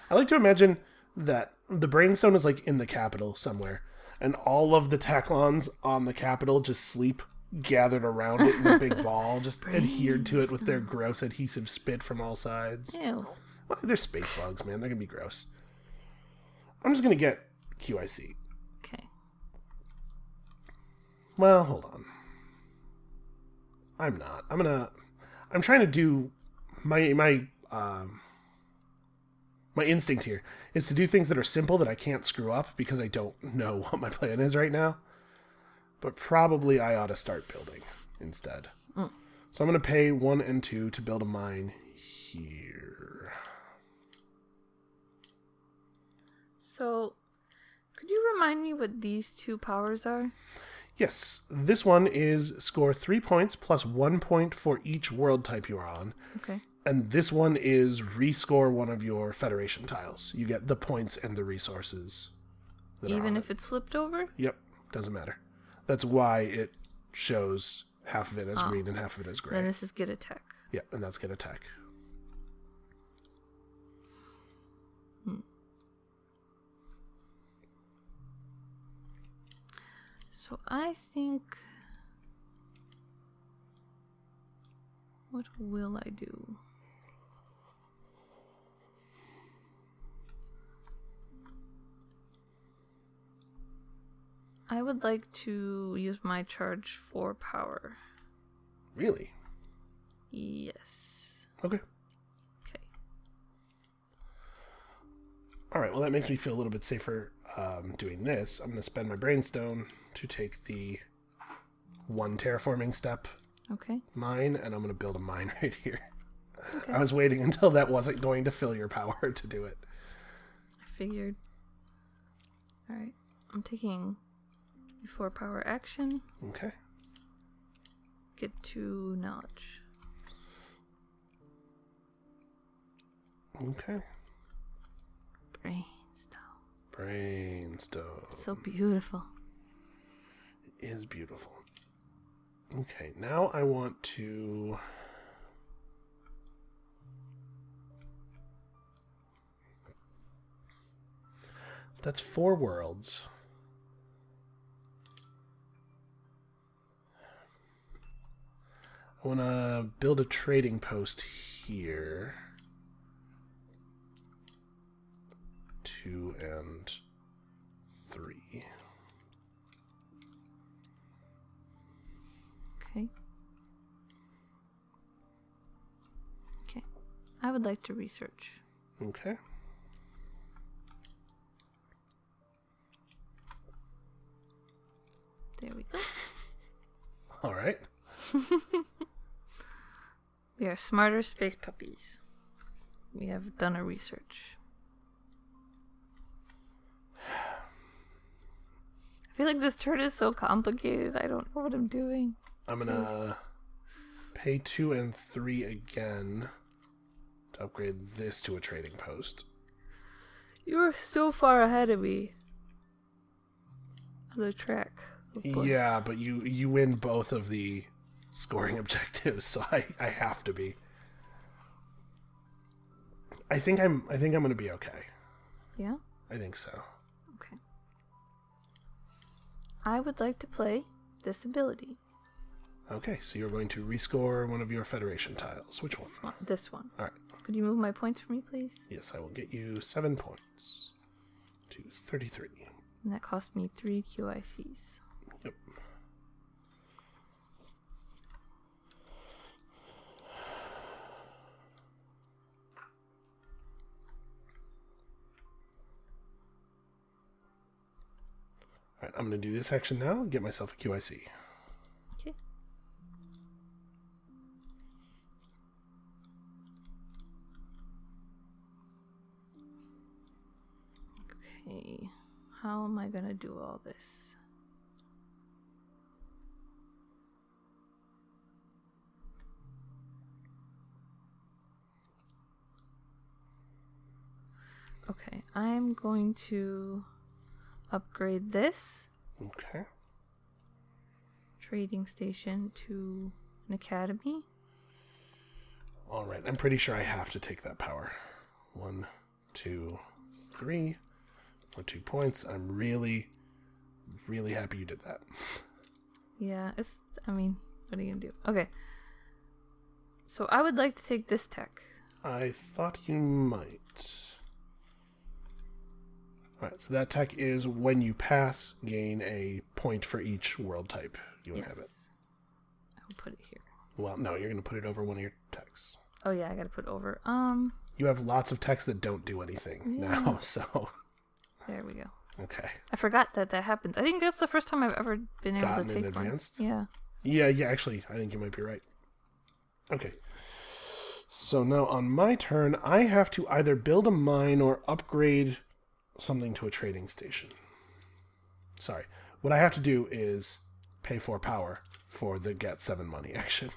I like to imagine that the brainstone is like in the capital somewhere, and all of the Taclons on the capital just sleep gathered around it in a big ball, just adhered to it with their gross adhesive spit from all sides. Ew. Well, they're space bugs, man. They're gonna be gross. I'm just gonna get QIC. Okay. Well, hold on. I'm not. I'm trying to do my instinct here is to do things that are simple that I can't screw up because I don't know what my plan is right now. But probably I ought to start building instead. So I'm going to pay 1 and 2 to build a mine here. So, could you remind me what these 2 powers are? Yes, this one is score 3 points plus 1 point for each world type you are on. Okay. And this one is rescore one of your Federation tiles. You get the points and the resources. Even if it's flipped over? Yep, doesn't matter. That's why it shows half of it as green and half of it as gray. Then this is get attack. Yeah, and that's get attack. So I think... What will I do? I would like to use my charge for power. Really? Yes. Okay. Okay. All right, well, that makes me feel a little bit safer doing this. I'm going to spend my brainstone to take the 1 terraforming step Okay. Mine, and I'm going to build a mine right here. Okay. I was waiting until that wasn't going to fill your power to do it. I figured. Alright. I'm taking 4 power action. Okay. Get 2 knowledge. Okay. Brainstone. Brainstone. So beautiful. It is beautiful. Okay, now I want to... So that's 4 worlds. I want to build a trading post here. 2 and 3. Okay. Okay. I would like to research. Okay. There we go. All right. We are smarter space puppies. We have done our research. I feel like this turn is so complicated. I don't know what I'm doing. I'm gonna pay 2 and 3 again to upgrade this to a trading post. You're so far ahead of me. On the track. Oh boy. Yeah, but you win both of the scoring objectives, so I have to be. I think I'm gonna be okay. Yeah? I think so. Okay. I would like to play this ability. Okay, so you're going to rescore one of your Federation tiles. Which one? This one. All right. Could you move my points for me, please? Yes, I will get you 7 points to 33. And that cost me 3 QICs. Yep. All right, I'm going to do this action now and get myself a QIC. Okay. Okay. How am I going to do all this? Okay, I'm going to upgrade this Okay. trading station to an academy. All right, I'm pretty sure I have to take that power. 1, 2, 3 for 2 points. I'm really, really happy you did that. Yeah, I mean, what are you gonna do? Okay. So I would like to take this tech. I thought you might. Alright, so that tech is when you pass, gain a point for each world type you inhabit. I will put it here. Well, no, you're going to put it over one of your techs. Oh yeah, I gotta put over. You have lots of techs that don't do anything now, so... There we go. Okay. I forgot that happens. I think that's the first time I've ever been able Gotten to take in advanced? one. Yeah, actually, I think you might be right. Okay. So now on my turn, I have to either build a mine or upgrade something to a trading station. Sorry. What I have to do is pay 4 power for the get 7 money action.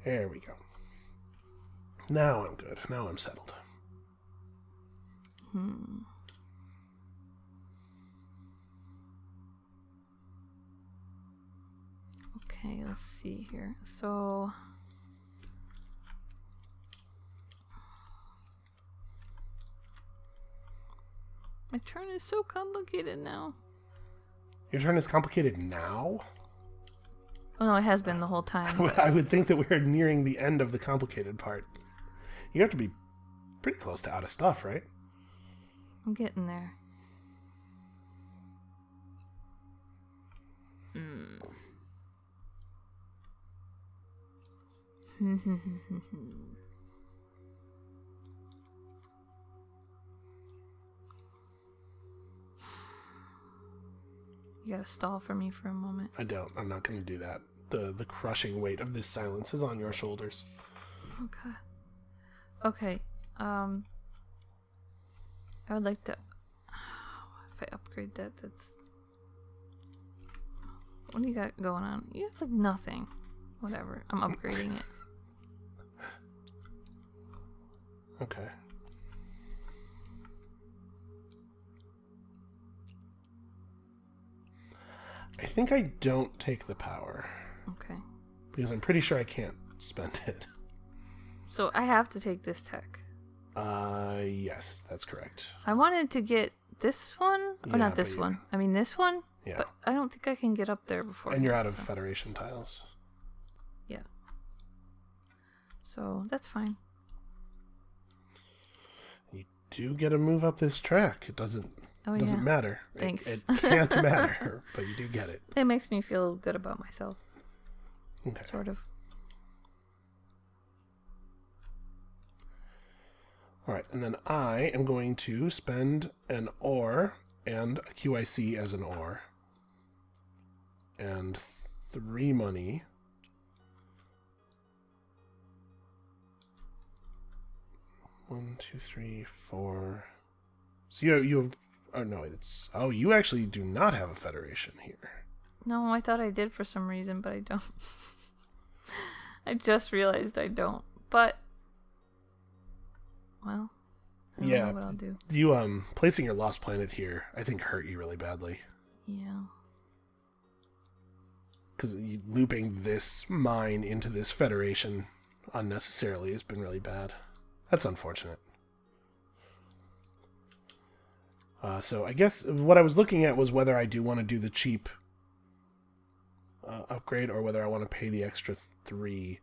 There we go. Now I'm good. Now I'm settled. Okay, let's see here. So... my turn is so complicated now. Your turn is complicated now? Oh no, it has been the whole time. I would think that we're nearing the end of the complicated part. You have to be pretty close to out of stuff, right? I'm getting there. You gotta stall for me for a moment. I don't. I'm not going to do that. The crushing weight of this silence is on your shoulders. Okay. Okay. I would like to. If I upgrade that, that's. What do you got going on? You have like nothing. Whatever. I'm upgrading it. Okay. I think I don't take the power. Okay. Because I'm pretty sure I can't spend it. So I have to take this tech. Yes, that's correct. I wanted to get this one. Or Yeah, not this but one. I mean this one. Yeah. But I don't think I can get up there before. And you're out of Federation tiles. Yeah. So that's fine. You do get to move up this track. It doesn't matter. Thanks. It can't matter, but you do get it. It makes me feel good about myself. Okay. Sort of. Alright, and then I am going to spend an ore and a QIC as an ore. And 3 money. One, two, three, four. So you have. Oh no, it's. Oh, you actually do not have a Federation here. No, I thought I did for some reason, but I don't. I just realized I don't. But well, I don't know what I'll do. You placing your Lost Planet here, I think hurt you really badly. Yeah. Because looping this mine into this Federation unnecessarily has been really bad. That's unfortunate. So I guess what I was looking at was whether I do want to do the cheap upgrade or whether I want to pay the extra 3.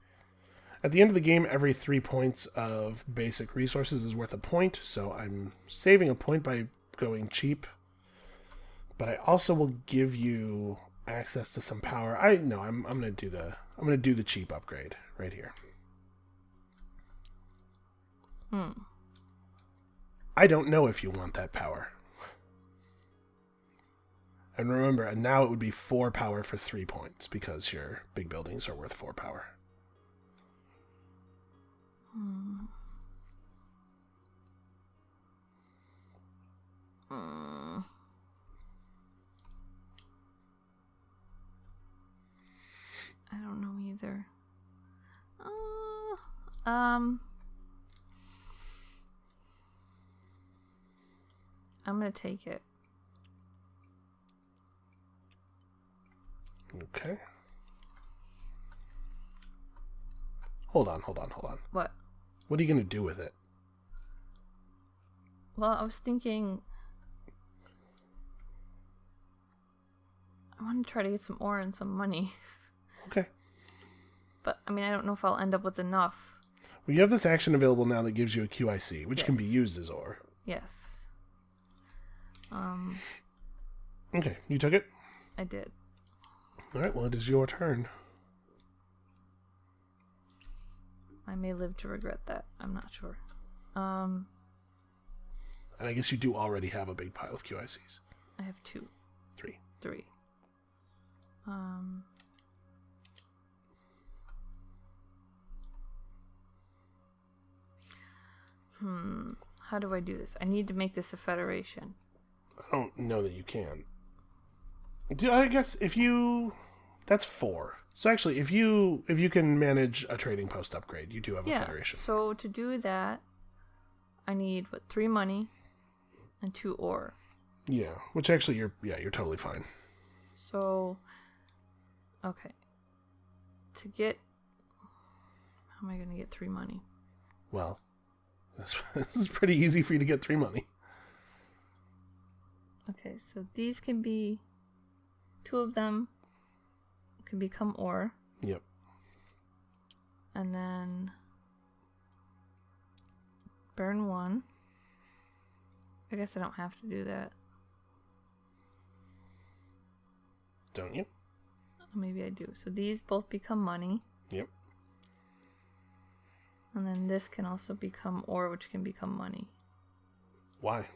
At the end of the game, every 3 points of basic resources is worth a point, so I'm saving a point by going cheap. But I also will give you access to some power. I'm gonna do the cheap upgrade right here. I don't know if you want that power. And remember, now it would be 4 power for 3 points because your big buildings are worth 4 power. I don't know either. I'm gonna take it. Okay. Hold on. What? What are you gonna do with it? Well, I was thinking I want to try to get some ore and some money. Okay. But, I mean, I don't know if I'll end up with enough. Well, you have this action available now that gives you a QIC, which can be used as ore. Yes. Okay, you took it? I did. Alright, well, it is your turn. I may live to regret that. I'm not sure. And I guess you do already have a big pile of QICs. I have 2. 3. 3. How do I do this? I need to make this a federation. I don't know that you can. I guess if you... That's 4. So actually, if you can manage a trading post upgrade, you do have a federation. So to do that, I need, 3 money and 2 ore. Yeah, which actually you're totally fine. So, okay. To get... How am I going to get 3 money? Well, this is pretty easy for you to get 3 money. Okay, so these can be... 2 of them can become ore. Yep. And then... burn 1. I guess I don't have to do that. Don't you? Maybe I do. So these both become money. Yep. And then this can also become ore, which can become money. Why?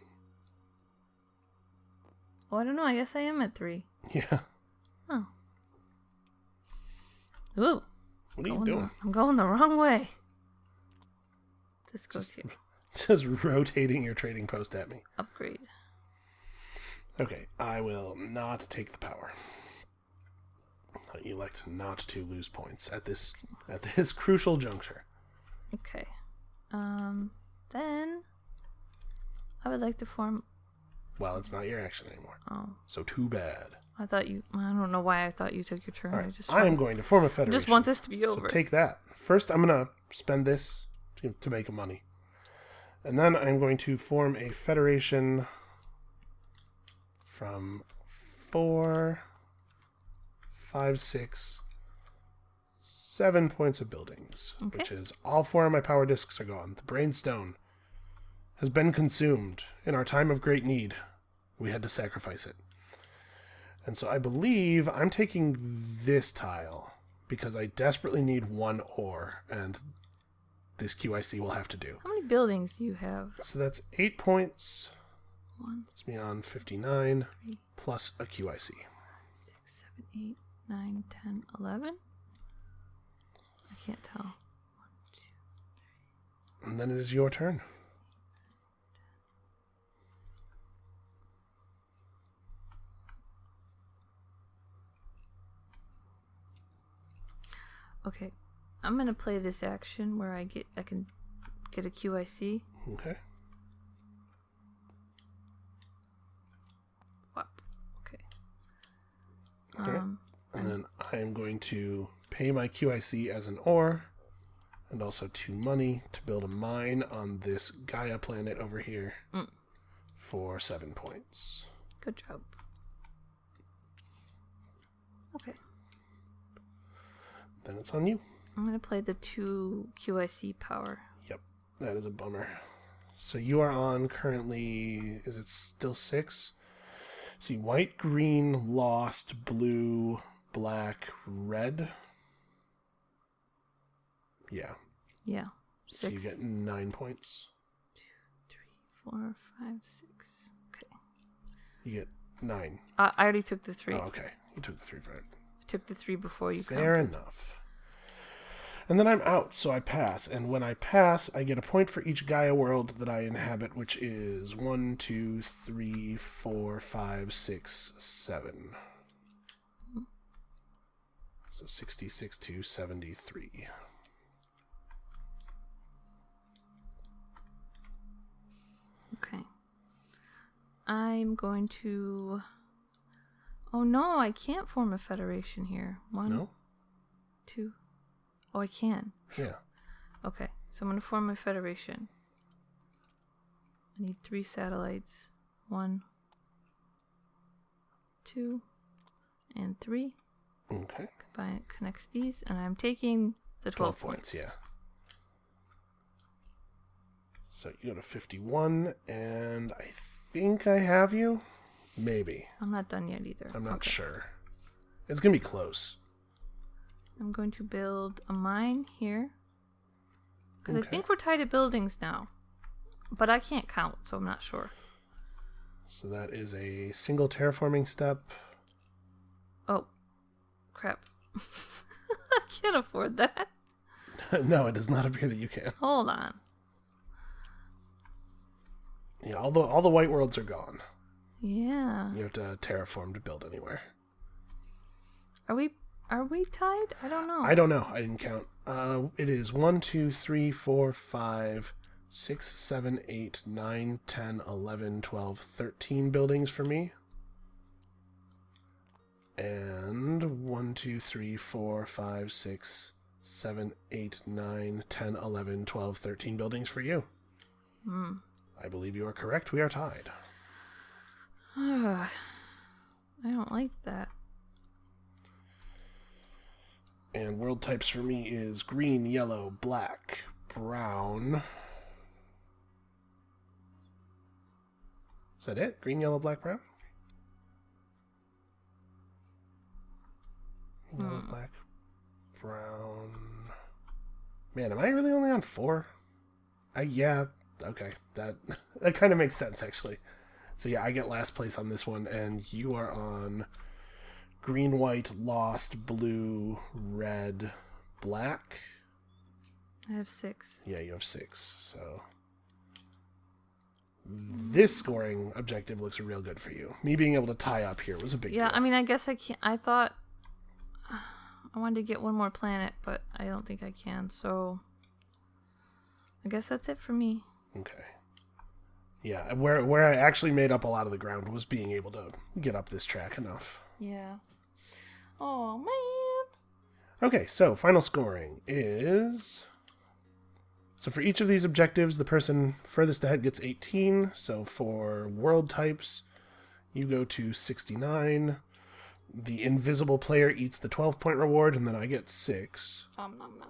Well, I don't know. I guess I am at 3. Yeah. Oh. Ooh. What are you doing? I'm going the wrong way. This goes here. Just rotating your trading post at me. Upgrade. Okay, I will not take the power. I elect not to lose points at this crucial juncture. Okay. Then I would like to form. Well, it's not your action anymore. Oh. So too bad. I thought you. I don't know why I thought you took your turn. All right, I am going to form a federation. I just want this to be over. So take that. First, I'm going to spend this to make money. And then I'm going to form a federation from 4, 5, 6, 7 points of buildings. Okay. Which is all 4 of my power discs are gone. The brainstone has been consumed. In our time of great need, we had to sacrifice it. And so I believe I'm taking this tile because I desperately need 1 ore, and this QIC will have to do. How many buildings do you have? So that's 8 points. 1. Puts me on 59 3, plus a QIC. 6, 7, 8, 9, 10, 11? I can't tell. 1, 2. And then it is your turn. Okay, I'm gonna play this action where I can get a QIC. Okay. What? Okay. Okay. And then I am going to pay my QIC as an ore, and also 2 money to build a mine on this Gaia planet over here for 7 points. Good job. Okay. Then it's on you. I'm gonna play the 2 QIC power. Yep, that is a bummer. So you are on currently, is it still 6? See, white, green, lost, blue, black, red. Yeah. Yeah. So 6. you get 9 points. 2, 3, 4, 5, 6. Okay. You get 9. I already took the 3. Oh, okay. You took the 3 for it. I took the 3 before you Fair counted. enough. And then I'm out, so I pass. And when I pass, I get a point for each Gaia world that I inhabit, which is 1, 2, 3, 4, 5, 6, 7. So 66 to 73. Okay. I'm going to... Oh no, I can't form a federation here. 1, No? 2... Oh, I can. Yeah. Okay, so I'm going to form a federation. I need 3 satellites. 1, 2, and 3. Okay. Combine it, connects these, and I'm taking the 12 points, yeah. So you go to 51, and I think I have you? Maybe. I'm not done yet either. I'm not Okay. sure. It's going to be close. I'm going to build a mine here. Because Okay. I think we're tied at buildings now. But I can't count, so I'm not sure. So that is a single terraforming step. Oh, crap. I can't afford that. No, it does not appear that you can. Hold on. Yeah, all the white worlds are gone. Yeah. You have to terraform to build anywhere. Are we tied? I don't know. I don't know. I didn't count. It is 1, 2, 3, 4, 5, 6, 7, 8, 9, 10, 11, 12, 13 buildings for me. And 1, 2, 3, 4, 5, 6, 7, 8, 9, 10, 11, 12, 13 buildings for you. I believe you are correct. We are tied. I don't like that. And world types for me is green, yellow, black, brown. Is that it? Green, yellow, black, brown? Yellow, black, brown. Man, am I really only on 4? Yeah, okay. That kind of makes sense, actually. So yeah, I get last place on this one, and you are on green, white, lost, blue, red, black. I have 6. Yeah, you have 6. So this scoring objective looks real good for you. Me being able to tie up here was a big deal. Yeah, I mean, I guess I can't. I thought I wanted to get one more planet, but I don't think I can. So I guess that's it for me. Okay. Yeah, where I actually made up a lot of the ground was being able to get up this track enough. Yeah. Oh, man. Okay, so final scoring is... So for each of these objectives, the person furthest ahead gets 18. So for world types, you go to 69. The invisible player eats the 12-point reward, and then I get 6. Nom, nom, nom.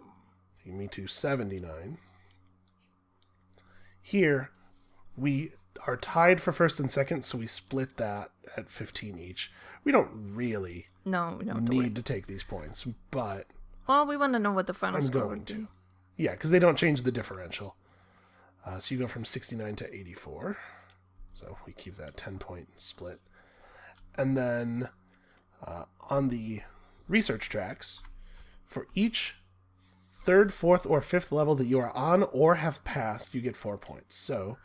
Taking me to 79. Here, we are tied for first and second, so we split that at 15 each. We don't really No, we don't need to take these points, but Well, we want to know what the final I'm score going would be. to. Yeah, because they don't change the differential. So you go from 69 to 84. So we keep that 10-point split. And then on the research tracks, for each 3rd, 4th, or 5th level that you are on or have passed, you get 4 points. So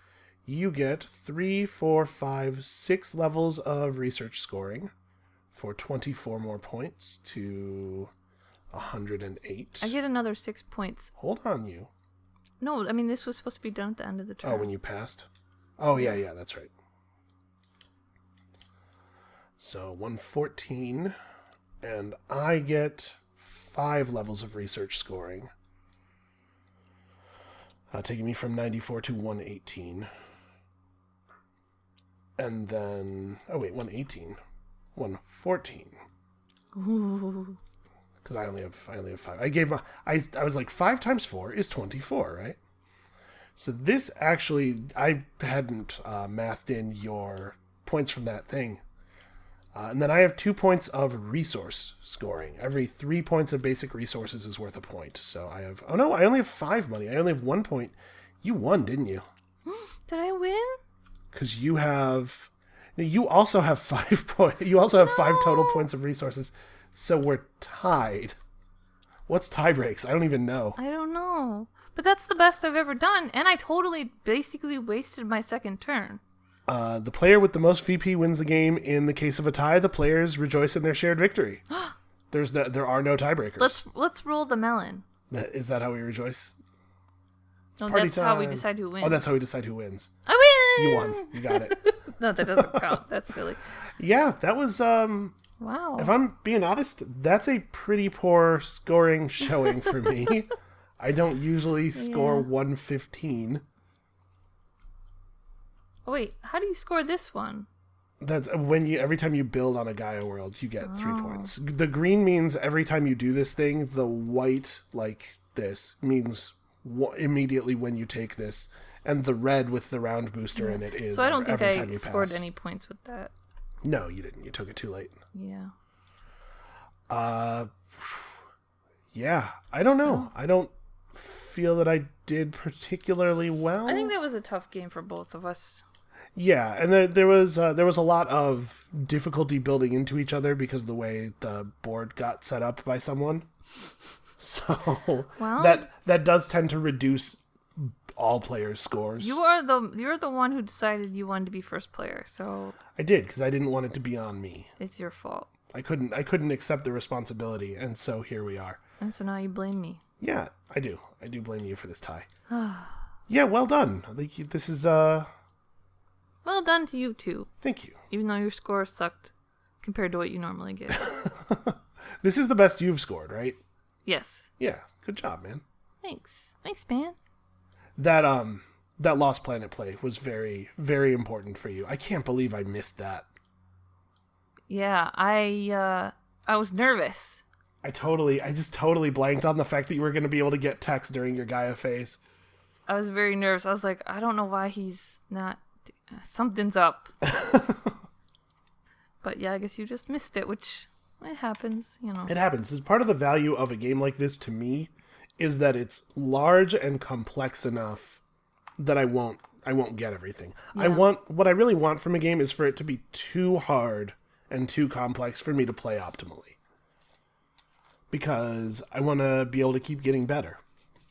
you get 3, 4, 5, 6 levels of research scoring for 24 more points to 108. I get another 6 points. Hold on, you. No, I mean, this was supposed to be done at the end of the turn. Oh, when you passed? Oh, yeah, that's right. So 114, and I get 5 levels of research scoring, taking me from 94 to 118. And then, 118, 114. Ooh. Because I only have 5. I was like 5 times 4 is 24, right? So this actually, I hadn't mathed in your points from that thing. And then I have 2 points of resource scoring. Every 3 points of basic resources is worth a point. So I have, I only have 5 money. I only have 1 point. You won, didn't you? Did I win? Because you also have 5 points. You also have 5 total points of resources. So we're tied. What's tie breaks? I don't even know. I don't know. But that's the best I've ever done. And I totally basically wasted my second turn. The player with the most VP wins the game. In the case of a tie, the players rejoice in their shared victory. There are no tiebreakers. Let's roll the melon. Is that how we rejoice? No, Party that's how we time. decide who wins. Oh, that's how we decide who wins. I win! You won. You got it. No, that doesn't count. That's silly. Yeah, that was, Wow. if I'm being honest, that's a pretty poor scoring showing for me. I don't usually score 115. Oh, wait, how do you score this one? That's every time you build on a Gaia world, you get 3 points. The green means every time you do this thing. The white, like this, means immediately when you take this. And the red with the round booster in it is So I don't think every time I you scored pass. any points with that. No, you didn't. You took it too late. Yeah. Yeah, I don't know. I don't feel that I did particularly well. I think that was a tough game for both of us. Yeah, and there was a lot of difficulty building into each other because of the way the board got set up by someone. So that does tend to reduce all players' scores. You're the one who decided you wanted to be first player, so I did because I didn't want it to be on me. it's your fault. I couldn't accept the responsibility, and so here we are. And so now you blame me. Yeah, I do. I do blame you for this tie. Yeah, well done. I think this is Well done to you too, Thank you. even though your score sucked compared to what you normally get. This is the best you've scored, right? Yes. Yeah, good job, man. Thanks, man. That Lost Planet play was very, very important for you. I can't believe I missed that. Yeah, I was nervous. I just totally blanked on the fact that you were going to be able to get text during your Gaia phase. I was very nervous. I was like, I don't know why he's not. Something's up. But yeah, I guess you just missed it, which it happens, you know. It happens. It's part of the value of a game like this to me is that it's large and complex enough that I won't get everything. Yeah. What I really want from a game is for it to be too hard and too complex for me to play optimally. Because I want to be able to keep getting better.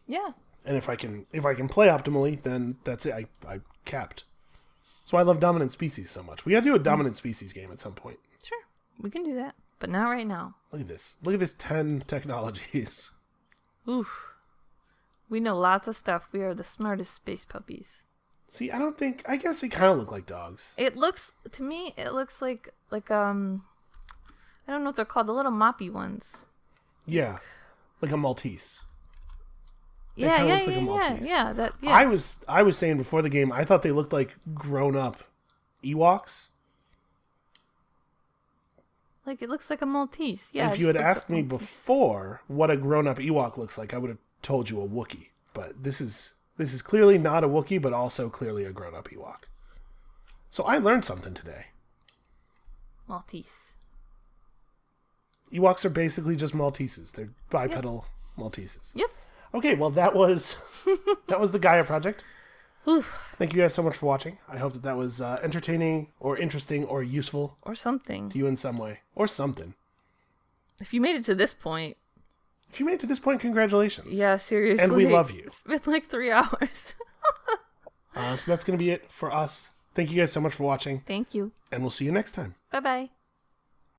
Yeah. And if I can play optimally, then that's it. I capped. So I love dominant species so much. We got to do a dominant species game at some point. Sure. We can do that. But not right now. Look at this. Look at this 10 technologies. Oof. We know lots of stuff. We are the smartest space puppies. See, I guess they kind of look like dogs. To me, it looks like I don't know what they're called, the little moppy ones. Yeah. Like a Maltese. Yeah. I was saying before the game, I thought they looked like grown-up Ewoks. Like, it looks like a Maltese. Yeah. If you had asked me before what a grown-up Ewok looks like, I would have told you a Wookiee. But this is clearly not a Wookiee, but also clearly a grown-up Ewok. So I learned something today. Maltese. Ewoks are basically just Malteses. They're bipedal Malteses. Yep. Okay, well that was the Gaia project. Oof. Thank you guys so much for watching. I hope that was entertaining or interesting or useful. Or something. To you in some way. Or something. If you made it to this point. If you made it to this point, congratulations. Yeah, seriously. And we love you. It's been like 3 hours. So that's going to be it for us. Thank you guys so much for watching. Thank you. And we'll see you next time. Bye-bye.